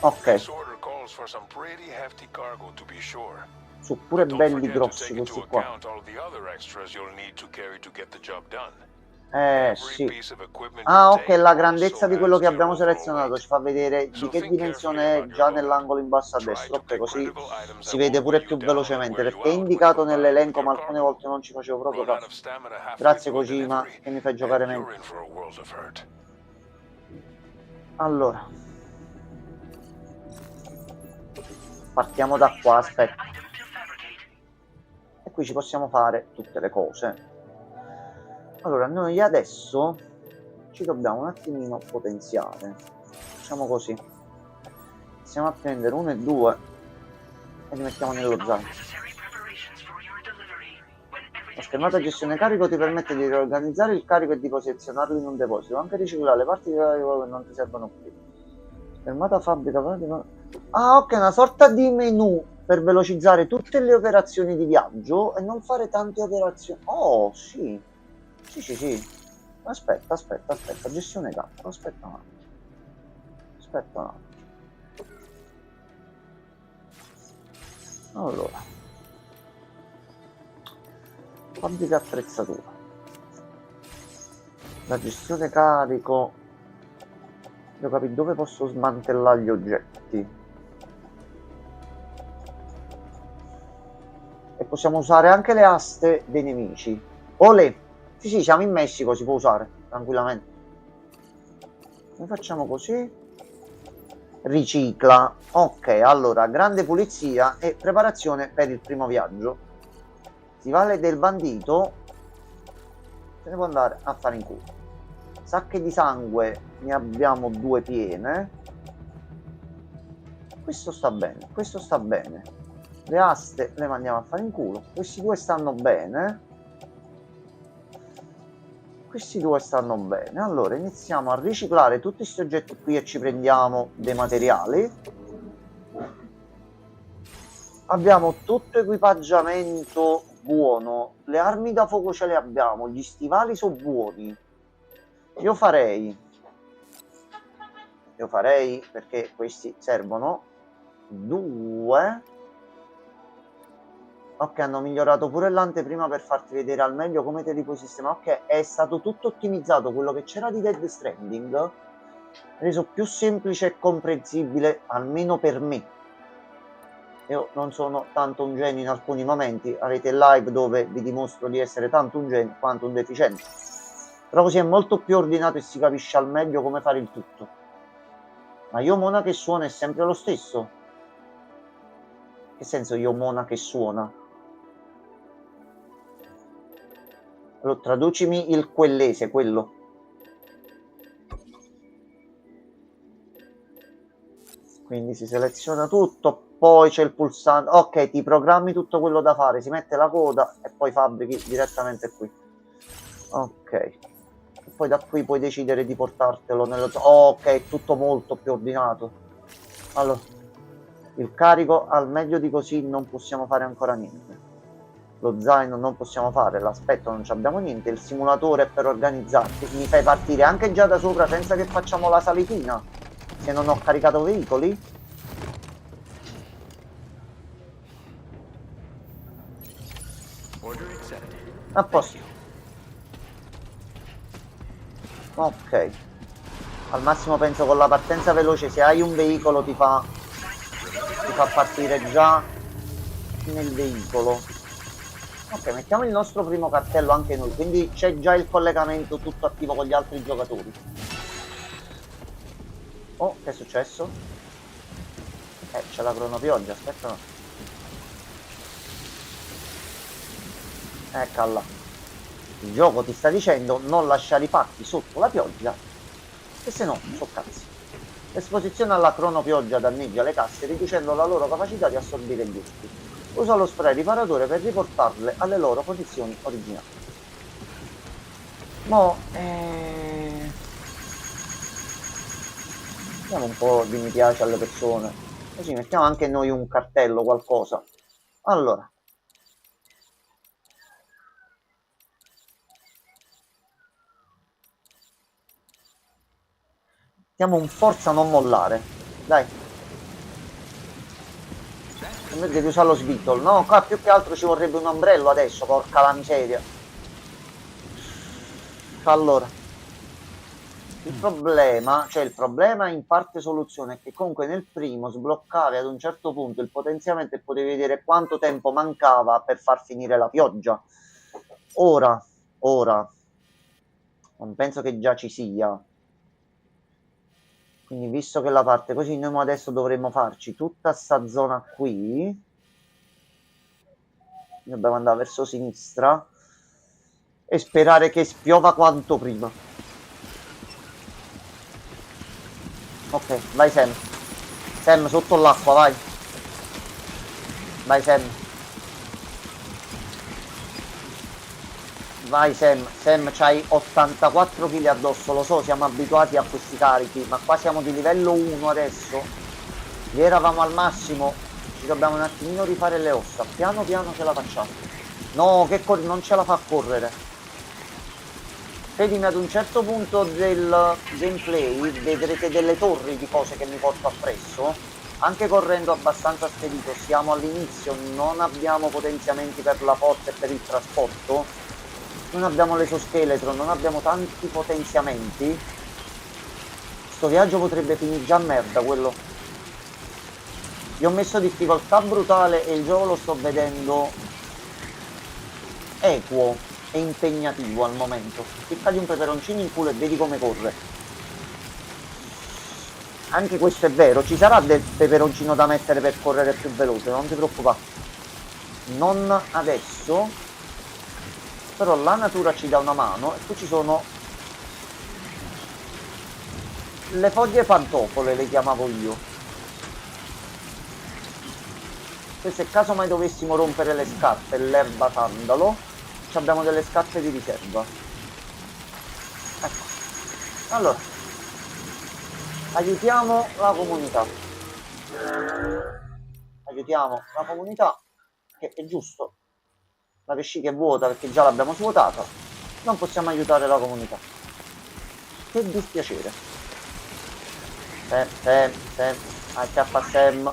Ok, This order calls for some pretty hefty cargo to be sure. sono pure Don't belli forget to grossi take into questi qua. account all the other extras you'll need to carry to get the job done. Sì. Piece of equipment Ah, you ok, take la grandezza also di quello adds che to your abbiamo overall selezionato weight. ci fa vedere di So che think dimensione carefully è about già your load. nell'angolo in basso a Try destra. to Ok, pick così critical items si that vede won't pure weigh più you down and velocemente, wear you perché è out when indicato combined with nell'elenco, your ma alcune cargo. volte non ci facevo proprio Run out caso. of stamina halfway Grazie through a Kojima, delivery, che mi fai giocare and you're meglio. in for a world of hurt. Allora, partiamo da qua, aspetta. E qui ci possiamo fare tutte le cose. Allora, noi adesso ci dobbiamo un attimino potenziare. Facciamo così. Iniziamo a prendere 1 e 2 e li mettiamo nello zaino. La schermata gestione carico ti permette di riorganizzare il carico e di posizionarlo in un deposito, anche riciclare le parti di carico che non ti servono più. Schermata fabbrica. Ah, ok, una sorta di menu per velocizzare tutte le operazioni di viaggio e non fare tante operazioni. Oh, sì. Sì. Aspetta, gestione carico, aspetta un attimo. Allora, fabbrica attrezzatura. La gestione carico. Devo capire dove posso smantellare gli oggetti. E possiamo usare anche le aste dei nemici. Olè! Sì, siamo in Messico, si può usare tranquillamente. Noi facciamo così. ricicla. Ok, allora, grande pulizia e preparazione per il primo viaggio. Stivale del bandito. Se ne può andare a fare in culo. Sacche di sangue ne abbiamo 2 piene. Questo sta bene, questo sta bene. Le aste le mandiamo a fare in culo. Questi 2 stanno bene. Questi 2 stanno bene. Allora iniziamo a riciclare tutti questi oggetti qui e ci prendiamo dei materiali. Abbiamo tutto equipaggiamento buono. Le armi da fuoco ce le abbiamo. Gli stivali sono buoni. Io farei perché questi servono 2. Ok, hanno migliorato pure l'anteprima per farti vedere al meglio come te li puoi sistemare. Ok, è stato tutto ottimizzato. Quello che c'era di Dead Stranding reso più semplice e comprensibile, almeno per me. Io non sono tanto un genio in alcuni momenti. Avete il live dove vi dimostro di essere tanto un genio quanto un deficiente. Però così è molto più ordinato e si capisce al meglio come fare il tutto. Ma Yomona che suona è sempre lo stesso? Che senso Yomona che suona? Allora, traducimi il quellese, quello. Quindi si seleziona tutto, poi c'è il pulsante. Ok, ti programmi tutto quello da fare, si mette la coda e poi fabbrichi direttamente qui. Ok. E poi da qui puoi decidere di portartelo nello... ok, è tutto molto più ordinato. Allora, il carico al meglio di così non possiamo fare ancora niente. Lo zaino non possiamo fare, l'aspetto non abbiamo niente, il simulatore per organizzarti. Mi fai partire anche già da sopra senza che facciamo la salitina, se non ho caricato veicoli? A posto. Ok. Al massimo penso con la partenza veloce, se hai un veicolo ti fa partire già nel veicolo. Ok, mettiamo il nostro primo cartello anche noi, quindi c'è già il collegamento tutto attivo con gli altri giocatori. Oh, che è successo? C'è la cronopioggia, aspetta no. Eccola. Il gioco ti sta dicendo non lasciare i pacchi sotto la pioggia, che se no, so cazzi. L'esposizione alla cronopioggia danneggia le casse riducendo la loro capacità di assorbire gli urti. Usa lo spray riparatore per riportarle alle loro posizioni originali. Diamo un po' di mi piace alle persone. Così mettiamo anche noi un cartello, qualcosa. Allora. Mettiamo un forza non mollare. Dai. Devi usare lo svitolo. No, qua più che altro ci vorrebbe un ombrello adesso, porca la miseria. Allora, il problema in parte soluzione è che comunque nel primo sbloccavi ad un certo punto il potenziamento e potevi vedere quanto tempo mancava per far finire la pioggia. Ora, non penso che già ci sia. Quindi visto che la parte così, noi adesso dovremmo farci tutta sta zona qui. Dobbiamo andare verso sinistra e sperare che spiova quanto prima. Ok, vai Sam. Sam, sotto l'acqua, vai. Vai Sam. Vai Sam. Sam, c'hai 84 kg addosso, lo so, siamo abituati a questi carichi, ma qua siamo di livello 1 adesso. Ieri eravamo al massimo, ci dobbiamo un attimino rifare le ossa, piano piano ce la facciamo. No, che non ce la fa a correre. Credimi, ad un certo punto del gameplay vedrete delle torri di cose che mi porto appresso, anche correndo abbastanza spedito. Siamo all'inizio, non abbiamo potenziamenti per la forza e per il trasporto, non abbiamo l'esoscheletro, non abbiamo tanti potenziamenti. Sto viaggio potrebbe finire già a merda, quello. Gli ho messo difficoltà brutale e il gioco lo sto vedendo equo e impegnativo al momento. Ficcagli un peperoncino in culo e vedi come corre. Anche questo è vero, ci sarà del peperoncino da mettere per correre più veloce, non ti preoccupare. Non adesso, però la natura ci dà una mano e poi ci sono le foglie pantofole, le chiamavo io. E se caso mai dovessimo rompere le scarpe, l'erba sandalo, abbiamo delle scarpe di riserva. Ecco. Allora, aiutiamo la comunità. Aiutiamo la comunità, che è giusto. La vescica è vuota perché già l'abbiamo svuotata. Non possiamo aiutare la comunità. Che dispiacere. Sam, acchiappa Sam.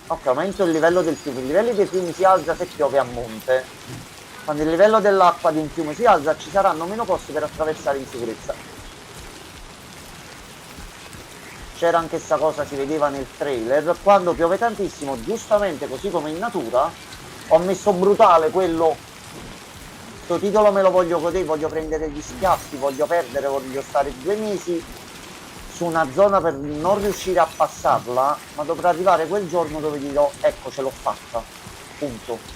Ok, aumento il livello del fiume. Il livello dei fiumi si alza se piove a monte. Quando il livello dell'acqua di un fiume si alza, ci saranno meno posti per attraversare in sicurezza. C'era anche sta cosa, si vedeva nel trailer. Quando piove tantissimo, giustamente, così come in natura, ho messo brutale quello. Questo titolo me lo voglio godere, voglio prendere gli schiaffi, voglio perdere, voglio stare 2 mesi su una zona per non riuscire a passarla, ma dovrà arrivare quel giorno dove dirò ecco, ce l'ho fatta, punto.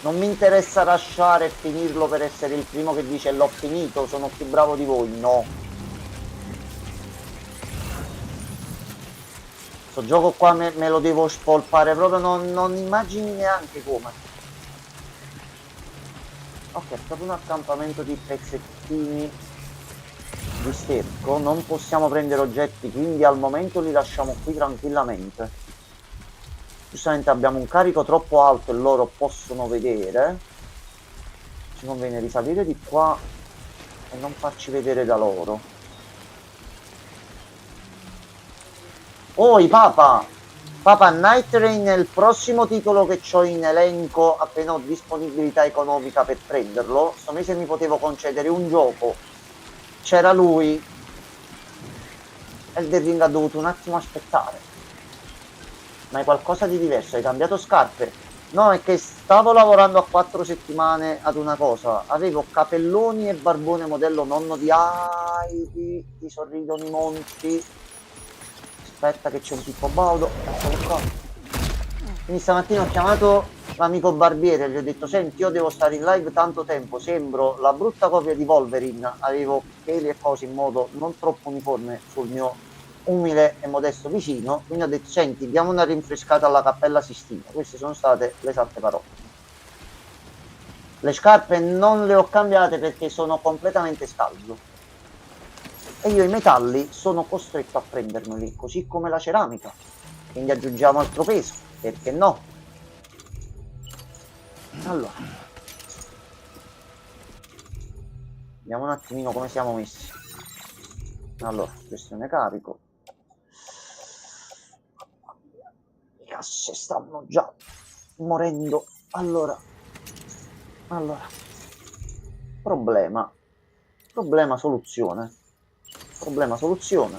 Non mi interessa lasciare e finirlo per essere il primo che dice l'ho finito, sono più bravo di voi, no. Questo gioco qua me lo devo spolpare proprio, non immagini neanche come. Ok, è proprio un accampamento di pezzettini di sterco, non possiamo prendere oggetti, quindi al momento li lasciamo qui tranquillamente. Giustamente abbiamo un carico troppo alto e loro possono vedere. Ci conviene risalire di qua e non farci vedere da loro. Oi Papa! Papa, Night Rain è il prossimo titolo che ho in elenco appena ho disponibilità economica per prenderlo. Sto mese mi potevo concedere un gioco. C'era lui. Elden Ring ha dovuto un attimo aspettare. Ma è qualcosa di diverso, hai cambiato scarpe? No, è che stavo lavorando a 4 settimane ad una cosa. Avevo capelloni e barbone modello nonno di Heidi, ti sorridono i monti. Aspetta che c'è un Pippo Baudo, eccolo qua. Quindi stamattina ho chiamato l'amico barbiere e gli ho detto senti, io devo stare in live tanto tempo, sembro la brutta copia di Wolverine, avevo peli e cose in modo non troppo uniforme sul mio umile e modesto vicino, quindi ho detto senti, diamo una rinfrescata alla Cappella Sistina. Queste sono state le esatte parole. Le scarpe non le ho cambiate perché sono completamente scalzo. E io i metalli sono costretto a prendermeli, così come la ceramica. Quindi aggiungiamo altro peso, perché no? Allora. Vediamo un attimino come siamo messi. Allora, gestione carico. Le casse stanno già morendo. Allora. Problema. Soluzione. Problema, soluzione.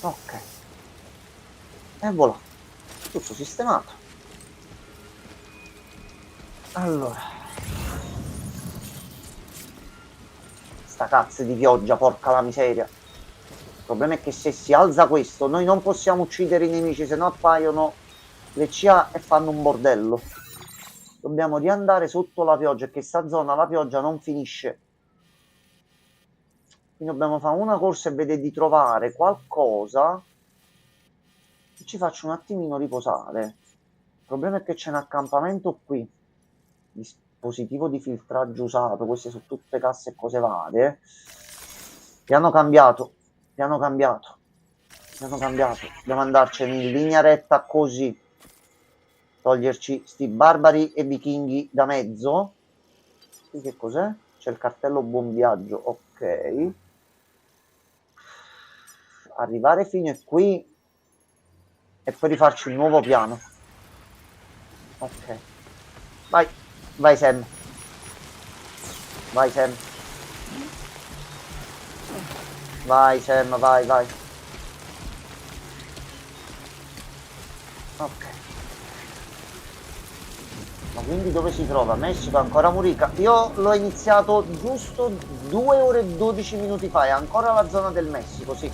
Ok. E voilà. Tutto sistemato. Allora. Sta cazzo di pioggia, porca la miseria. Il problema è che se si alza questo, noi non possiamo uccidere i nemici, se no appaiono le CA e fanno un bordello. Dobbiamo riandare sotto la pioggia, che sta zona la pioggia non finisce. Quindi dobbiamo fare una corsa e vedere di trovare qualcosa che ci faccia un attimino riposare. Il problema è che c'è un accampamento qui. Dispositivo di filtraggio usato, queste sono tutte casse e cose varie. Piano cambiato. Dobbiamo andarcene in linea retta così. Toglierci sti barbari e vichinghi da mezzo. Qui che cos'è? C'è il cartello buon viaggio, ok. Arrivare fino a qui e poi rifarci un nuovo piano. Ok. Vai Sam. Vai Sam, vai. Ok. Ma quindi dove si trova? Messico, ancora Murica. Io l'ho iniziato giusto 2 ore e 12 minuti fa, è ancora la zona del Messico, sì.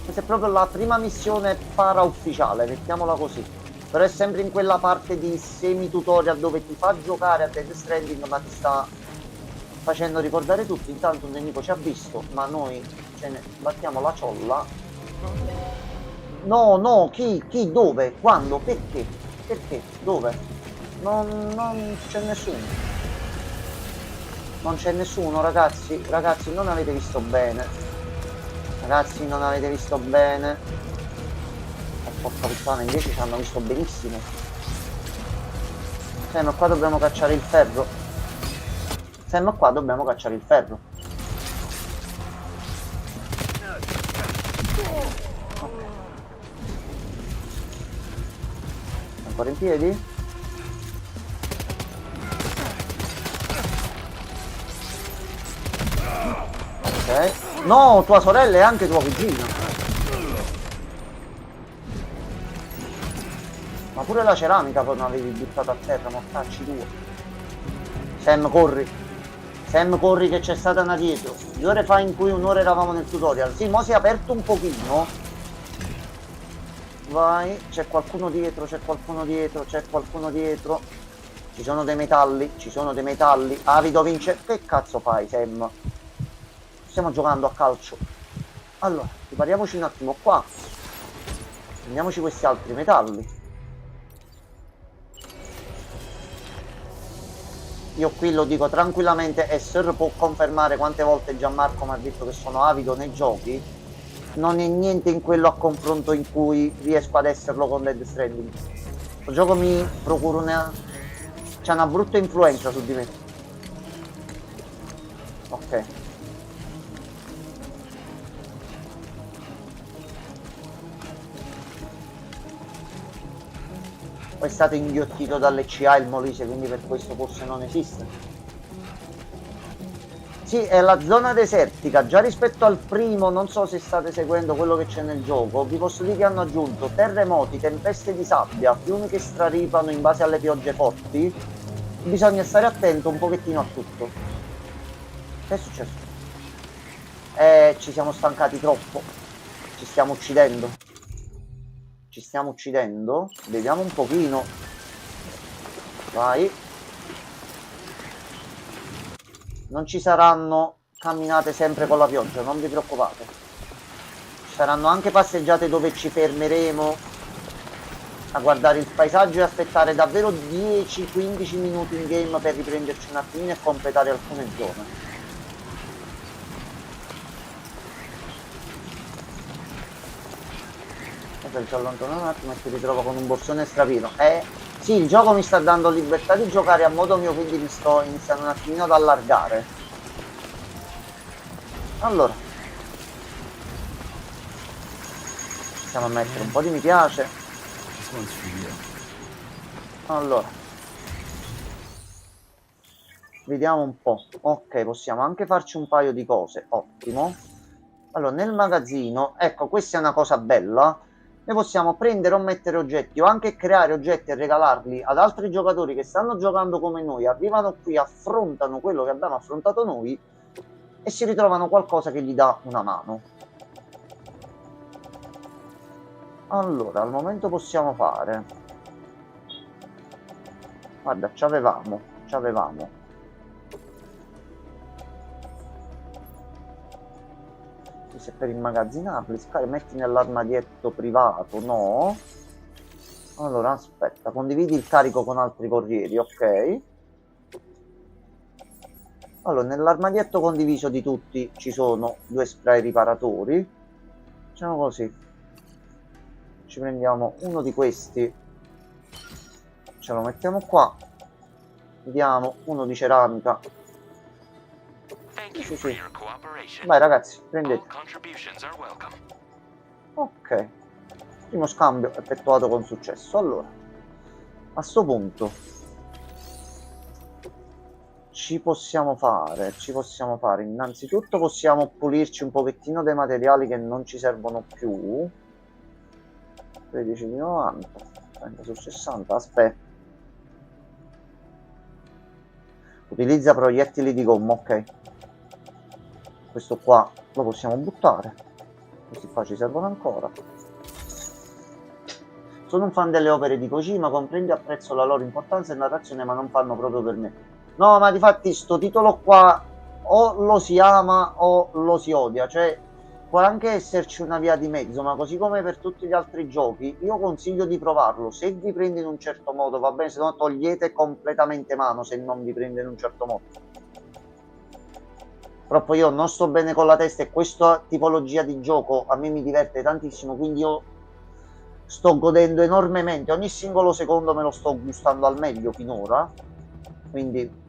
Questa è proprio la prima missione paraufficiale, mettiamola così. Però è sempre in quella parte di semi-tutorial dove ti fa giocare a Death Stranding, ma ti sta facendo ricordare tutto. Intanto un nemico ci ha visto, ma noi ce ne battiamo la ciolla. No, no, chi, dove, quando, perché, dove? Non c'è nessuno. Non c'è nessuno, ragazzi, non avete visto bene. Ragazzi, non avete visto bene. Oh, porca puttana, invece ci hanno visto benissimo. Ma qua dobbiamo cacciare il ferro. Ma qua dobbiamo cacciare il ferro. Ancora in piedi? Ok. No, tua sorella e anche tua cugina. Ma pure la ceramica poi non avevi buttato a terra, mortacci tua. Sam, corri. Sam, corri che c'è stata una dietro. 2 ore fa in cui un'ora eravamo nel tutorial. Sì, mo si è aperto un pochino. Vai, c'è qualcuno dietro, c'è qualcuno dietro. Ci sono dei metalli. Avido vince. Che cazzo fai, Sam? Stiamo giocando a calcio. Allora, ripariamoci un attimo qua. Prendiamoci questi altri metalli. Io qui lo dico tranquillamente e Sir può confermare quante volte Gianmarco mi ha detto che sono avido nei giochi. Non è niente in quello a confronto in cui riesco ad esserlo con Death Stranding. Questo gioco mi procura c'ha una brutta influenza su di me. Ok. Poi è stato inghiottito dall'ECA il Molise, quindi per questo forse non esiste. Sì, è la zona desertica, già rispetto al primo, non so se state seguendo quello che c'è nel gioco, vi posso dire che hanno aggiunto terremoti, tempeste di sabbia, fiumi che straripano in base alle piogge forti. Bisogna stare attento un pochettino a tutto. Che è successo? Ci siamo stancati troppo, ci stiamo uccidendo. Vediamo un pochino. Vai. Non ci saranno camminate sempre con la pioggia, non vi preoccupate. Ci saranno anche passeggiate dove ci fermeremo a guardare il paesaggio e aspettare davvero 10-15 minuti in game per riprenderci un attimino e completare alcune zone. Ci allontano un attimo e ti ritrovo con un borsone strapieno. Sì, il gioco mi sta dando libertà di giocare a modo mio, quindi mi sto iniziando un attimino ad allargare. Allora, iniziamo a mettere un po' di mi piace. Allora, vediamo un po'. Ok, possiamo anche farci un paio di cose. Ottimo. Allora, nel magazzino, ecco, questa è una cosa bella. Noi possiamo prendere o mettere oggetti o anche creare oggetti e regalarli ad altri giocatori che stanno giocando come noi, arrivano qui, affrontano quello che abbiamo affrontato noi e si ritrovano qualcosa che gli dà una mano. Allora, al momento possiamo fare... Guarda, ci avevamo. Se per immagazzinarli, metti nell'armadietto privato, no. Allora aspetta, condividi il carico con altri corrieri, ok. Allora, nell'armadietto condiviso di tutti ci sono 2 spray riparatori. Facciamo così, ci prendiamo uno di questi, ce lo mettiamo qua, vediamo uno di ceramica. Sì. Vai ragazzi, prendete. Ok, primo scambio effettuato con successo. Allora, a sto punto ci possiamo fare innanzitutto possiamo pulirci un pochettino dei materiali che non ci servono più. 13 di 90, 30 su 60, aspetta, Utilizza proiettili di gomma, ok. Questo qua lo possiamo buttare. Questi qua ci servono ancora. Sono un fan delle opere di Kojima, comprendo e apprezzo la loro importanza e narrazione, ma non fanno proprio per me. No, ma difatti sto titolo qua o lo si ama o lo si odia, cioè può anche esserci una via di mezzo, ma così come per tutti gli altri giochi, io consiglio di provarlo. Se vi prende in un certo modo va bene, se no togliete completamente mano se non vi prende in un certo modo. Purtroppo io non sto bene con la testa e questa tipologia di gioco a me mi diverte tantissimo, quindi io sto godendo enormemente, ogni singolo secondo me lo sto gustando al meglio finora, quindi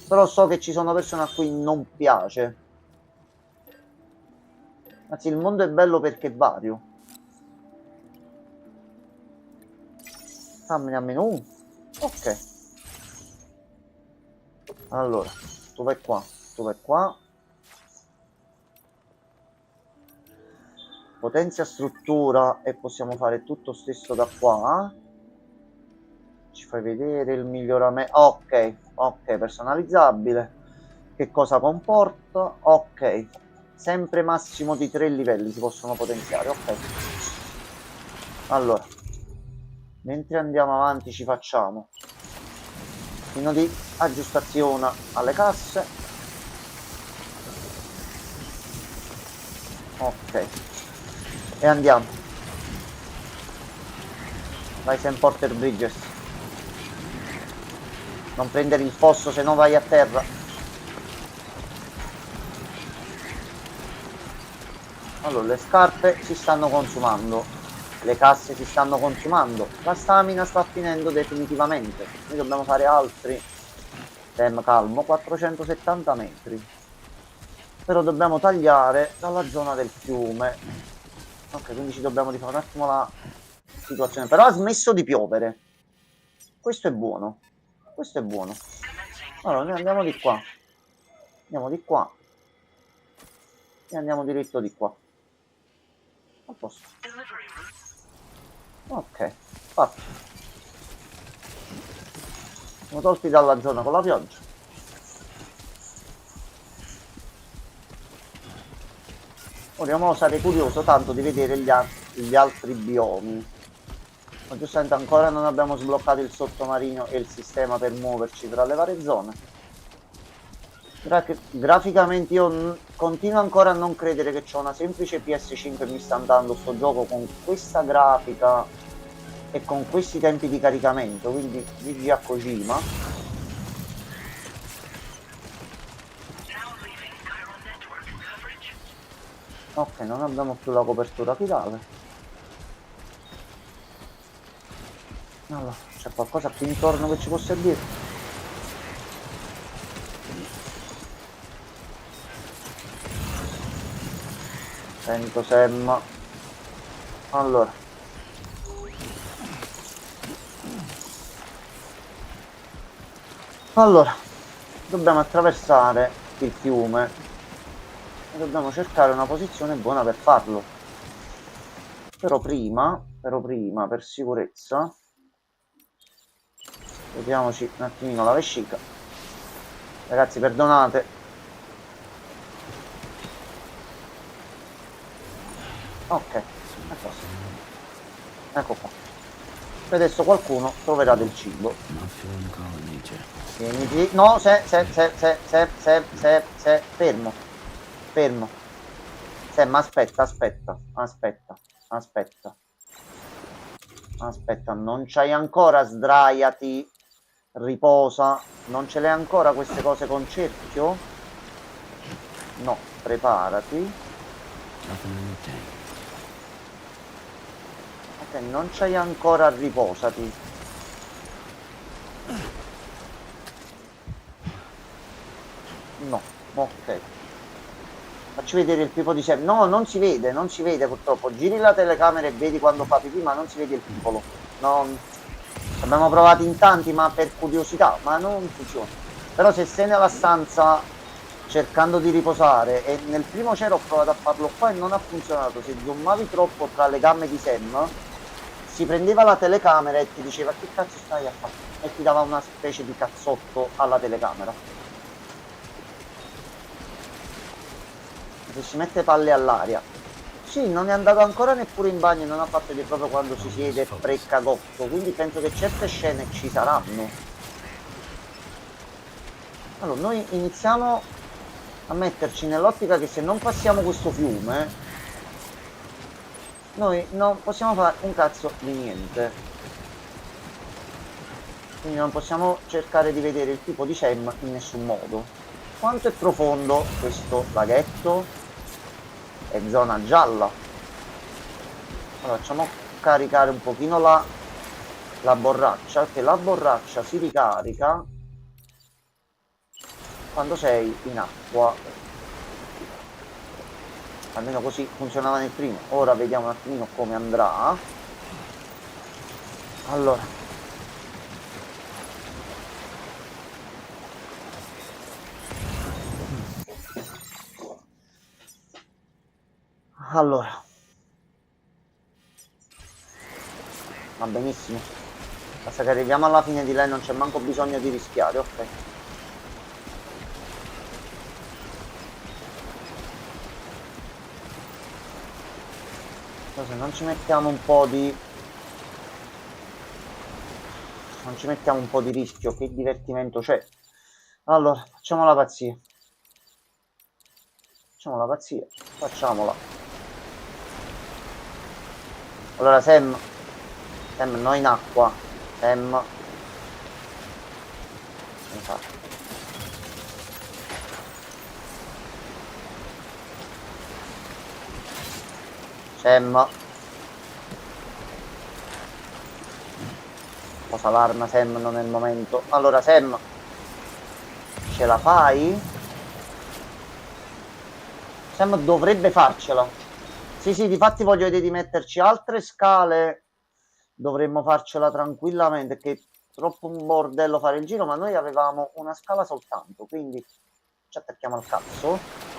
però so che ci sono persone a cui non piace. Anzi, il mondo è bello perché è vario. Fammene almeno uno. Ok. Allora, tu vai qua, tu vai qua. Potenzia struttura e possiamo fare tutto stesso da qua. Ci fai vedere il miglioramento. Ok, ok, personalizzabile. Che cosa comporta? Ok. Sempre massimo di 3 livelli si possono potenziare, ok. Allora, mentre andiamo avanti ci facciamo fino di aggiustazione alle casse. Ok. E andiamo. Vai Sam Porter Bridges. Non prendere il fosso se no vai a terra. Allora, le scarpe si stanno consumando, le casse si stanno consumando, la stamina sta finendo definitivamente. Noi dobbiamo fare altri. Calmo, 470 metri. Però dobbiamo tagliare dalla zona del fiume. Ok, quindi ci dobbiamo rifare un attimo la situazione. Però ha smesso di piovere. Questo è buono. Questo è buono. Allora, noi andiamo di qua. Andiamo di qua. E andiamo diritto di qua. A posto. Ok, fatto. Siamo tolti dalla zona con la pioggia. Ora sarei curioso tanto di vedere gli altri biomi. Ma giustamente ancora non abbiamo sbloccato il sottomarino e il sistema per muoverci tra le varie zone. Graficamente io continuo ancora a non credere che c'ho una semplice PS5 e mi sta andando sto gioco con questa grafica e con questi tempi di caricamento, quindi GG a Kojima. Ok, non abbiamo più la copertura virale. Allora, c'è qualcosa qui intorno che ci può servire? Sento Sam. Allora, dobbiamo attraversare il fiume e dobbiamo cercare una posizione buona per farlo. Però prima, per sicurezza, vediamoci un attimino la vescica. Ragazzi, perdonate. Ok, ecco qua. E adesso qualcuno troverà del cibo. Vieni, no, fermo. Fermo. Ma aspetta, non c'hai ancora, sdraiati, riposa. Non ce l'hai ancora queste cose con cerchio? No, preparati. Ok, non c'hai ancora, riposati. No, ok. Facci vedere il pipo di Sam. No, non si vede purtroppo. Giri la telecamera e vedi quando fa pipì, ma non si vede il piccolo. No, abbiamo provato in tanti, ma per curiosità, ma non funziona. Però se sei nella stanza cercando di riposare, e nel primo c'era ho provato a farlo qua e non ha funzionato. Se zoomavi troppo tra le gambe di Sam, si prendeva la telecamera e ti diceva che cazzo stai a fare, e ti dava una specie di cazzotto alla telecamera. Se si mette palle all'aria. Sì, non è andato ancora neppure in bagno, non ha fatto vedere proprio quando si siede e precagotto, quindi penso che certe scene ci saranno. Allora, noi iniziamo a metterci nell'ottica che se non passiamo questo fiume, noi non possiamo fare un cazzo di niente. Quindi non possiamo cercare di vedere il tipo di Sam in nessun modo. Quanto è profondo questo laghetto? È zona gialla. Allora facciamo caricare un pochino la borraccia, che la borraccia si ricarica quando sei in acqua. Almeno così funzionava nel primo. Ora vediamo un attimino come andrà. Allora, va benissimo. Basta che arriviamo alla fine di lei, non c'è manco bisogno di rischiare, ok. Se non ci mettiamo un po' di... non ci mettiamo un po' di rischio, che divertimento c'è? Allora, facciamo la pazzia. Facciamo la pazzia, facciamola. Allora, Sam, no in acqua. Sam. Sam. Posa l'arma, Sam, non è il momento. Allora, Sam, ce la fai? Sam dovrebbe farcela. Sì, sì, difatti voglio vedere di metterci altre scale. Dovremmo farcela tranquillamente, che è troppo un bordello fare il giro, ma noi avevamo una scala soltanto, quindi ci attacchiamo al cazzo.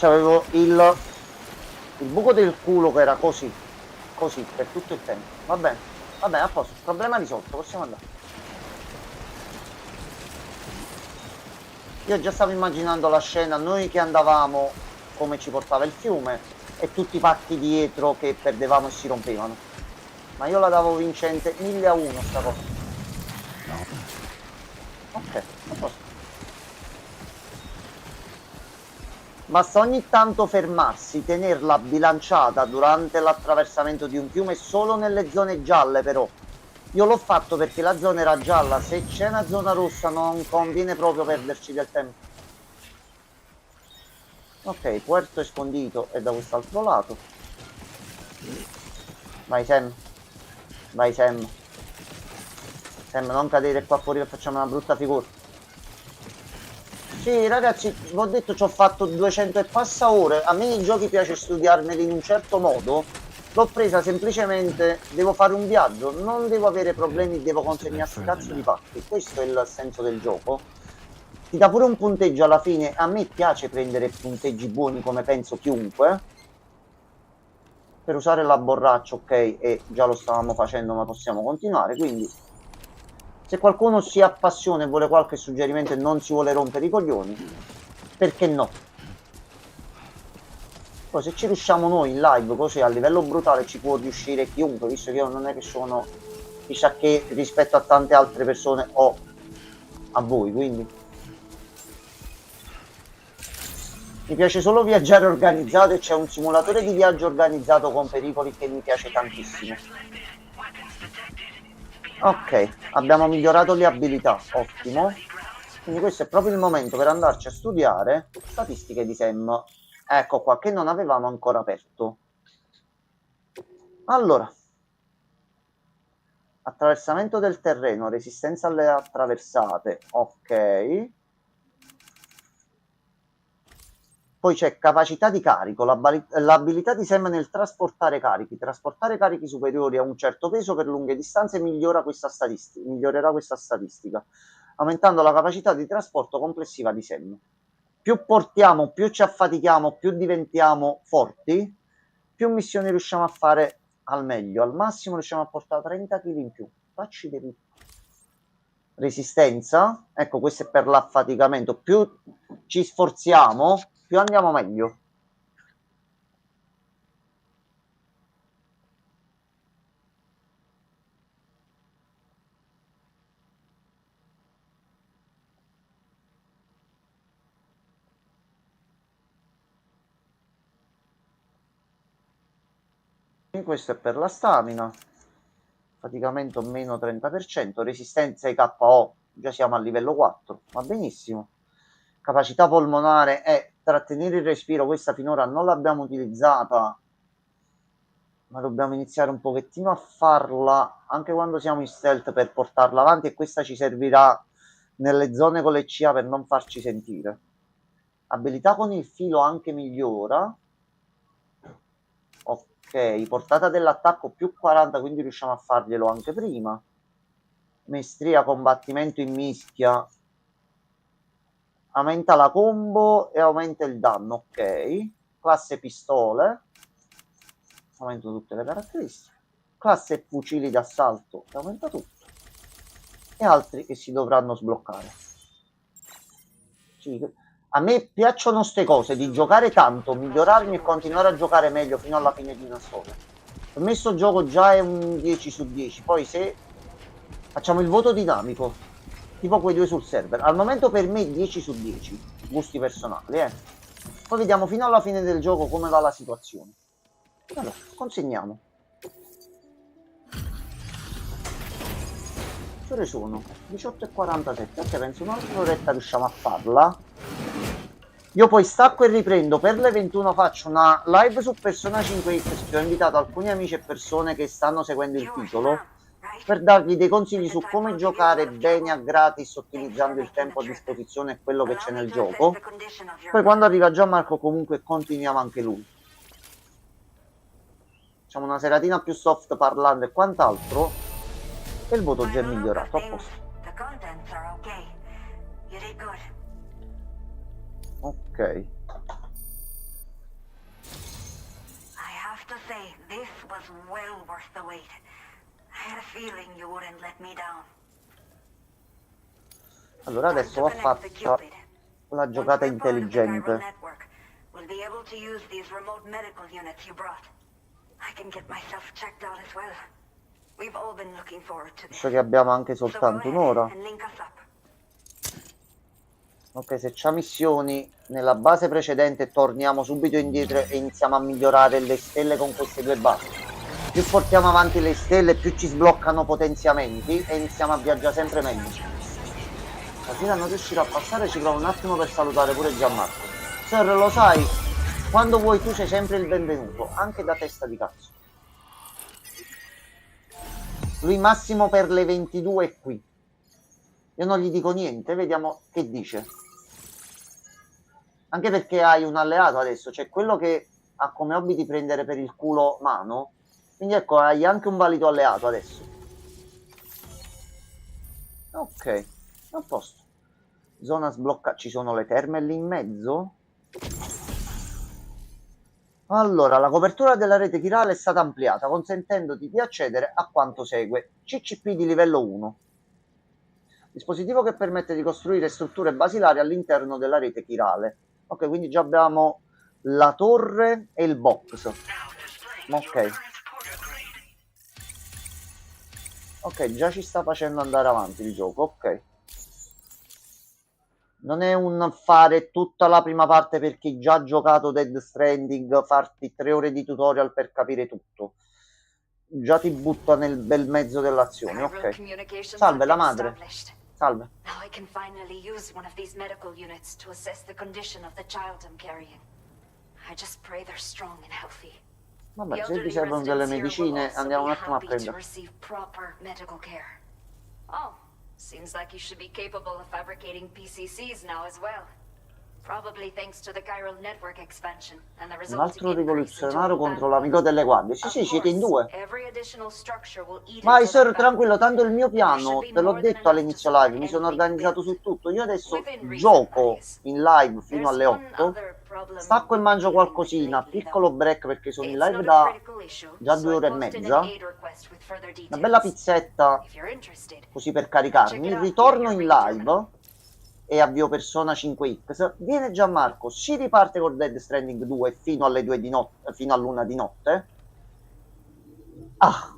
Avevo il buco del culo che era così per tutto il tempo. Va bene, a posto, problema risolto, possiamo andare. Io già stavo immaginando la scena, noi che andavamo, come ci portava il fiume, e tutti i pacchi dietro che perdevamo e si rompevano. Ma io la davo vincente 1000-1 sta cosa. Ok, a posto. Basta ogni tanto fermarsi, tenerla bilanciata durante l'attraversamento di un fiume solo nelle zone gialle però. Io l'ho fatto perché la zona era gialla, se c'è una zona rossa non conviene proprio perderci del tempo. Ok, Puerto Escondido è da quest'altro lato. Vai Sam. Vai Sam. Sam, non cadere qua fuori che facciamo una brutta figura. Sì, ragazzi, vi ho detto ci ho fatto 200 e passa ore. A me i giochi piace studiarmeli in un certo modo. L'ho presa semplicemente, devo fare un viaggio, non devo avere problemi, devo consegnare sti cazzo di pacchi. Questo è il senso del gioco. Ti dà pure un punteggio alla fine. A me piace prendere punteggi buoni, come penso chiunque. Per usare la borraccia, ok, e già lo stavamo facendo, ma possiamo continuare, quindi... Se qualcuno si appassiona e vuole qualche suggerimento e non si vuole rompere i coglioni, perché no? Poi se ci riusciamo noi in live così a livello brutale ci può riuscire chiunque, visto che io non è che sono chissà che rispetto a tante altre persone o a voi, quindi mi piace solo viaggiare organizzato e c'è un simulatore di viaggio organizzato con pericoli che mi piace tantissimo. Ok, abbiamo migliorato le abilità, ottimo. Quindi questo è proprio il momento per andarci a studiare statistiche di Sam. Ecco qua, che non avevamo ancora aperto. Allora, attraversamento del terreno, resistenza alle attraversate, ok. Poi c'è capacità di carico, l'abilità di Sam nel trasportare carichi superiori a un certo peso per lunghe distanze migliorerà questa statistica, aumentando la capacità di trasporto complessiva di Sam. Più portiamo, più ci affatichiamo, più diventiamo forti, più missioni riusciamo a fare al meglio. Al massimo riusciamo a portare 30 kg in più. Facci vedere. Resistenza, ecco, questo è per l'affaticamento. Più ci sforziamo, più andiamo meglio. Questo è per la stamina. Faticamento meno 30%, resistenza ai KO, già siamo a livello 4, va benissimo. Capacità polmonare è trattenere il respiro, questa finora non l'abbiamo utilizzata, ma dobbiamo iniziare un pochettino a farla anche quando siamo in stealth per portarla avanti, e questa ci servirà nelle zone con le CA per non farci sentire. Abilità con il filo anche migliora. Ok, portata dell'attacco più 40, quindi riusciamo a farglielo anche prima. Maestria, combattimento in mischia. Aumenta la combo e aumenta il danno, ok. Classe pistole. Aumento tutte le caratteristiche. Classe fucili d'assalto, che aumenta tutto. E altri che si dovranno sbloccare. Sì, a me piacciono ste cose, di giocare tanto, migliorarmi e continuare a giocare meglio fino alla fine di una storia. Per me sto gioco già è un 10 su 10, poi se facciamo il voto dinamico, tipo quei due sul server, al momento per me 10 su 10, gusti personali, Poi vediamo fino alla fine del gioco come va la situazione. Allora, consegniamo. Che ore sono? 18:47, ok, penso un'altra oretta riusciamo a farla. Io poi stacco e riprendo, per le 21 faccio una live su Persona 5X, che ho invitato alcuni amici e persone che stanno seguendo il titolo, per dargli dei consigli su come giocare bene a gratis utilizzando il tempo a disposizione e quello che c'è nel gioco. Poi quando arriva Gianmarco comunque continuiamo anche lui. Facciamo una seratina più soft parlando e quant'altro, e il voto già è migliorato, a posto. Ok. I have to say, this was well worth the wait. I had a feeling you wouldn't let me down. Allora adesso va fatta la giocata intelligente. We'll be able to use these remote medical units you brought. I can get myself checked out as well. We've all been looking forward to this. So che abbiamo anche soltanto un'ora. And link us up. Ok, se c'ha missioni nella base precedente torniamo subito indietro e iniziamo a migliorare le stelle con queste due basi. Più portiamo avanti le stelle, più ci sbloccano potenziamenti e iniziamo a viaggiare sempre meglio. Così da non riuscire a passare ci provo un attimo per salutare pure Gianmarco. Sir, lo sai, quando vuoi tu sei sempre il benvenuto, anche da testa di cazzo. Lui massimo per le 22 è qui. Io non gli dico niente, vediamo che dice. Anche perché hai un alleato adesso, cioè quello che ha come hobby di prendere per il culo mano. Quindi ecco, hai anche un valido alleato adesso. Ok, a posto. Zona sbloccata, ci sono le terme lì in mezzo? Allora, la copertura della rete chirale è stata ampliata, consentendoti di accedere a quanto segue. CCP di livello 1. Dispositivo che permette di costruire strutture basilari all'interno della rete chirale. Ok, quindi già abbiamo la torre e il box. Ok. Ok, già ci sta facendo andare avanti il gioco, ok. Non è un fare tutta la prima parte per chi già ha giocato Death Stranding, farti 3 ore di tutorial per capire tutto. Già ti butta nel bel mezzo dell'azione, ok. Salve, la madre. Salve. Now I can finally use one of these medical units to assess the condition of the child I'm carrying. I just pray they're strong and healthy. Vabbè, The se vi elderly servono delle residents here will medicine also andiamo be un attimo a happy to prendere. receive proper medical care. Oh, seems like you should be capable of fabricating PCCs now as well. Probably thanks to the chiral network expansion and the Un resulting altro increase in rivoluzionario total contro bandwidth. l'amico delle guardie. Sì, Of sì, siete in course, due. every additional structure will eat Vai, into that sir, tranquillo, bandwidth. tanto il mio There should piano, be te l'ho more than detto enough to all'inizio support live, mi sono anything organizzato built. su tutto. Io adesso Within reason, that gioco is. in live fino There's alle one 8, other problem stacco e we've been mangio dealing with qualcosina, lately, piccolo though. break perché sono in It's live not a da critical issue, già so 2 I ore e posted an mezza. aid request with further Una bella details. pizzetta If you're interested, così per check it caricarmi. out Ritorno via in your ring terminal. live e avvio Persona 5X. Viene Gianmarco, si riparte con Dead Stranding 2 fino alle 2 di notte, fino all'1 di notte. Ah,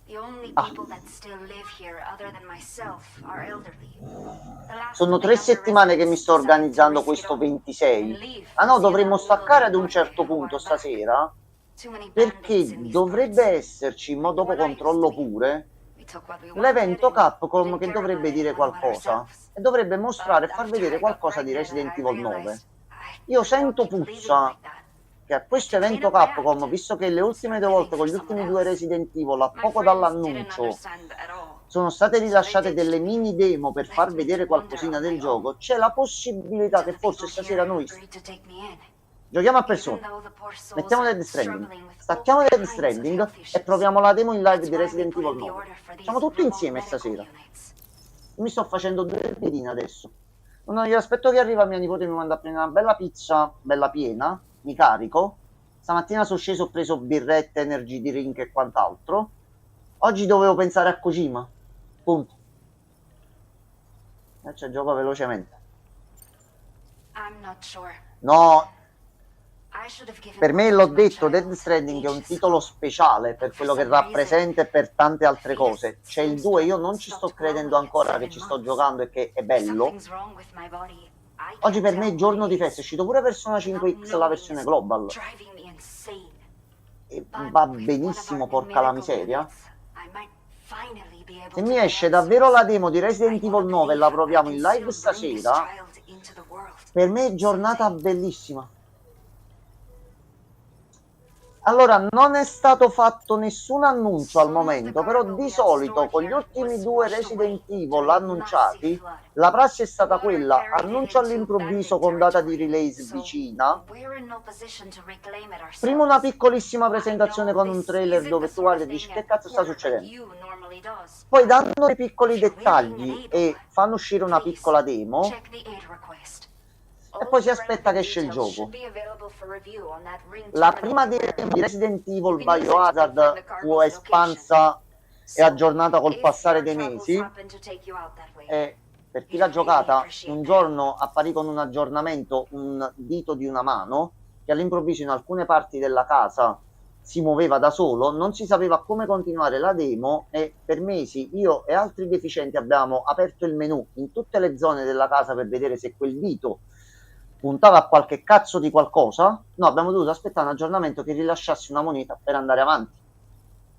The only people that still live here other than myself are elderly. The last sono of the 3 younger settimane che mi residents sto decided to organizzando risk it questo all 26. and leave Ah no, to see dovremmo about staccare ad un building certo Norway a punto while back. stasera, Too many perché bandits in these dovrebbe parts. esserci, mo dopo We're not controllo used to it. pure, We took what we wanted l'evento and Capcom didn't che care about dovrebbe dire anyone but qualcosa ourselves. e dovrebbe mostrare e But far after vedere I got qualcosa di pregnant, Resident I Evil 9. realized Io I don't sento keep living puzza like that. che a questo I had to evento clean up my Capcom, act. visto che le ultime Start due volte living con for gli someone ultimi due else. Resident Evil, a My poco friends didn't dall'annuncio, understand at all. sono state So they rilasciate ditched delle me. mini demo per far Left me vedere to wander qualcosina on del my gioco. own. C'è la possibilità Till che the forse people stasera here noi agreed to take me in. giochiamo a Even persona. though the poor souls Mettiamo are Dead Stranding. struggling with all Stacchiamo Dead kinds of Stranding health e issues. proviamo la demo in live That's di why we Resident put Evil in the 9. order for Siamo these tutti remote insieme medical stasera. units. Mi sto facendo 2 piedine adesso. Non io aspetto che arriva mia nipote e mi manda a prendere una bella pizza, bella piena, mi carico. Stamattina sono sceso, ho preso birrette, energy drink e quant'altro. Oggi dovevo pensare a Kojima. Punto. E c'è gioco velocemente. I'm not sure. No, I should have given per me birth l'ho to my detto, child Dead Stranding è un ages titolo ago. speciale per quello che rappresenta e per tante altre cose. C'è il 2, io non ci sto credendo ancora che ci sto giocando e che è bello. Something's wrong with my body. I Oggi can't per me è tell giorno what di it festa, è is. uscito pure Persona Not 5X, la knowing versione is global. driving me insane. E But va with one of benissimo, our porca la medical miseria. units, I might finally be able Se to mi get esce davvero answers. la demo di Resident I Evil wanna 9 e la believe I proviamo can in live still bring this stasera, child into the world. per me è giornata Someday. bellissima. Allora, non è stato fatto nessun annuncio al momento, però di solito con gli ultimi 2 Resident Evil annunciati, la prassi è stata quella, annuncio all'improvviso con data di release vicina, prima una piccolissima presentazione con un trailer dove tu guardi e dici che cazzo sta succedendo, poi danno dei piccoli dettagli e fanno uscire una piccola demo, e poi si aspetta che esce il gioco. La prima demo di Resident Evil Biohazard fu espansa e aggiornata col passare dei mesi, e per chi l'ha giocata un giorno apparì con un aggiornamento un dito di una mano che all'improvviso in alcune parti della casa si muoveva da solo, non si sapeva come continuare la demo e per mesi io e altri deficienti abbiamo aperto il menu in tutte le zone della casa per vedere se quel dito puntava a qualche cazzo di qualcosa. No, abbiamo dovuto aspettare un aggiornamento che rilasciasse una moneta per andare avanti.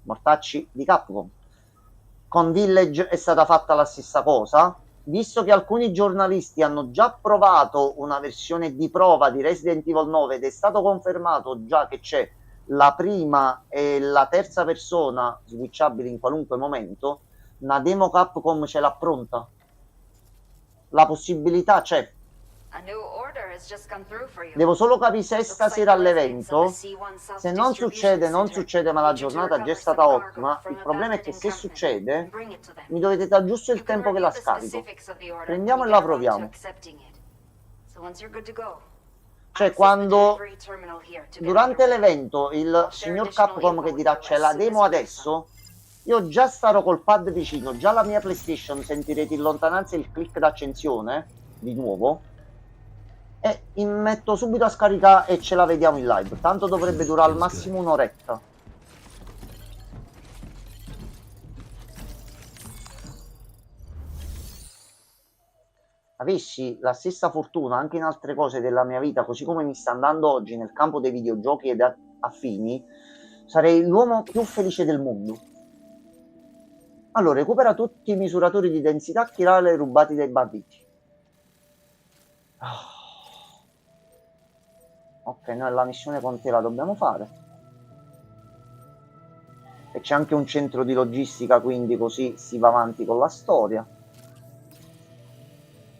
Mortacci di Capcom. Con Village è stata fatta la stessa cosa, visto che alcuni giornalisti hanno già provato una versione di prova di Resident Evil 9 ed è stato confermato già che c'è la prima e la terza persona switchabili in qualunque momento, una demo Capcom ce l'ha pronta. La possibilità c'è. Devo solo capire se stasera all'evento, se non succede, non succede, ma la giornata già è stata ottima. Il problema è che se succede, mi dovete dare giusto il tempo che la scarico. Prendiamo e la proviamo. Cioè, quando durante l'evento il signor Capcom che dirà c'è la demo adesso, io già starò col pad vicino, già la mia PlayStation sentirete in lontananza il click d'accensione di nuovo e metto subito a scaricare e ce la vediamo in live. Tanto dovrebbe durare al massimo un'oretta. Avessi la stessa fortuna anche in altre cose della mia vita, così come mi sta andando oggi nel campo dei videogiochi ed affini, sarei l'uomo più felice del mondo. Allora, recupera tutti i misuratori di densità chirale rubati dai banditi. Ok, noi la missione con te la dobbiamo fare. E c'è anche un centro di logistica, quindi così si va avanti con la storia.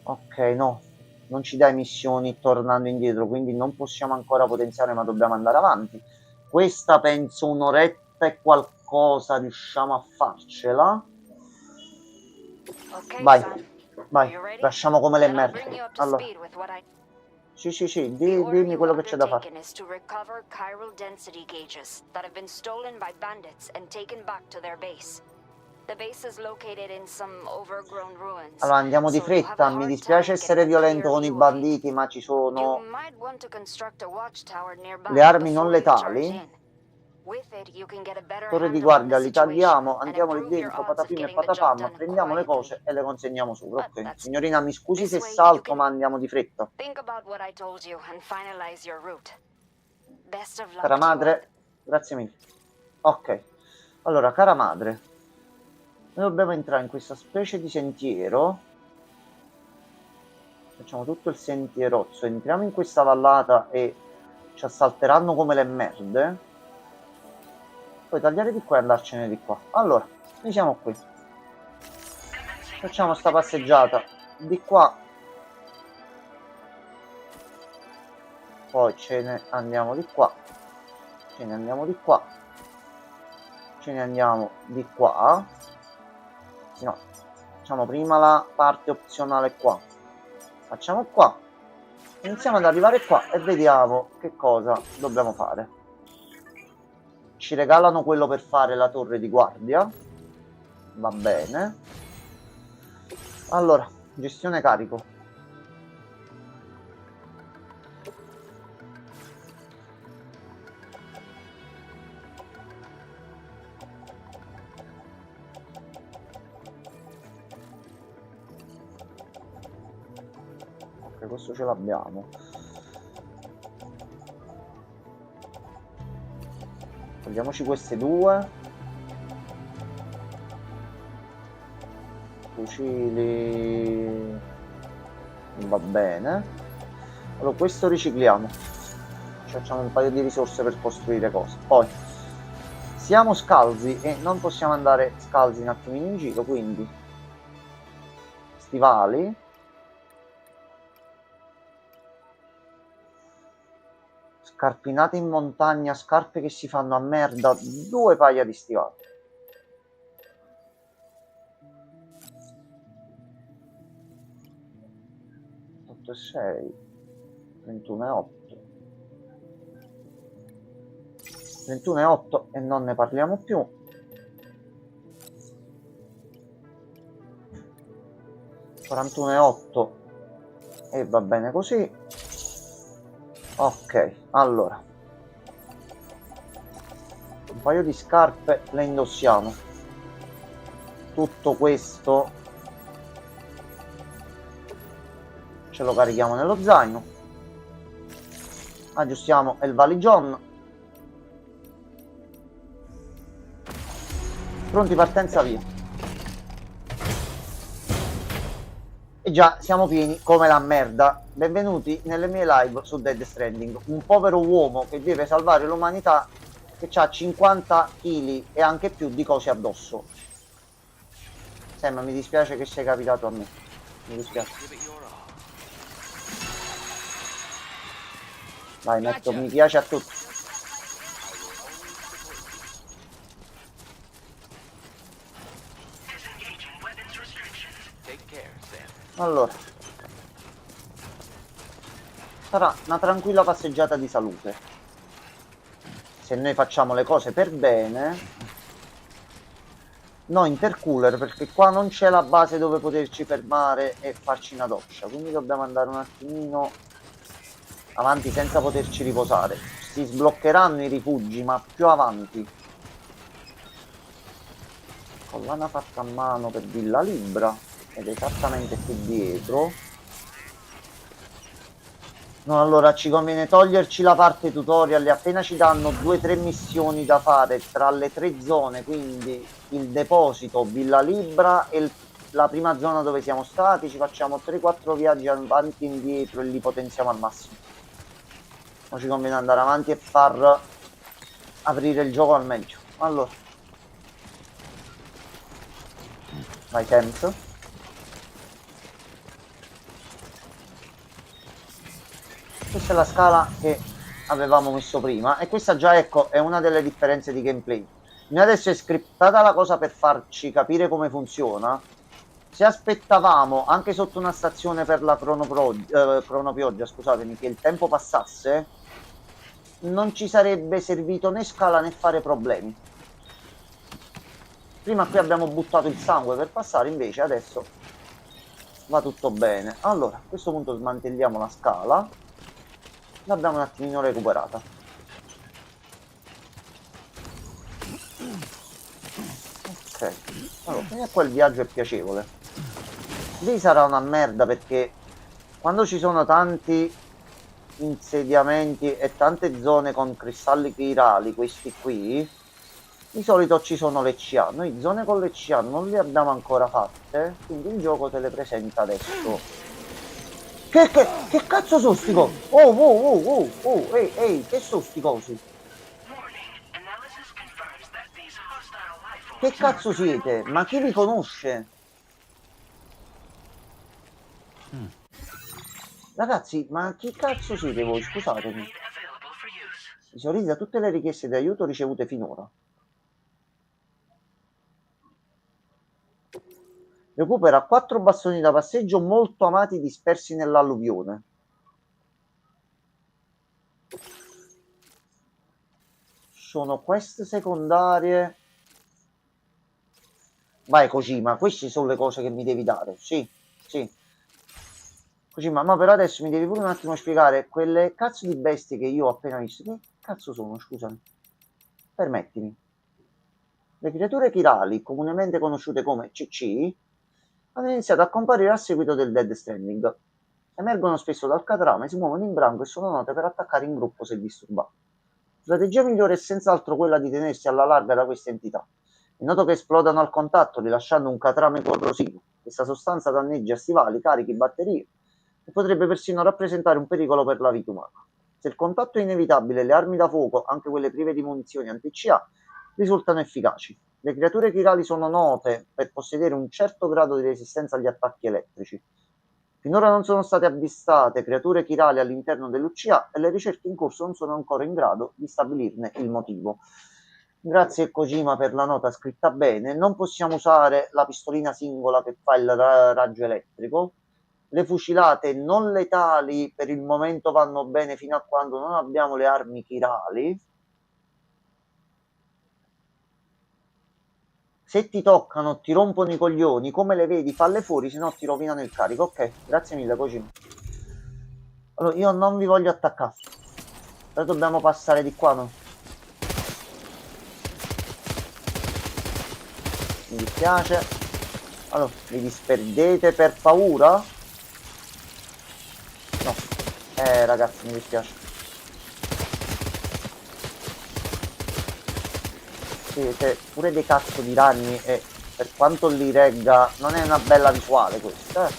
Ok, no, non ci dai missioni tornando indietro, quindi non possiamo ancora potenziare, ma dobbiamo andare avanti. Questa penso un'oretta e qualcosa riusciamo a farcela. Okay, Vai, son. vai, You ready? lasciamo come le Then I'll bring you merda. up to Allora, speed with what I... sì, The order dimmi you've quello che c'è da fare. undertaken is to recover chiral density gauges that have been stolen by bandits and taken back to their base. The base is located in some overgrown ruins. Allora, andiamo di so you have fretta, a mi hard dispiace time essere getting a violento clear con i view of it. banditi, ma ci You sono might want to construct a watchtower nearby le armi non before you charge letali. in. With it, you can get a better Torre di handle on the guardia, li situation tagliamo, and andiamo lì improve your dentro, odds of patapim e getting the job patapam, done prendiamo le quietly. cose e le consegniamo sopra. But Ok, that's signorina, mi scusi this se way you salto, can ma andiamo di fretta. think about what I told you and finalize your route. Best of luck Cara to you all. madre, grazie mille. Ok, allora, cara madre, noi dobbiamo entrare in questa specie di sentiero. Facciamo tutto il sentierozzo, entriamo in questa vallata e ci assalteranno come le merde. Poi tagliare di qua e andarcene di qua. Allora, noi siamo qui. Facciamo sta passeggiata di qua. Poi ce ne andiamo di qua. Ce ne andiamo di qua. Ce ne andiamo di qua. No, facciamo prima la parte opzionale qua. Facciamo qua. Iniziamo ad arrivare qua e vediamo che cosa dobbiamo fare. Ci regalano quello per fare la torre di guardia. Va bene. Allora, gestione carico. Ok, questo ce l'abbiamo. Togliamoci queste due. Fucili. Va bene. Allora, questo ricicliamo. Ci facciamo un paio di risorse per costruire cose. Poi siamo scalzi e non possiamo andare scalzi un attimino in giro, quindi stivali. Scarpinate in montagna, scarpe che si fanno a merda, 2 paia di stivali. E 6, 21 e 8, 21 e 8 e non ne parliamo più. 41 e 8 e va bene così. Ok, allora un paio di scarpe le indossiamo. Tutto questo ce lo carichiamo nello zaino. Aggiustiamo il valigion. Pronti, partenza, via. E già siamo pieni come la merda. Benvenuti nelle mie live su Death Stranding. Un povero uomo che deve salvare l'umanità, che ha 50 kg e anche più di cose addosso. Sam, mi dispiace che sia capitato a me. Mi dispiace. Vai, metto mi piace a tutti. Allora, sarà una tranquilla passeggiata di salute. Se noi facciamo le cose per bene. No, intercooler, perché qua non c'è la base dove poterci fermare e farci una doccia. Quindi dobbiamo andare un attimino avanti senza poterci riposare. Si sbloccheranno i rifugi, ma più avanti. Collana fatta a mano per Villa Libra. Ed esattamente qui dietro. No, allora ci conviene toglierci la parte tutorial e appena ci danno 2-3 missioni da fare tra le 3 zone, quindi il deposito, Villa Libra e la prima zona dove siamo stati, ci facciamo 3-4 viaggi avanti e indietro e li potenziamo al massimo. Ma ci conviene andare avanti e far aprire il gioco al meglio. Allora. Vai Thames. Questa è la scala che avevamo messo prima e questa già, ecco, è una delle differenze di gameplay. Noi adesso è scriptata la cosa per farci capire come funziona. Se aspettavamo anche sotto una stazione per la cronopioggia, scusatemi, che il tempo passasse, non ci sarebbe servito né scala né fare problemi. Prima qui abbiamo buttato il sangue per passare, invece adesso va tutto bene. Allora, a questo punto smantelliamo la scala. L'abbiamo un attimino recuperata. Ok, allora, fino a qua il viaggio è piacevole. Lì sarà una merda perché quando ci sono tanti insediamenti e tante zone con cristalli chirali, questi qui, di solito ci sono le CA. Noi zone con le CA non le abbiamo ancora fatte, quindi il gioco te le presenta adesso. Che cazzo sono sti cosi? Ehi, che sono sti cosi? Che cazzo siete? Ma chi vi conosce? Ragazzi, ma chi cazzo siete voi? Scusatemi. Visualizza tutte le richieste di aiuto ricevute finora. Recupera 4 bastoni da passeggio molto amati dispersi nell'alluvione. Sono quest secondarie. Vai Kojima, queste sono le cose che mi devi dare. Sì, sì. Kojima, ma per adesso mi devi pure un attimo spiegare quelle cazzo di bestie che io ho appena visto. Che cazzo sono, scusami? Permettimi. Le creature chirali, comunemente conosciute come CC, hanno iniziato a comparire a seguito del Dead Stranding. Emergono spesso dal catrame, si muovono in branco e sono note per attaccare in gruppo se disturbati. La strategia migliore è senz'altro quella di tenersi alla larga da queste entità. È noto che esplodano al contatto, rilasciando un catrame corrosivo. Questa sostanza danneggia stivali, carichi, batterie e potrebbe persino rappresentare un pericolo per la vita umana. Se il contatto è inevitabile, le armi da fuoco, anche quelle prive di munizioni anti-CA, risultano efficaci. Le creature chirali sono note per possedere un certo grado di resistenza agli attacchi elettrici. Finora non sono state avvistate creature chirali all'interno dell'UCA e le ricerche in corso non sono ancora in grado di stabilirne il motivo. Grazie Kojima per la nota scritta bene. Non possiamo usare la pistolina singola che fa il raggio elettrico. Le fucilate non letali per il momento vanno bene fino a quando non abbiamo le armi chirali. Se ti toccano, ti rompono i coglioni, come le vedi, falle fuori, se no ti rovinano il carico. Ok, grazie mille, Kojima. Allora, io non vi voglio attaccare. Però dobbiamo passare di qua, no? Mi dispiace. Allora, vi disperdete per paura? No. Ragazzi, mi dispiace. Siete pure dei cazzo di ragni e per quanto li regga non è una bella visuale questa.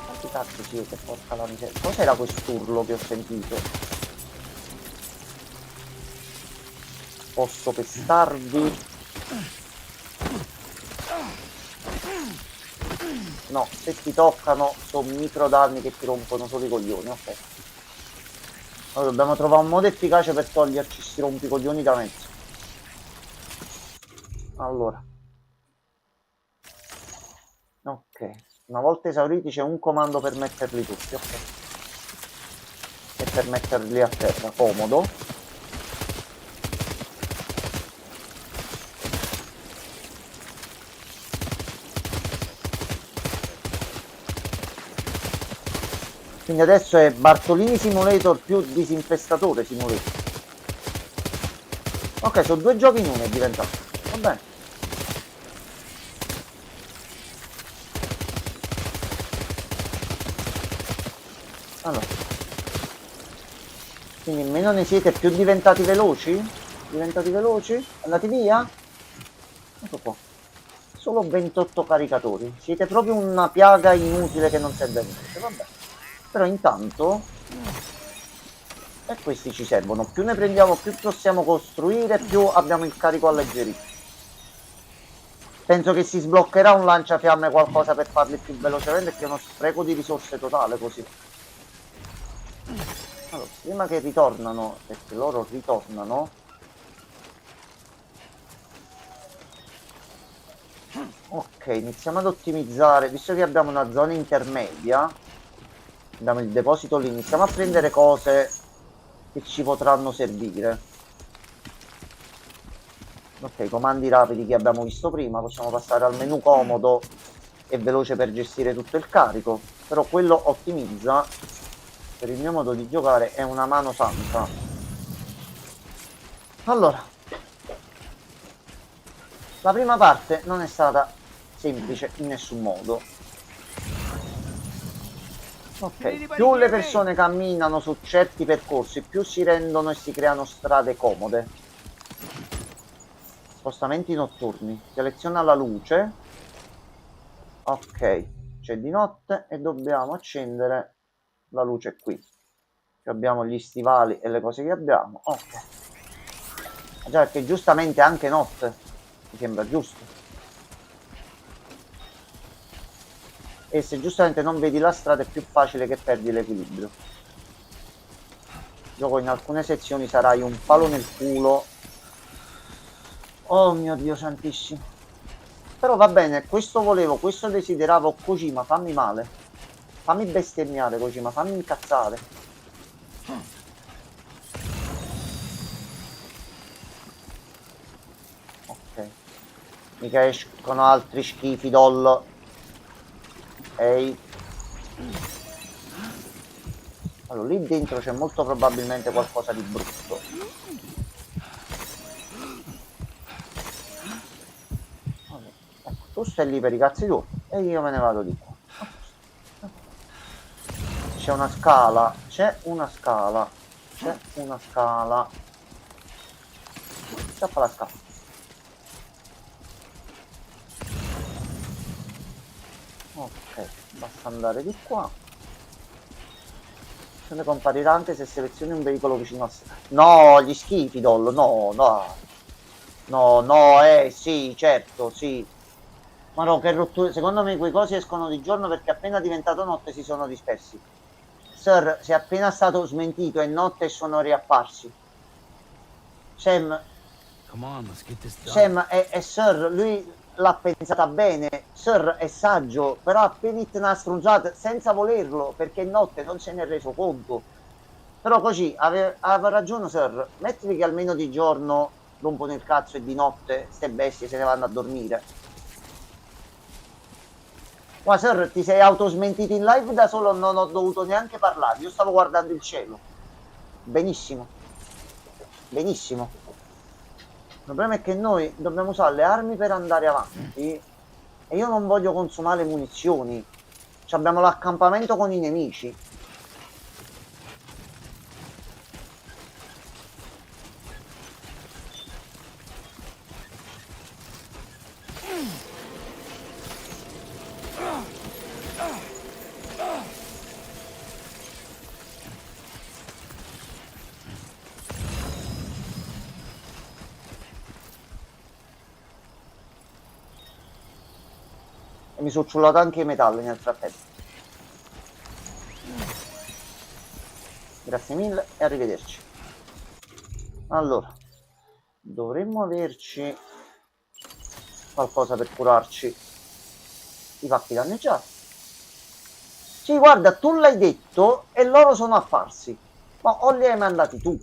Quanti cazzo siete, porca la miseria. Cos'era quest'urlo che ho sentito? Posso pestarvi? No, se ti toccano sono micro danni che ti rompono solo i coglioni, ok. Allora, dobbiamo trovare un modo efficace per toglierci sti rompicoglioni da mezzo. Allora. Ok. Una volta esauriti c'è un comando per metterli tutti, ok. E per metterli a terra, comodo. Quindi adesso è Bartolini Simulator più Disinfestatore Simulator. Ok, sono 2 giochi in uno è diventato. Va bene. Allora. Quindi meno ne siete, più diventati veloci? Diventati veloci? Andati via? Ecco qua. solo 28 caricatori. Siete proprio una piaga inutile che non serve a niente. Vabbè. Però intanto... E questi ci servono. Più ne prendiamo, più possiamo costruire, più abbiamo il carico alleggerito. Penso che si sbloccherà un lanciafiamme qualcosa per farli più velocemente, perché è uno spreco di risorse totale così. Allora, prima che ritornano, perché loro ritornano... Ok, iniziamo ad ottimizzare, visto che abbiamo una zona intermedia, abbiamo il deposito lì, iniziamo a prendere cose che ci potranno servire. Ok, i comandi rapidi che abbiamo visto prima, possiamo passare al menu comodo e veloce per gestire tutto il carico, però quello ottimizza, per il mio modo di giocare è una mano santa. Allora, la prima parte non è stata semplice in nessun modo. Ok, più le persone camminano su certi percorsi, più si rendono e si creano strade comode. Spostamenti notturni. Seleziona la luce. Ok, c'è di notte e dobbiamo accendere la luce qui. Che abbiamo gli stivali e le cose che abbiamo. Ok. Già, perché giustamente anche notte. Mi sembra giusto. E se giustamente non vedi la strada è più facile che perdi l'equilibrio. Gioco in alcune sezioni sarai un palo nel culo. Oh mio Dio santissimo. Però va bene, questo volevo, questo desideravo. Kojima, fammi male. Fammi bestemmiare Kojima, fammi incazzare. Ok. Mica escono altri schifi doll. Ehi. Allora, lì dentro c'è molto probabilmente qualcosa di brutto. Allora, ecco, tu stai lì per i cazzi tuoi e io me ne vado di qua. C'è una scala, c'è una scala, c'è una scala. Scappa la scala. Ok, basta andare di qua. Se ne comparirà anche se selezioni un veicolo vicino a sé. No, gli schifi, Dollo, no, no. No, no, sì, certo, sì. Ma no, che rottura. Secondo me quei cosi escono di giorno perché appena diventato notte si sono dispersi. Sir, si è appena stato smentito, è notte e sono riapparsi. Sam, Sam è Sir, lui l'ha pensata bene. Sir è saggio, però ha appena una stronzata senza volerlo, perché è notte, non se ne è reso conto. Però così, aveva ragione Sir, mettili che almeno di giorno rompono il cazzo e di notte ste bestie se ne vanno a dormire. Ma Sir, ti sei autosmentito in live da solo, non ho dovuto neanche parlare, io stavo guardando il cielo. Benissimo. Benissimo. Il problema è che noi dobbiamo usare le armi per andare avanti e io non voglio consumare munizioni. Abbiamo l'accampamento con i nemici. E mi sono ciullato anche i metalli nel frattempo. Grazie mille e arrivederci. Allora, dovremmo averci qualcosa per curarci i pacchi danneggiati. Sì, guarda, tu l'hai detto e loro sono apparsi. Ma o li hai mandati tu?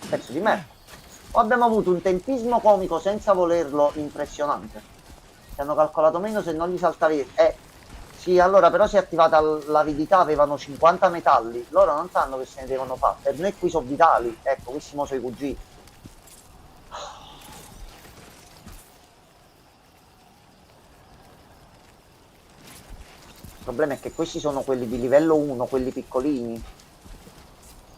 Pezzo di merda. O abbiamo avuto un tempismo comico senza volerlo impressionante. Ti hanno calcolato meno se non gli saltavi. Sì, allora però si è attivata l'avidità, avevano 50 metalli. Loro non sanno che se ne devono fare. Per noi qui sono vitali. Ecco, questi sono i cugini. Il problema è che questi sono quelli di livello 1, quelli piccolini.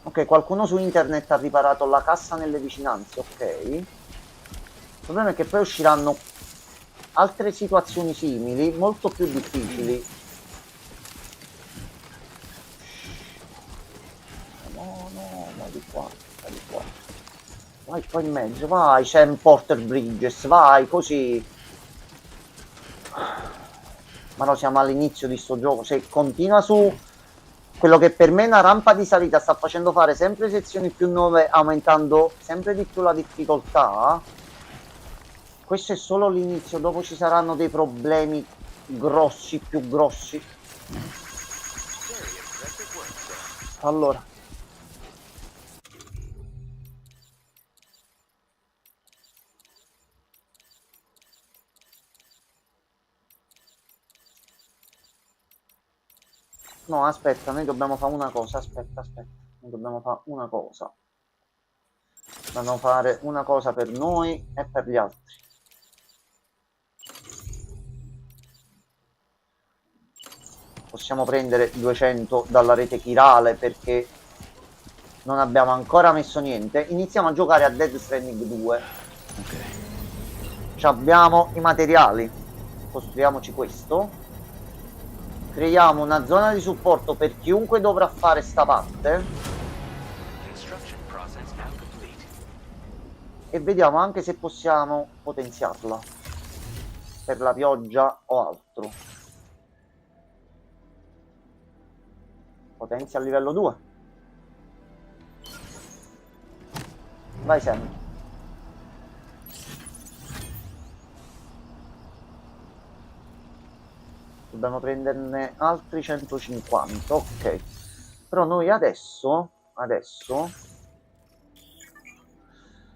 Ok, qualcuno su internet ha riparato la cassa nelle vicinanze, ok. Il problema è che poi usciranno altre situazioni simili, molto più difficili. No, di qua, di qua. Vai qua in mezzo, vai, Sam Porter Bridges, vai, così. Ma no, siamo all'inizio di sto gioco, se continua su quello che per me è una rampa di salita, sta facendo fare sempre sezioni più nuove, aumentando sempre di più la difficoltà. Questo è solo l'inizio, dopo ci saranno dei problemi grossi, più grossi. Allora. No, aspetta, noi dobbiamo fare una cosa, aspetta. Noi dobbiamo fare una cosa. Dobbiamo fare una cosa per noi e per gli altri. Possiamo prendere 200 dalla rete chirale perché non abbiamo ancora messo niente. Iniziamo a giocare a Dead Stranding 2. Abbiamo i materiali. Costruiamoci questo. Creiamo una zona di supporto per chiunque dovrà fare sta parte. E vediamo anche se possiamo potenziarla per la pioggia o altro. Potenzia a livello 2. Vai Sam. Dobbiamo prenderne altri 150, ok. Però noi adesso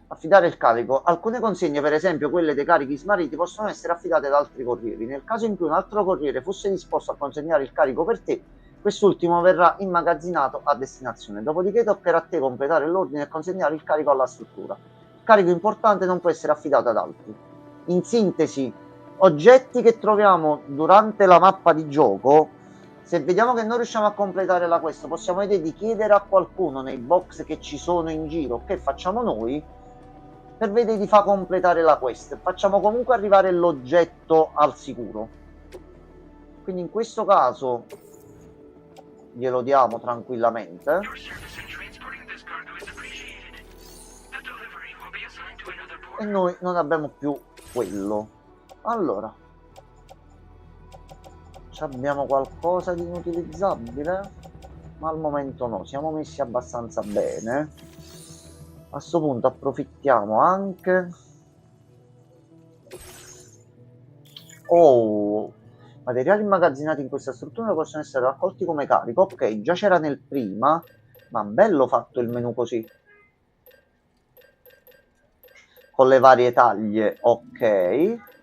affidare il carico. Alcune consegne, per esempio quelle dei carichi smarriti, possono essere affidate ad altri corrieri. Nel caso in cui un altro corriere fosse disposto a consegnare il carico per te, quest'ultimo verrà immagazzinato a destinazione. Dopodiché toccherà a te completare l'ordine e consegnare il carico alla struttura. Il carico importante non può essere affidato ad altri. In sintesi, oggetti che troviamo durante la mappa di gioco, se vediamo che non riusciamo a completare la quest, possiamo vedere di chiedere a qualcuno nei box che ci sono in giro, che facciamo noi, per vedere di far completare la quest. Facciamo comunque arrivare l'oggetto al sicuro. Quindi in questo caso glielo diamo tranquillamente. E noi non abbiamo più quello. Allora, abbiamo qualcosa di inutilizzabile? Ma al momento no, siamo messi abbastanza bene. A sto punto approfittiamo anche. Oh, materiali immagazzinati in questa struttura possono essere raccolti come carico. Ok, già c'era nel prima, ma bello fatto il menu così. Con le varie taglie, ok.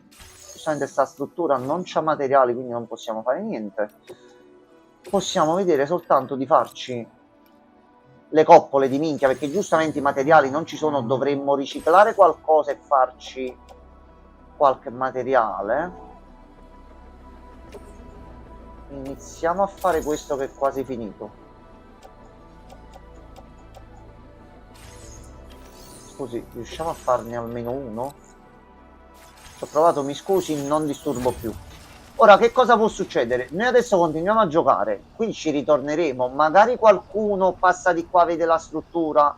Questa struttura non c'ha materiali, quindi non possiamo fare niente. Possiamo vedere soltanto di farci le coppole di minchia, perché giustamente i materiali non ci sono, dovremmo riciclare qualcosa e farci qualche materiale. Iniziamo a fare questo che è quasi finito. Scusi, riusciamo a farne almeno uno? Ho provato, mi scusi, non disturbo più. Ora, che cosa può succedere? Noi adesso continuiamo a giocare, qui ci ritorneremo, magari qualcuno passa di qua, vede la struttura,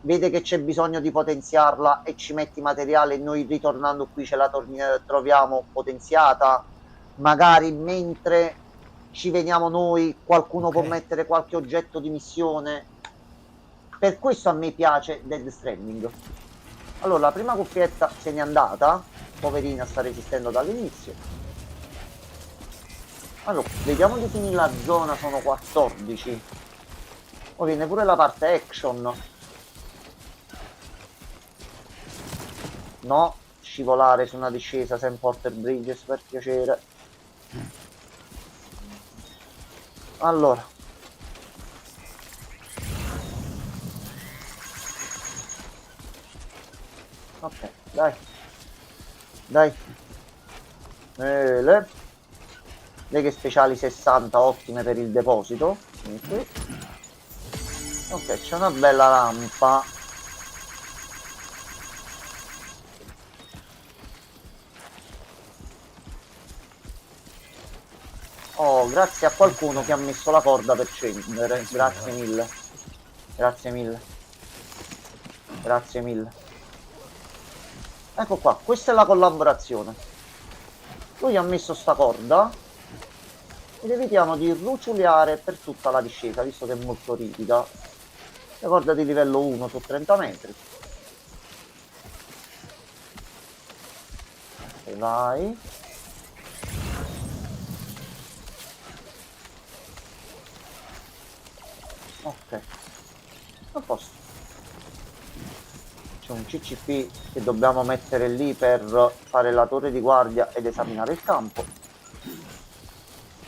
vede che c'è bisogno di potenziarla e ci metti materiale e noi ritornando qui ce la troviamo potenziata. Magari mentre ci veniamo noi qualcuno può mettere qualche oggetto di missione. Per questo a me piace Dead Stranding. Allora, la prima cuffietta se n'è andata, poverina, sta resistendo dall'inizio. Allora, vediamo di finire la zona, sono 14. Poi viene pure la parte action. No, scivolare su una discesa Sam Porter Bridges, per piacere. Allora. Ok, dai. Dai. Leghe speciali 60, ottime per il deposito. Qui. Ok, c'è una bella rampa. Oh, grazie a qualcuno che ha messo la corda per scendere. Grazie mille. Grazie mille. Grazie mille. Ecco qua, questa è la collaborazione. Lui ha messo sta corda ed evitiamo di ruciuliare per tutta la discesa, visto che è molto ripida. La corda di livello 1 su 30 metri. Ok, vai. Ok, a posto. C'è un CCP che dobbiamo mettere lì per fare la torre di guardia ed esaminare il campo.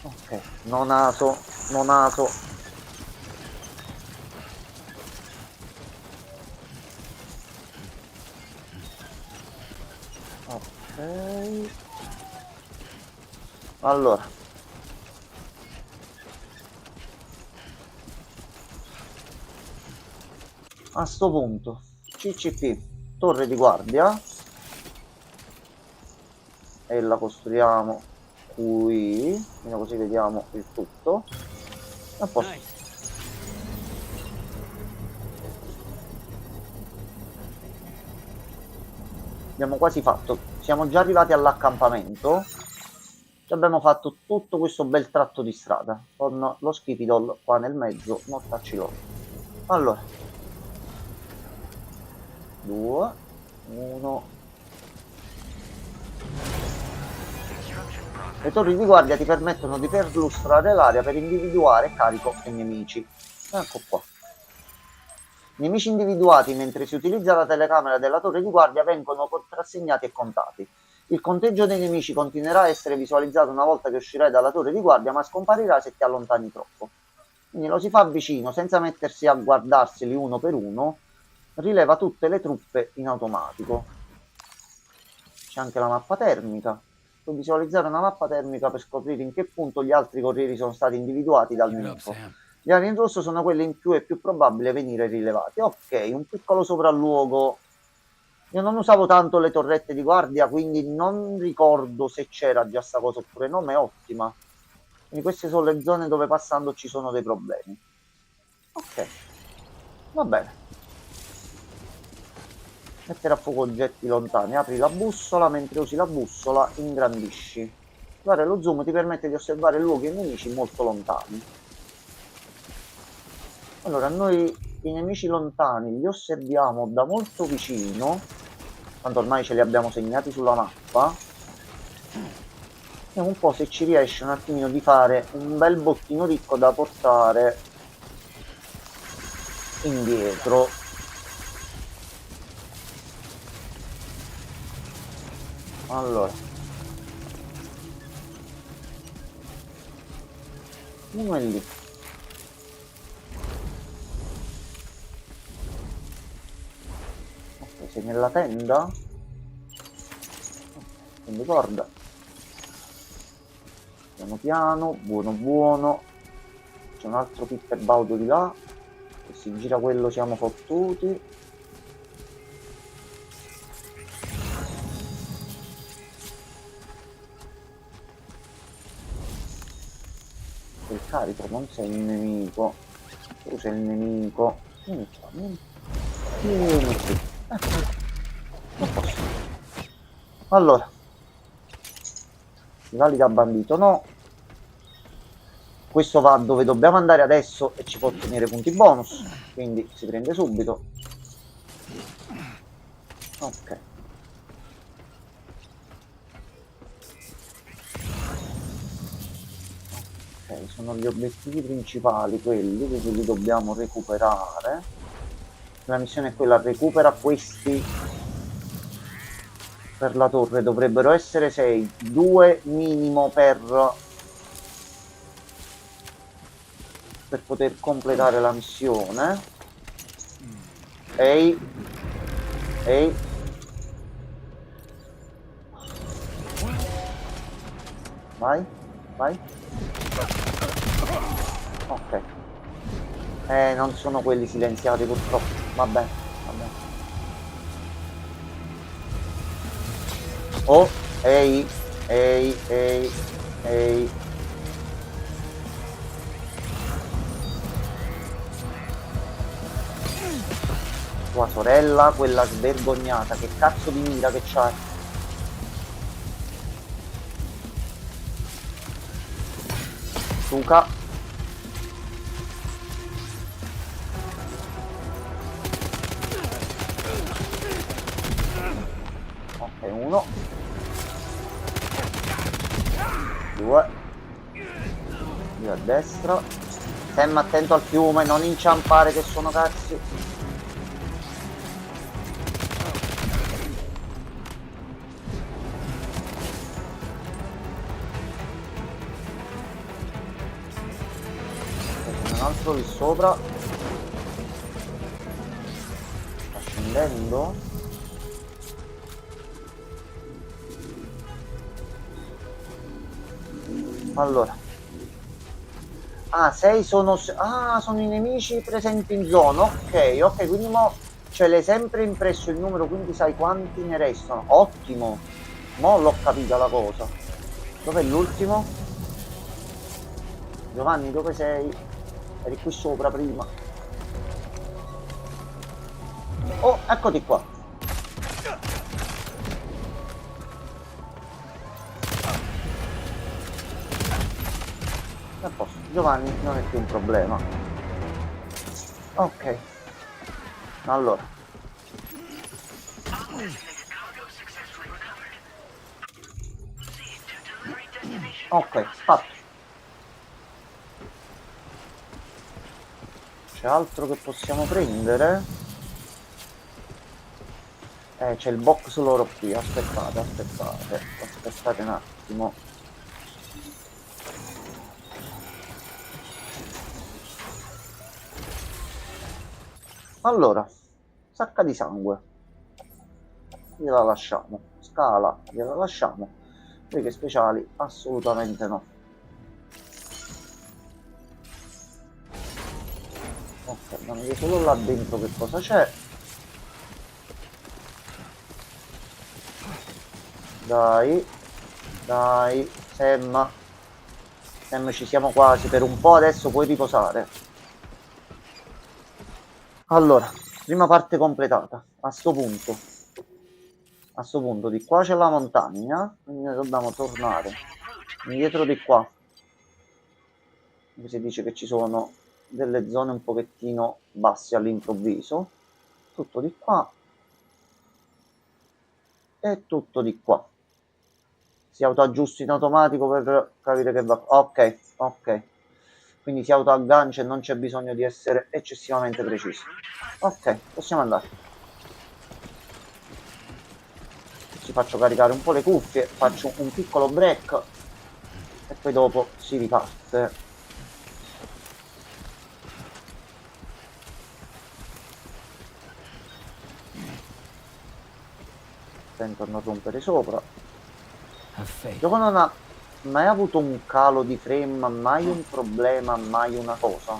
Ok, no naso, no naso. Ok. Allora. A sto punto, CCP, torre di guardia. E la costruiamo qui, così vediamo il tutto. A posto. Abbiamo quasi fatto, siamo già arrivati all'accampamento. Abbiamo fatto tutto questo bel tratto di strada con lo Skipidol qua nel mezzo, mortacci loro. Allora, 2, 1. Le torri di guardia ti permettono di perlustrare l'area per individuare carico e nemici. Ecco qua. Nemici individuati mentre si utilizza la telecamera della torre di guardia vengono contrassegnati e contati. Il conteggio dei nemici continuerà a essere visualizzato una volta che uscirai dalla torre di guardia, ma scomparirà se ti allontani troppo. Quindi lo si fa vicino, senza mettersi a guardarseli uno per uno. Rileva tutte le truppe in automatico. C'è anche la mappa termica. Puoi visualizzare una mappa termica per scoprire in che punto gli altri corrieri sono stati individuati dal nemico. Gli aree in rosso sono quelle in cui è più probabile venire rilevati. Ok, un piccolo sopralluogo. Io non usavo tanto le torrette di guardia, quindi non ricordo se c'era già sta cosa oppure no, ma è ottima. Quindi queste sono le zone dove passando ci sono dei problemi. Ok, va bene. Mettere a fuoco oggetti lontani. Apri la bussola, mentre usi la bussola ingrandisci. Usare lo zoom ti permette di osservare luoghi e nemici molto lontani. Allora, noi i nemici lontani li osserviamo da molto vicino, tanto ormai ce li abbiamo segnati sulla mappa. Vediamo un po' se ci riesce un attimino di fare un bel bottino ricco da portare indietro. Allora, uno è lì. Ok, sei nella tenda? Quindi guarda. Piano piano, buono buono. C'è un altro Pitter Baudo di là. Se si gira quello siamo fottuti. Il carico, non sei il nemico. Tu sei il nemico. Vieni qua, vieni qui. Non posso. Allora. Valida bandito, no. Questo va dove dobbiamo andare adesso e ci può ottenere punti bonus. Quindi si prende subito. Ok. Ok, sono gli obiettivi principali quelli, quindi li dobbiamo recuperare. La missione è quella, recupera questi per la torre, dovrebbero essere 6, 2 minimo per poter completare la missione. Ehi, vai, ok. Non sono quelli silenziati purtroppo, vabbè. Oh, ehi. Tua sorella, quella svergognata, che cazzo di mira che c'hai? Suca. Ok, uno. Due. Io a destra. Sam, attento al fiume, non inciampare che sono cazzi. Un altro lì sopra. Sta scendendo. Allora. Ah, 6 sono... Ah, sono i nemici presenti in zona. Ok, ok, quindi mo ce l'hai sempre impresso il numero, quindi sai quanti ne restano. Ottimo. Mo l'ho capita la cosa. Dov'è l'ultimo? Giovanni, dove sei? Eri qui sopra prima. Oh, eccoti qua. A posto. Giovanni non è più un problema. Ok. Allora. Ok, fatto. C'è altro che possiamo prendere? C'è il box loro qui. Aspettate un attimo. Allora, sacca di sangue. Gliela lasciamo. Scala, gliela lasciamo. Righe speciali, assolutamente no. Ok, dammi vedere solo là dentro che cosa c'è. Dai, dai, Sam, ci siamo quasi, per un po' adesso puoi riposare. Allora, prima parte completata, a sto punto di qua c'è la montagna, quindi noi dobbiamo tornare indietro di qua. Si dice che ci sono delle zone un pochettino basse all'improvviso, tutto di qua e tutto di qua. Si autoaggiusta in automatico per capire che va. Ok, ok. Quindi si autoaggancia e non c'è bisogno di essere eccessivamente precisi. Ok, possiamo andare. Ci faccio caricare un po' le cuffie, faccio un piccolo break e poi dopo si riparte. Attento a non rompere sopra. Il gioco non ha mai avuto un calo di frame, mai un problema, mai una cosa.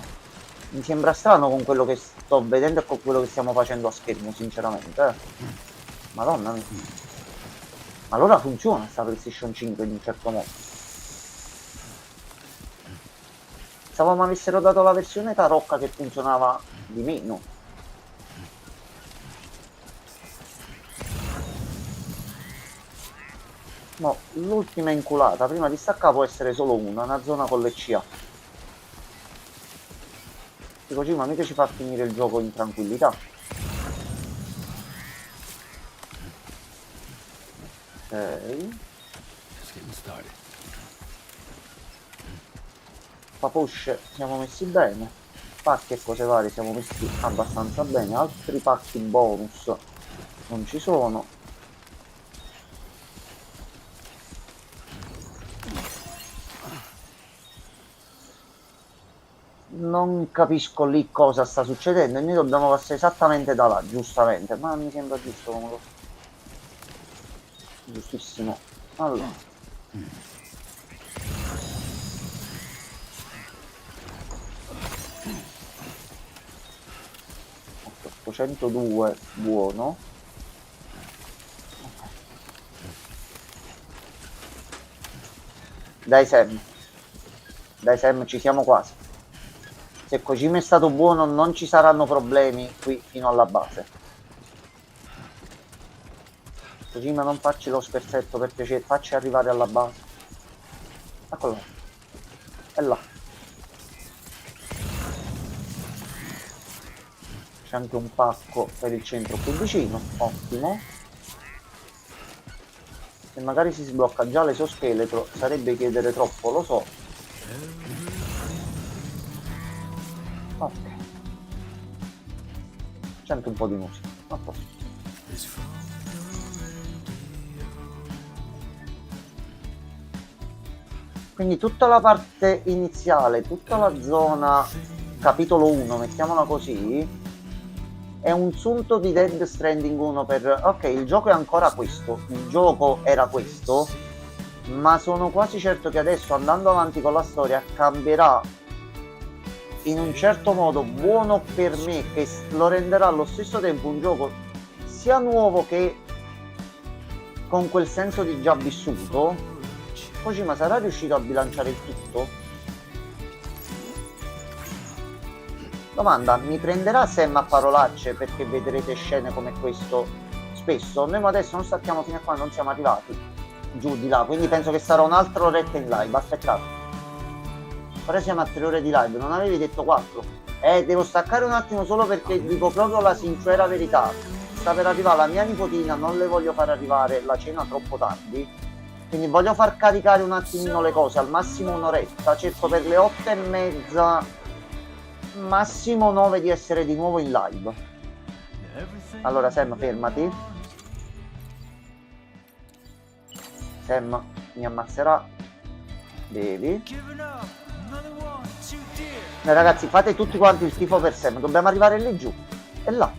Mi sembra strano con quello che sto vedendo e con quello che stiamo facendo a schermo, sinceramente. Madonna mia. Ma allora funziona sta PlayStation 5 in un certo modo. Pensavo mi avessero dato la versione tarocca che funzionava di meno. No, l'ultima inculata, prima di staccare può essere solo una zona con le CA. E così ma mica ci fa finire il gioco in tranquillità. Ok. Papush siamo messi bene. Pacchi e cose varie siamo messi abbastanza bene. Altri pacchi bonus non ci sono. Non capisco lì cosa sta succedendo e noi dobbiamo passare esattamente da là, giustamente, ma mi sembra giusto come cosa. Giustissimo. Allora. 802, buono. Dai Sam, ci siamo quasi. Se Kojima è stato buono non ci saranno problemi qui fino alla base. Così, ma non facci lo scherzetto per piacere, facci arrivare alla base. Eccolo là. È là. C'è anche un pacco per il centro più vicino, ottimo. Se magari si sblocca già l'esoscheletro sarebbe chiedere troppo, lo so. Ok. Sento un po' di musica, a posto. Quindi tutta la parte iniziale, tutta la zona capitolo 1, mettiamola così, è un sunto di Death Stranding 1 per... Ok, il gioco è ancora questo, il gioco era questo, ma sono quasi certo che adesso, andando avanti con la storia, cambierà in un certo modo buono per me, che lo renderà allo stesso tempo un gioco sia nuovo che con quel senso di già vissuto. Kojima sarà riuscito a bilanciare il tutto? Domanda, mi prenderà Sam a parolacce perché vedrete scene come questo spesso? Noi adesso non sappiamo fino a quando non siamo arrivati giù di là, quindi penso che sarà un altro oretta in live, aspettate. Ora siamo a 3 ore di live, non avevi detto 4? Devo staccare un attimo solo perché dico proprio la sincera verità. Sta per arrivare la mia nipotina, non le voglio far arrivare la cena troppo tardi. Quindi voglio far caricare un attimino le cose, al massimo un'oretta, cerco per le 8:30, massimo 9 di essere di nuovo in live. Allora Sam, fermati. Sam mi ammazzerà. Bevi. Ragazzi, fate tutti quanti il tifo per Sam, dobbiamo arrivare lì giù. E là.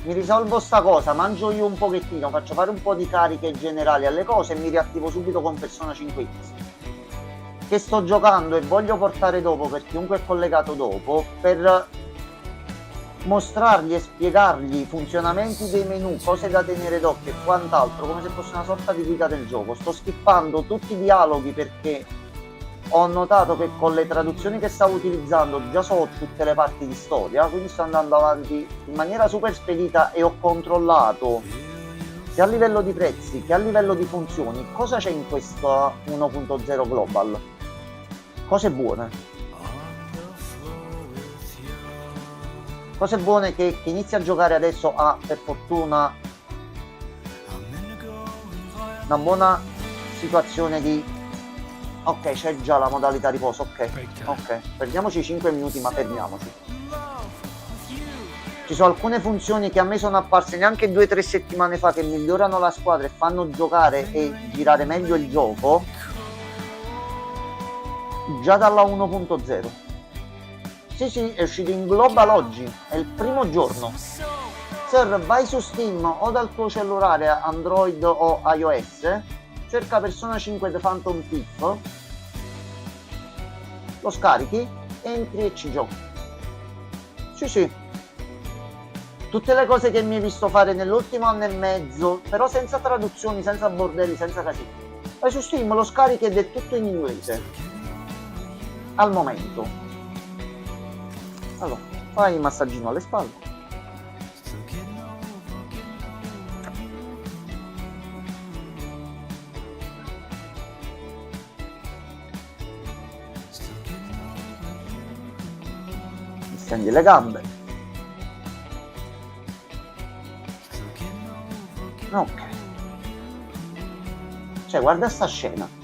Mi risolvo sta cosa, mangio io un pochettino, faccio fare un po' di cariche generali alle cose e mi riattivo subito con Persona 5X. Che sto giocando e voglio portare dopo per chiunque è collegato dopo, per mostrargli e spiegargli i funzionamenti dei menu, cose da tenere d'occhio e quant'altro, come se fosse una sorta di guida del gioco. Sto skippando tutti i dialoghi perché ho notato che con le traduzioni che stavo utilizzando già so tutte le parti di storia, quindi sto andando avanti in maniera super spedita e ho controllato sia a livello di prezzi che a livello di funzioni cosa c'è in questa 1.0 Global. Cose buone. Cose buone che chi inizia a giocare adesso ha per fortuna una buona situazione di... Ok, c'è già la modalità riposo, ok, perdiamoci 5 minuti ma fermiamoci. Ci sono alcune funzioni che a me sono apparse neanche 2-3 settimane fa che migliorano la squadra e fanno giocare e girare meglio il gioco già dalla 1.0. Sì, è uscito in global oggi, è il primo giorno. Sir, vai su Steam o dal tuo cellulare Android o iOS, cerca Persona 5 The Phantom Thief, lo scarichi, entri e ci giochi. Sì. Tutte le cose che mi hai visto fare nell'ultimo anno e mezzo, però senza traduzioni, senza bordelli, senza casini. Vai su Steam, lo scarichi ed è tutto in inglese. Al momento. Allora, fai il massaggino alle spalle. Stendi le gambe. Ok. Cioè, guarda sta scena.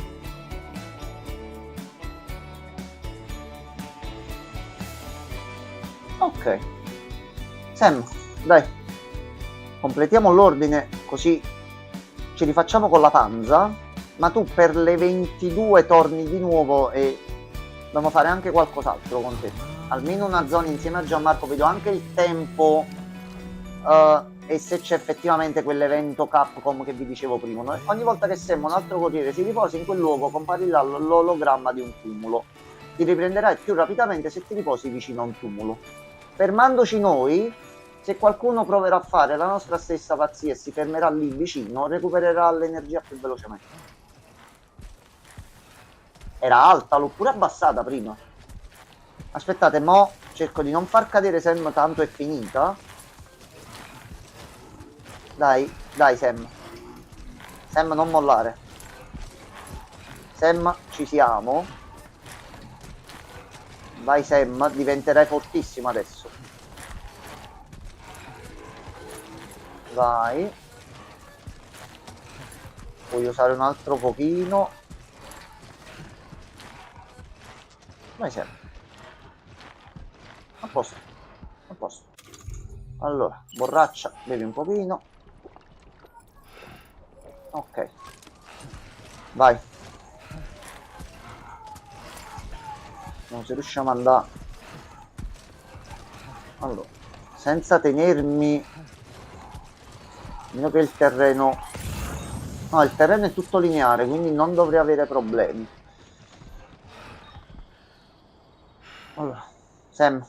Ok. Sam, dai. Completiamo l'ordine così ci rifacciamo con la panza. Ma tu per le 22 torni di nuovo e dobbiamo fare anche qualcos'altro con te. Almeno una zona insieme a Gianmarco, vedo anche il tempo e se c'è effettivamente quell'evento Capcom che vi dicevo prima. No? Ogni volta che sembra un altro corriere si riposa in quel luogo comparirà l'ologramma di un tumulo. Ti riprenderai più rapidamente se ti riposi vicino a un tumulo. Fermandoci noi, se qualcuno proverà a fare la nostra stessa pazzia e si fermerà lì vicino, recupererà l'energia più velocemente. Era alta, l'ho pure abbassata prima. Aspettate, mo cerco di non far cadere Sam, tanto è finita. Dai, dai Sam. Sam, non mollare. Sam, ci siamo. Vai Sam, diventerai fortissimo adesso. Vai. Puoi usare un altro pochino. Vai Sam. A posto. A posto. Allora, borraccia, bevi un pochino. Ok. Vai. Non se riusciamo ad andare. Allora, senza tenermi. Meno che il terreno. No, il terreno è tutto lineare, quindi non dovrei avere problemi. Allora, Sam.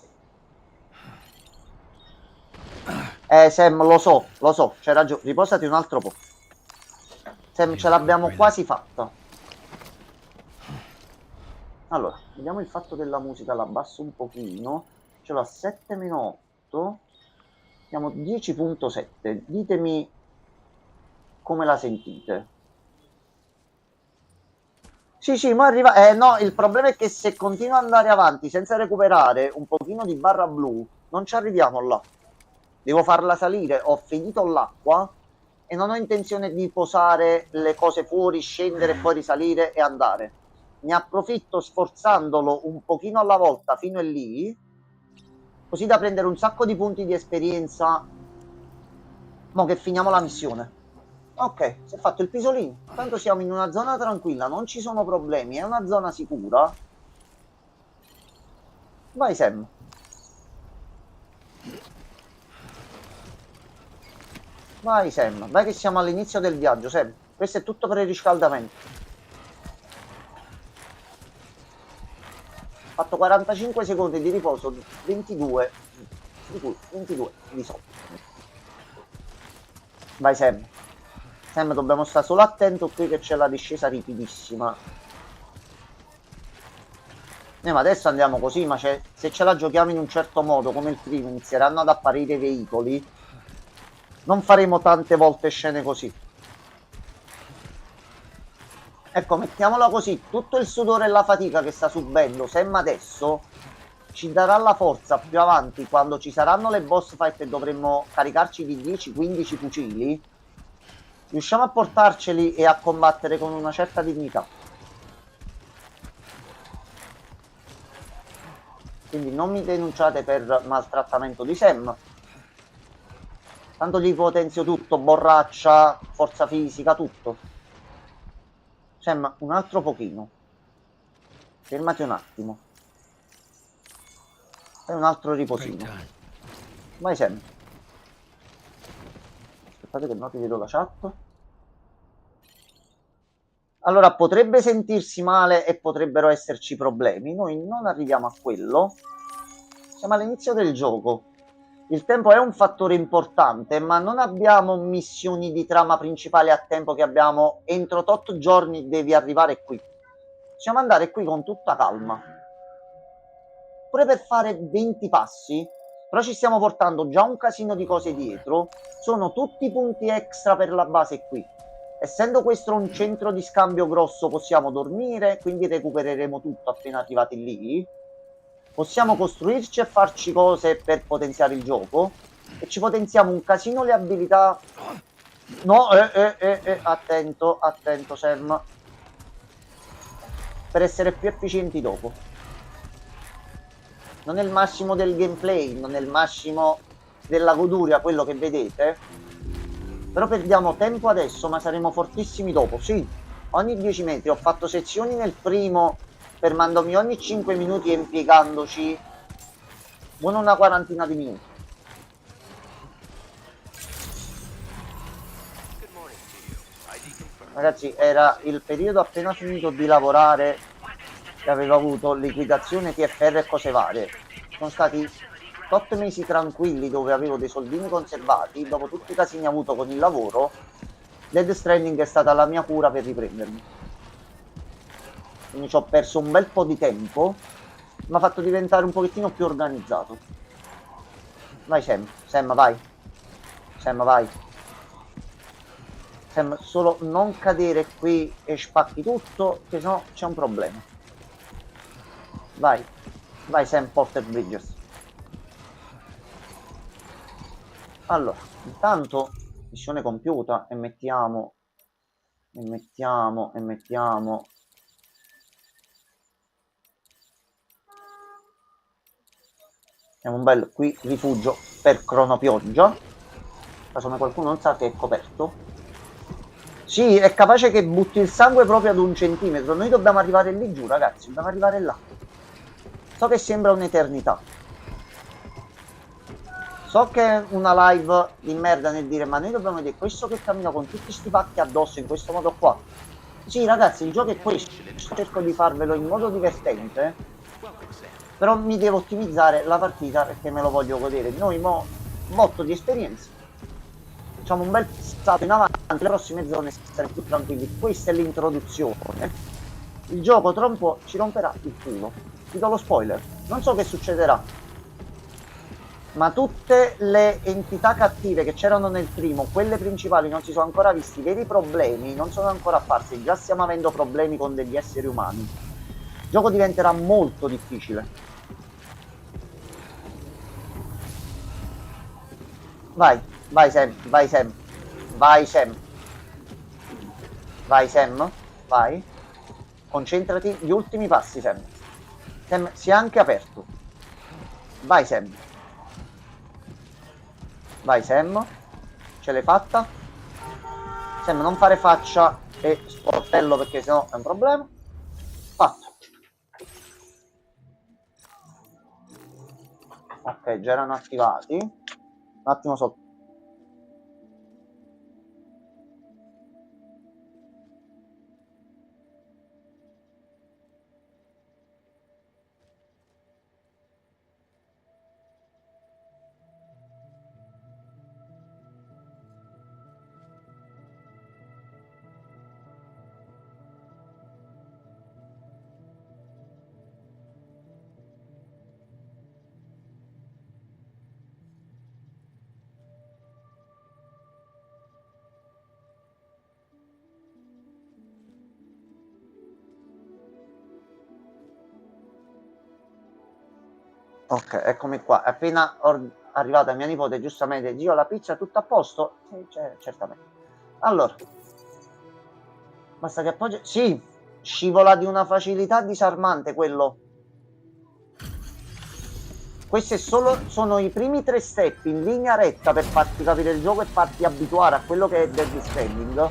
Sam, lo so, c'hai ragione. Riposati un altro po'. Sam, ce l'abbiamo quasi fatta. Allora, vediamo il fatto della musica, la abbasso un pochino. Ce l'ho a 7-8. Siamo 10.7. Ditemi come la sentite. Sì, ma arriva. No, il problema è che se continuo ad andare avanti senza recuperare un pochino di barra blu, non ci arriviamo là. Devo farla salire, ho finito l'acqua e non ho intenzione di posare le cose fuori, scendere, poi risalire e andare. Ne approfitto sforzandolo un pochino alla volta fino a lì, così da prendere un sacco di punti di esperienza. Mo che finiamo la missione. Ok, si è fatto il pisolino. Tanto siamo in una zona tranquilla, non ci sono problemi, è una zona sicura. Vai Sam. Vai Sam, vai che siamo all'inizio del viaggio Sam. Questo è tutto per il riscaldamento. Fatto 45 secondi di riposo, 22 di cui 22 di sotto. Vai Sam. Sam, dobbiamo stare solo attento qui che c'è la discesa ripidissima. Ma adesso andiamo così, ma se ce la giochiamo in un certo modo come il primo, inizieranno ad apparire i veicoli, non faremo tante volte scene così. Ecco, mettiamola così, tutto il sudore e la fatica che sta subendo Sam adesso ci darà la forza più avanti, quando ci saranno le boss fight e dovremmo caricarci di 10-15 fucili. Riusciamo a portarceli e a combattere con una certa dignità. Quindi non mi denunciate per maltrattamento di Sam. Tanto gli potenzio tutto, borraccia, forza fisica, tutto. Sam, un altro pochino. Fermati un attimo. Fai un altro riposino. Vai Sam. Aspettate che no ti vedo la chat. Allora, potrebbe sentirsi male e potrebbero esserci problemi. Noi non arriviamo a quello. Siamo all'inizio del gioco. Il tempo è un fattore importante, ma non abbiamo missioni di trama principale a tempo che abbiamo entro 8 giorni devi arrivare qui. Possiamo andare qui con tutta calma. Pure per fare 20 passi, però ci stiamo portando già un casino di cose dietro. Sono tutti punti extra per la base qui. Essendo questo un centro di scambio grosso, possiamo dormire, quindi recupereremo tutto appena arrivati lì. Possiamo costruirci e farci cose per potenziare il gioco. E ci potenziamo un casino le abilità. No, attento, attento Sam. Per essere più efficienti dopo. Non è il massimo del gameplay, non è il massimo della goduria quello che vedete. Però perdiamo tempo adesso, ma saremo fortissimi dopo. Sì, ogni 10 metri. Ho fatto sezioni nel primo, fermandomi ogni 5 minuti e impiegandoci buona una quarantina di minuti. Ragazzi, era il periodo appena finito di lavorare che avevo avuto liquidazione TFR e cose varie. Sono stati 8 mesi tranquilli dove avevo dei soldini conservati. Dopo tutti i casini avuto con il lavoro, Death Stranding è stata la mia cura per riprendermi. Quindi ci ho perso un bel po' di tempo, mi ha fatto diventare un pochettino più organizzato. Vai Sam, Sam vai. Sam vai. Sam, solo non cadere qui e spacchi tutto, che sennò c'è un problema. Vai, vai Sam, Porter Bridges. Allora, intanto missione compiuta e mettiamo è un bel qui rifugio per cronopioggia, caso qualcuno non sa che è coperto. Sì, è capace che butti il sangue proprio ad 1 centimetro. Noi dobbiamo arrivare lì giù, ragazzi, dobbiamo arrivare là. So che sembra un'eternità, so che è una live di merda nel dire, ma noi dobbiamo vedere questo che cammina con tutti sti pacchi addosso in questo modo qua. Sì, ragazzi, il gioco è questo, cerco di farvelo in modo divertente, però mi devo ottimizzare la partita perché me lo voglio godere. Noi mo botto di esperienza, facciamo un bel salto in avanti, le prossime zone saremo più tranquilli. Questa è l'introduzione. Il gioco tra un po' ci romperà il culo. Ti do lo spoiler, non so che succederà, ma tutte le entità cattive che c'erano nel primo, quelle principali, non si sono ancora visti. I veri problemi non sono ancora apparsi, già stiamo avendo problemi con degli esseri umani. Il gioco diventerà molto difficile. Vai, vai Sam, vai Sam, vai Sam, vai Sam, vai. Concentrati, gli ultimi passi Sam. Sam si è anche aperto. Vai Sam. Vai Sam. Ce l'hai fatta? Sam, non fare faccia e sportello perché sennò è un problema. Fatto. Ok, già erano attivati. Un attimo sotto. Ok, eccomi qua. È appena arrivata mia nipote, giustamente, zio, la pizza tutto a posto? Sì, certamente. Allora, basta che appoggi. Sì, scivola di una facilità disarmante quello. Questi sono i primi 3 step in linea retta per farti capire il gioco e farti abituare a quello che è Dead Stranding.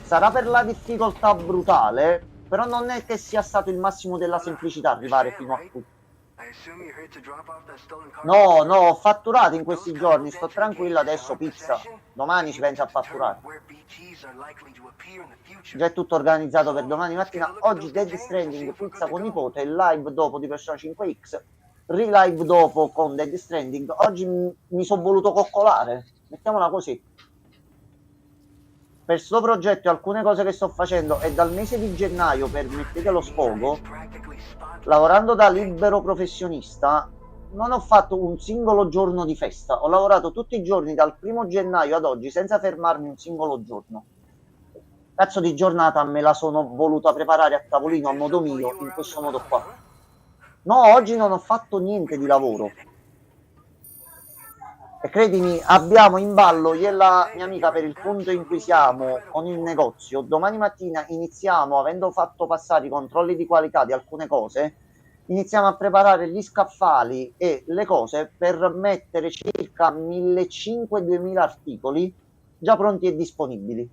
Sarà per la difficoltà brutale, però non è che sia stato il massimo della semplicità arrivare fino a qui. No, no, ho fatturato in questi giorni, sto tranquillo adesso, pizza. Domani ci penso a fatturare. Già è tutto organizzato per domani mattina. Oggi Dead Stranding, pizza con nipote, live dopo di Persona 5X, relive dopo con Dead Stranding. Oggi mi sono voluto coccolare, mettiamola così. Per sto progetto e alcune cose che sto facendo è dal mese di gennaio, permettete lo sfogo, lavorando da libero professionista, non ho fatto un singolo giorno di festa. Ho lavorato tutti i giorni dal 1° gennaio ad oggi senza fermarmi un singolo giorno. Cazzo di giornata me la sono voluta preparare a tavolino a modo mio, in questo modo qua. No, oggi non ho fatto niente di lavoro. E credimi, abbiamo in ballo io e la mia amica, per il punto in cui siamo con il negozio. Domani mattina iniziamo, avendo fatto passare i controlli di qualità di alcune cose, iniziamo a preparare gli scaffali e le cose per mettere circa 1.500-2.000 articoli già pronti e disponibili.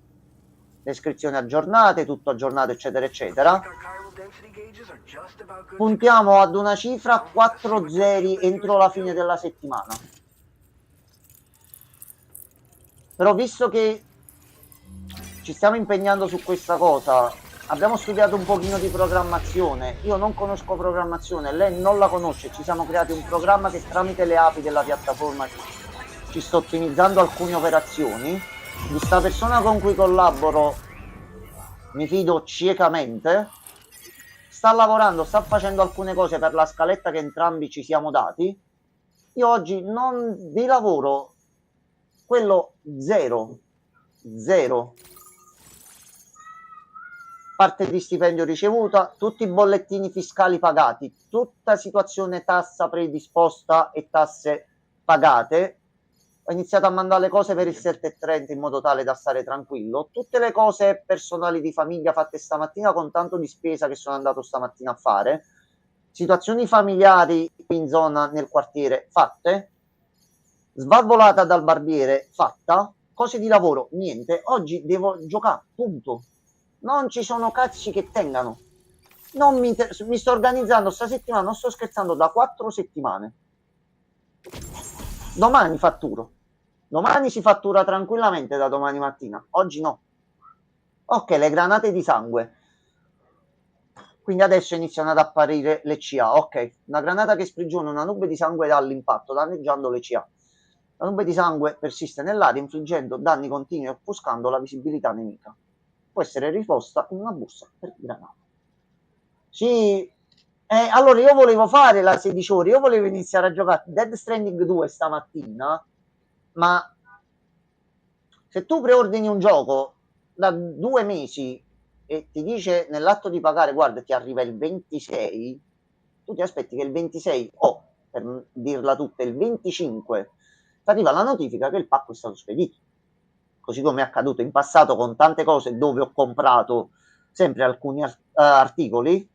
Descrizioni aggiornate, tutto aggiornato, eccetera, eccetera. Puntiamo ad una cifra 4 zeri entro la fine della settimana. Però visto che ci stiamo impegnando su questa cosa, abbiamo studiato un pochino di programmazione. Io non conosco programmazione, lei non la conosce. Ci siamo creati un programma che tramite le API della piattaforma ci sta ottimizzando alcune operazioni. Di sta persona con cui collaboro mi fido ciecamente. Sta lavorando, sta facendo alcune cose per la scaletta che entrambi ci siamo dati. Io oggi non di lavoro, quello zero, parte di stipendio ricevuta, tutti i bollettini fiscali pagati, tutta situazione tassa predisposta e tasse pagate. Ho iniziato a mandare le cose per il 7:30 in modo tale da stare tranquillo. Tutte le cose personali di famiglia fatte stamattina con tanto di spesa che sono andato stamattina a fare. Situazioni familiari qui in zona nel quartiere fatte. Svalvolata dal barbiere fatta. Cose di lavoro niente. Oggi devo giocare, punto. Non ci sono cazzi che tengano. Non mi sto organizzando sta settimana, non sto scherzando, da 4 settimane. Domani fatturo. Domani si fattura tranquillamente da domani mattina. Oggi no. Ok, le granate di sangue. Quindi adesso iniziano ad apparire le CA. Ok, una granata che sprigiona una nube di sangue dall'impatto, danneggiando le CA. La nube di sangue persiste nell'aria, infliggendo danni continui e offuscando la visibilità nemica. Può essere riposta in una busta per granate. Sì, allora io volevo fare la 16 ore, io volevo iniziare a giocare Dead Stranding 2 stamattina, ma se tu preordini un gioco da 2 mesi e ti dice nell'atto di pagare, guarda, ti arriva il 26, tu ti aspetti che il 26 o, per dirla tutta, il 25 ti arriva la notifica che il pacco è stato spedito. Così come è accaduto in passato con tante cose dove ho comprato sempre alcuni articoli.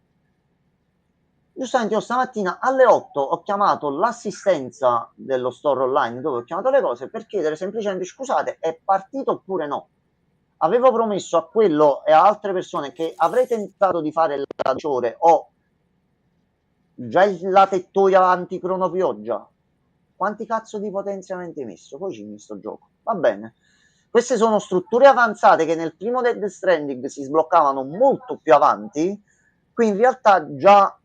Giustamente io stamattina alle 8 ho chiamato l'assistenza dello store online dove ho chiamato le cose per chiedere semplicemente scusate, è partito oppure no? Avevo promesso a quello e a altre persone che avrei tentato di fare la 12 ore o già la tettoia anticronopioggia. Quanti cazzo di potenziamenti hai messo? Poi ci sto gioco. Va bene. Queste sono strutture avanzate che nel primo Dead Stranding si sbloccavano molto più avanti. Qui in realtà già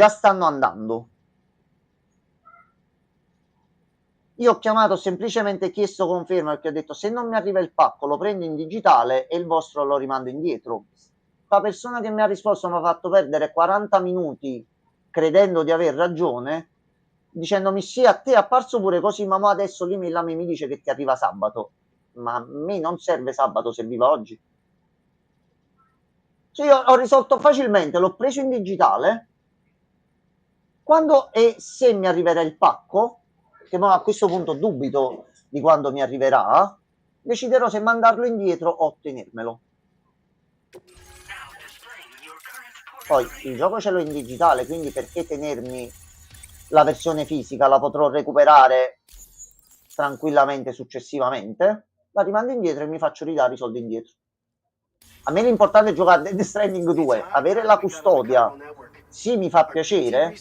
stanno andando. Io ho chiamato, ho semplicemente chiesto conferma perché ho detto se non mi arriva il pacco lo prendo in digitale e il vostro lo rimando indietro. La persona che mi ha risposto mi ha fatto perdere 40 minuti credendo di aver ragione, dicendomi sì, a te è apparso pure così, ma adesso l'email mi dice che ti arriva sabato. Ma a me non serve sabato, serviva oggi. Cioè io ho risolto facilmente, l'ho preso in digitale. Quando e se mi arriverà il pacco, che a questo punto dubito di quando mi arriverà, deciderò se mandarlo indietro o tenermelo. Poi il gioco ce l'ho in digitale, quindi perché tenermi la versione fisica? La potrò recuperare tranquillamente successivamente. La rimando indietro e mi faccio ridare i soldi indietro. A me l'importante è giocare Dead Stranding 2, avere la custodia. Sì, mi fa piacere.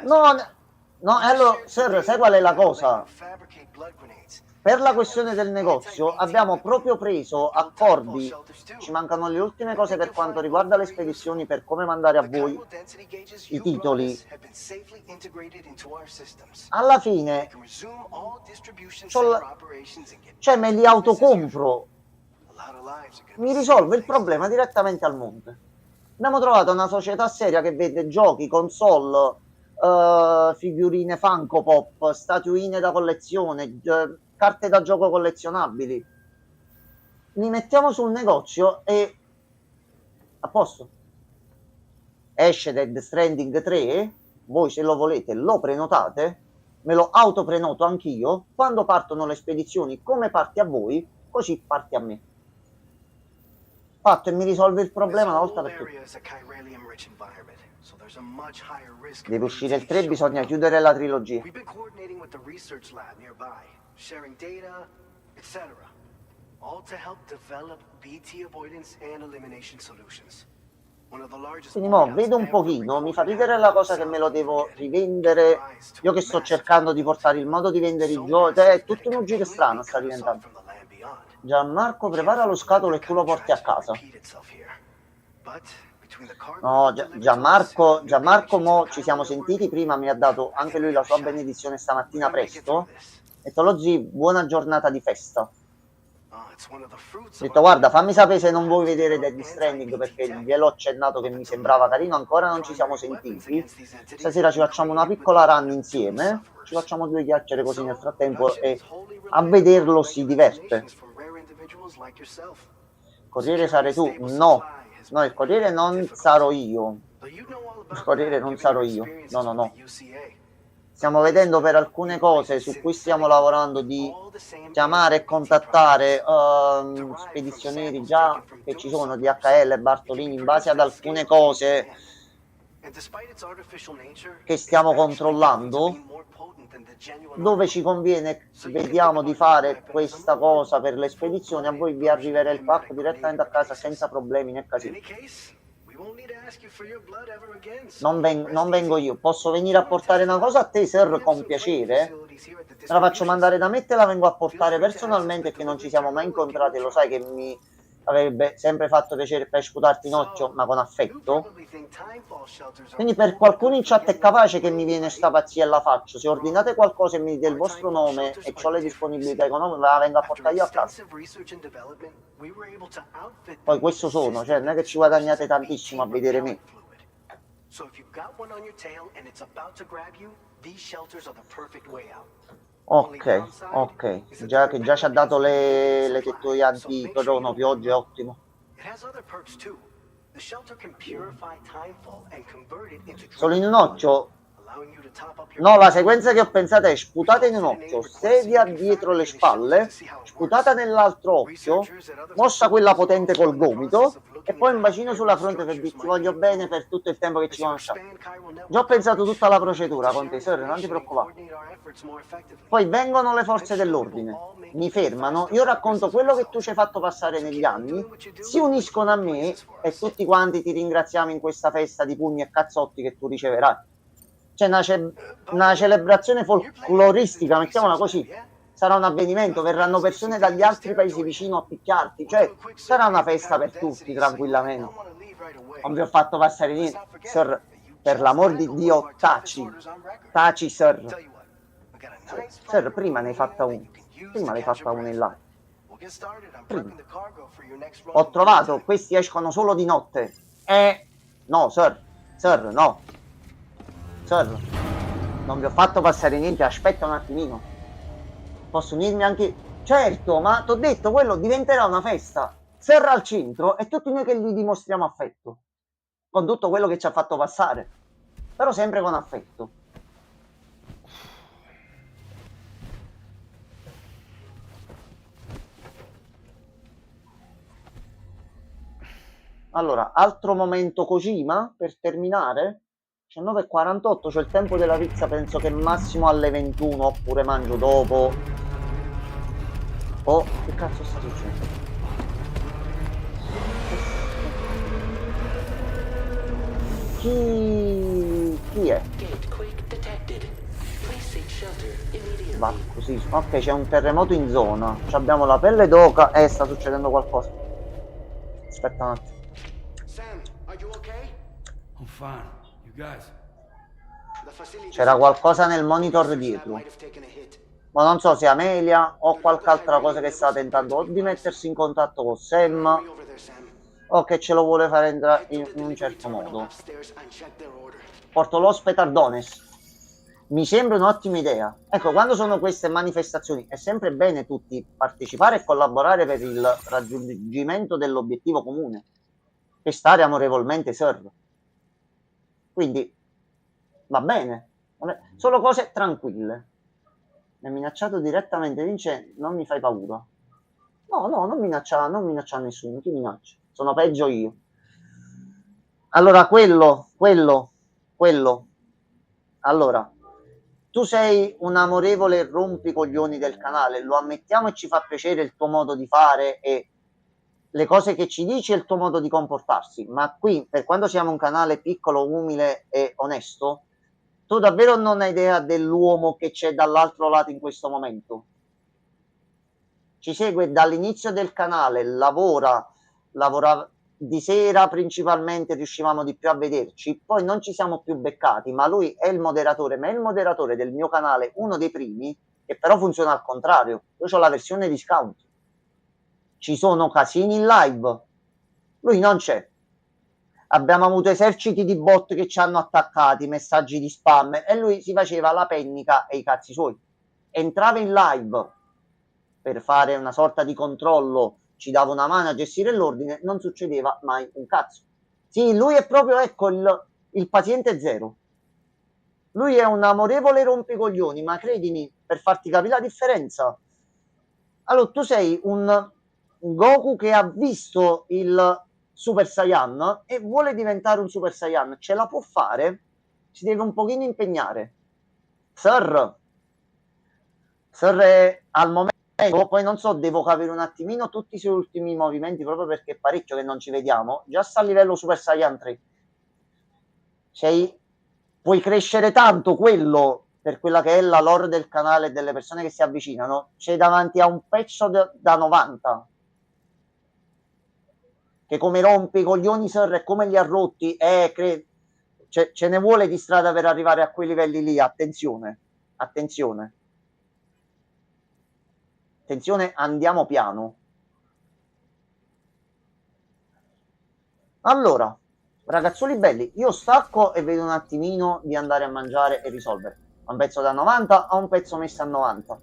No, allora, sir, sai qual è la cosa? Per la questione del negozio abbiamo proprio preso accordi, ci mancano le ultime cose per quanto riguarda le spedizioni, per come mandare a voi i titoli. Alla fine, cioè me li autocompro, mi risolve il problema direttamente al monte. Abbiamo trovato una società seria che vende giochi, console, figurine Funko Pop, statuine da collezione, carte da gioco collezionabili. Li mettiamo sul negozio e a posto. Esce Dead Stranding 3, voi se lo volete lo prenotate, me lo autoprenoto anch'io, quando partono le spedizioni come parti a voi, così parti a me. Fatto, e mi risolve il problema una volta per tutte. Deve uscire il 3, bisogna chiudere la trilogia. Quindi mo vedo un pochino, mi fa ridere la cosa che me lo devo rivendere. Io che sto cercando di portare il modo di vendere i giochi, è tutto un giro strano sta diventando. Gianmarco, prepara lo scatolo e tu lo porti a casa. No, Gianmarco mo ci siamo sentiti prima, mi ha dato anche lui la sua benedizione stamattina presto. Ho detto, lo zii, buona giornata di festa. Ho detto, guarda, fammi sapere se non vuoi vedere Dead Stranding, perché gliel'ho accennato che mi sembrava carino, ancora non ci siamo sentiti. Stasera ci facciamo una piccola run insieme, ci facciamo 2 chiacchiere così nel frattempo e a vederlo si diverte. corriere sarai tu? No, no, il corriere non sarò io. Il corriere non sarò io. No, no, no. Stiamo vedendo per alcune cose su cui stiamo lavorando di chiamare e contattare spedizionieri già che ci sono, DHL e Bartolini, in base ad alcune cose che stiamo controllando, dove ci conviene, vediamo di fare questa cosa per le spedizioni, a voi vi arriverà il pacco direttamente a casa senza problemi né casini. Non vengo io, posso venire a portare una cosa a te, sir, con piacere. Me la faccio mandare da me e te la vengo a portare personalmente, che non ci siamo mai incontrati, lo sai che mi avrebbe sempre fatto piacere per sputarti in occhio, ma con affetto. Quindi per qualcuno in chat è capace che mi viene sta pazzia e la faccio. Se ordinate qualcosa e mi dite il vostro nome e ho le disponibilità economiche, me la vengo a portare io a casa. Poi questo sono, cioè non è che ci guadagnate tantissimo a vedere me. Ok, ok, già che già ci ha dato le tettoie anti-crono, piogge, ottimo. Solo in un occhio? No, la sequenza che ho pensato è sputate in un occhio, sedia dietro le spalle, sputata nell'altro occhio, mossa quella potente col gomito e poi un bacino sulla fronte per dirti voglio bene per tutto il tempo che ci conosciamo. Già ho pensato tutta la procedura con te, sir, non ti preoccupare. Poi vengono le forze dell'ordine, mi fermano, io racconto quello che tu ci hai fatto passare negli anni, si uniscono a me e tutti quanti ti ringraziamo in questa festa di pugni e cazzotti che tu riceverai. C'è una celebrazione folcloristica, mettiamola così. Sarà un avvenimento, verranno persone dagli altri paesi vicino a picchiarti, cioè sarà una festa per tutti, tranquillamente. Non vi ho fatto passare niente, sir, per l'amor di Dio, taci, sir. Sir, prima ne hai fatta una, in là. Prima. Ho trovato, questi escono solo di notte. No, sir, no. Sir, non vi ho fatto passare niente, aspetta un attimino. Posso unirmi anche... Certo, ma t'ho detto, quello diventerà una festa. Sir al centro e tutti noi che gli dimostriamo affetto. Con tutto quello che ci ha fatto passare. Però sempre con affetto. Allora, altro momento Kojima per terminare? 19:48, c'ho il tempo della pizza, penso che massimo alle 21, oppure mangio dopo. Oh, che cazzo sta succedendo? Chi è? Va così. Ok, c'è un terremoto in zona. Abbiamo la pelle d'oca e sta succedendo qualcosa. Aspetta un attimo. I'm fine. C'era qualcosa nel monitor dietro, ma non so se Amelia o qualche altra cosa che sta tentando o di mettersi in contatto con Sam o che ce lo vuole fare entrare in un certo modo. Porto l'ospite Ardones. Mi sembra un'ottima idea. Ecco, quando sono queste manifestazioni è sempre bene tutti partecipare e collaborare per il raggiungimento dell'obiettivo comune e stare amorevolmente, sir. Quindi va bene, solo cose tranquille. Mi ha minacciato direttamente, Vince, non mi fai paura. No, non minaccia nessuno, ti minaccia. Sono peggio io. Allora, quello. Allora, tu sei un amorevole rompicoglioni del canale, lo ammettiamo e ci fa piacere il tuo modo di fare e le cose che ci dici e il tuo modo di comportarsi, ma qui, per quanto siamo un canale piccolo, umile e onesto, tu davvero non hai idea dell'uomo che c'è dall'altro lato in questo momento. Ci segue dall'inizio del canale, lavora di sera principalmente, riuscivamo di più a vederci, poi non ci siamo più beccati, ma lui è il moderatore, ma è il moderatore del mio canale, uno dei primi, che però funziona al contrario. Io ho la versione discount. Ci sono casini in live, lui non c'è. Abbiamo avuto eserciti di bot che ci hanno attaccati, messaggi di spam e lui si faceva la pennica e i cazzi suoi. Entrava in live per fare una sorta di controllo, ci dava una mano a gestire l'ordine, non succedeva mai un cazzo. Sì, lui è proprio, ecco, il paziente zero. Lui è un amorevole rompicoglioni, ma credimi, per farti capire la differenza. Allora, tu sei un Goku che ha visto il Super Saiyan e vuole diventare un Super Saiyan. Ce la può fare, si deve un pochino impegnare. Sir è al momento, poi non so, devo capire un attimino tutti i suoi ultimi movimenti, proprio perché è parecchio che non ci vediamo. Già sta a livello Super Saiyan 3. Puoi crescere tanto, quello, per quella che è la lore del canale e delle persone che si avvicinano, c'è davanti a un pezzo da 90. Che come rompe i coglioni, Sir, e come li ha rotti, ce ne vuole di strada per arrivare a quei livelli lì. Attenzione, attenzione. Attenzione, andiamo piano. Allora, ragazzoli belli, io stacco e vedo un attimino di andare a mangiare e risolvere. A un pezzo da 90 a un pezzo messo a 90.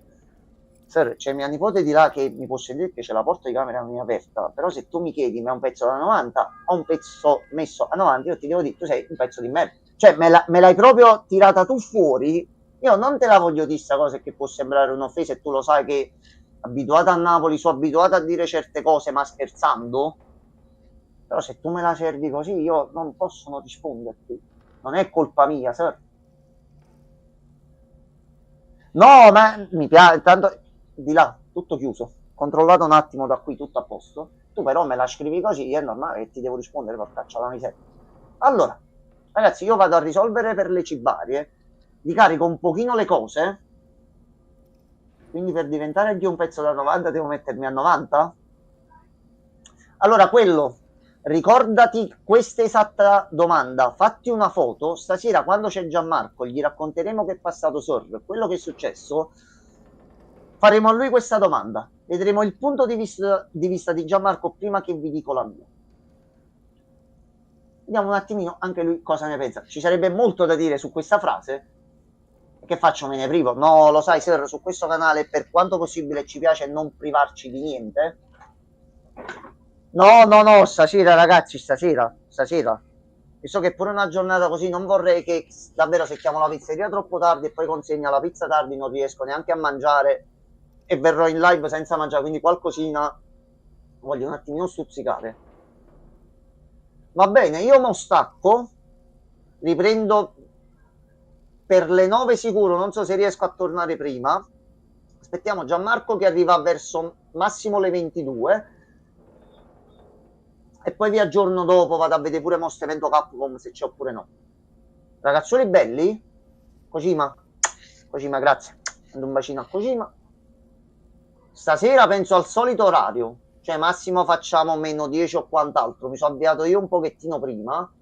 Sir, c'è mia nipote di là che mi può sentire che c'è la porta di camera mia aperta, però se tu mi chiedi ma è un pezzo da 90 o un pezzo messo a 90, io ti devo dire tu sei un pezzo di merda. Cioè me l'hai proprio tirata tu fuori. Io non te la voglio dire sta cosa che può sembrare un'offesa e tu lo sai che abituata a Napoli sono abituata a dire certe cose ma scherzando. Però se tu me la servi così io non posso non risponderti. Non è colpa mia, Sir. No, ma mi piace, tanto di là, tutto chiuso. Controllato un attimo da qui, tutto a posto. Tu però me la scrivi così, è normale che ti devo rispondere, porcaccia la miseria. Allora, ragazzi, io vado a risolvere per le cibarie, vi carico un pochino le cose, quindi per diventare di un pezzo da 90 devo mettermi a 90? Allora, quello... Ricordati questa esatta domanda, fatti una foto, stasera quando c'è Gianmarco gli racconteremo che è passato Sir, quello che è successo, faremo a lui questa domanda, vedremo il punto di vista di Gianmarco prima che vi dico la mia. Vediamo un attimino anche lui cosa ne pensa, ci sarebbe molto da dire su questa frase, che faccio, me ne privo? No, lo sai Sir, su questo canale per quanto possibile ci piace non privarci di niente. No, stasera ragazzi, stasera. Visto che pure una giornata così non vorrei che davvero se chiamo la pizzeria troppo tardi e poi consegna la pizza tardi non riesco neanche a mangiare e verrò in live senza mangiare, quindi qualcosina voglio un attimino stuzzicare. Va bene, io mo stacco, riprendo per le 9 sicuro, non so se riesco a tornare prima. Aspettiamo Gianmarco che arriva verso massimo le 22. E poi vi aggiorno dopo, vado a vedere pure Most Evento Capcom se c'è oppure no. Ragazzoli belli? Kojima, grazie. Mando un bacino a Kojima. Stasera penso al solito orario, cioè massimo facciamo meno 10 o quant'altro. Mi sono avviato io un pochettino prima.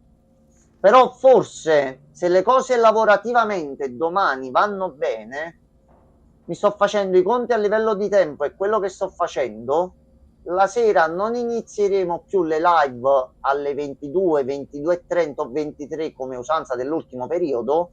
Però forse, se le cose lavorativamente domani vanno bene, mi sto facendo i conti a livello di tempo e quello che sto facendo... La sera non inizieremo più le live alle 22, 22:30 o 23 come usanza dell'ultimo periodo,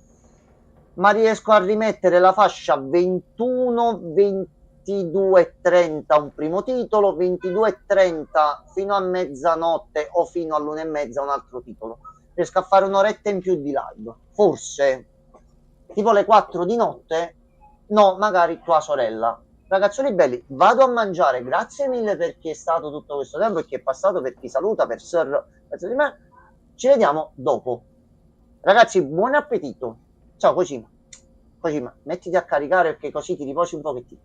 ma riesco a rimettere la fascia 21, 22:30 un primo titolo, 22:30 fino a mezzanotte o fino all'1:30 un altro titolo. Riesco a fare un'oretta in più di live, forse tipo le 4 di notte, no, magari tua sorella. Ragazzoli belli, vado a mangiare, grazie mille per chi è stato tutto questo tempo e chi è passato, per chi saluta, per Sir, penso di me. Ci vediamo dopo. Ragazzi, buon appetito. Ciao Kojima, mettiti a caricare perché così ti riposi un pochettino.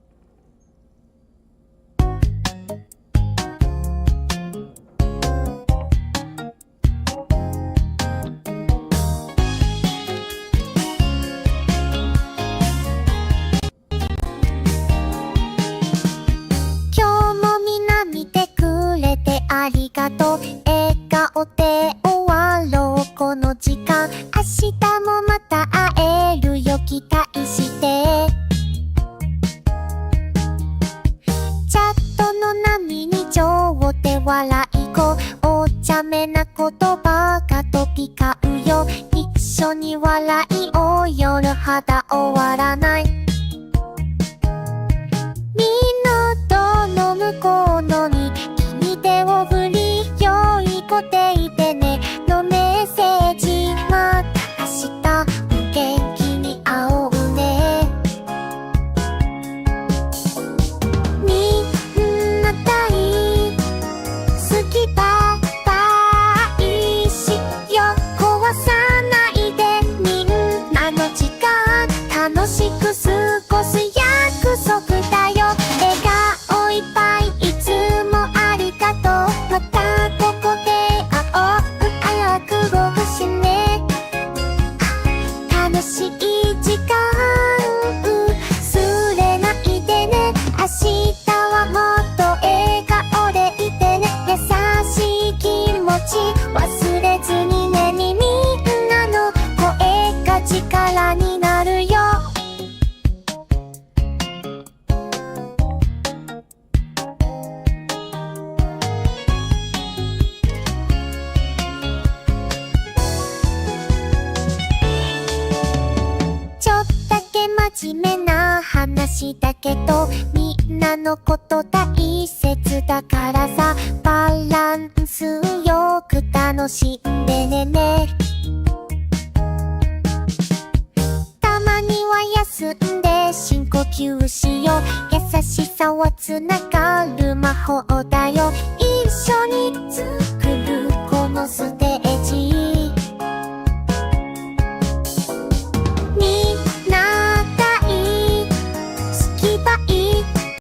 楽しく過ごす約束だよ。笑顔いっぱいいつもありがとう。またここで会おう。早くごくしね。楽しい時間忘れないでね。明日はもっと笑顔でいてね。優しい気持ち忘れずにね。みんなの声が力になるよ。ちょっとだけ真面目な話だけど、みんなのこと大切だからさ、バランスよく楽しんでね。たまには休んで深呼吸しよう。優しさはつながる魔法だよ。一緒に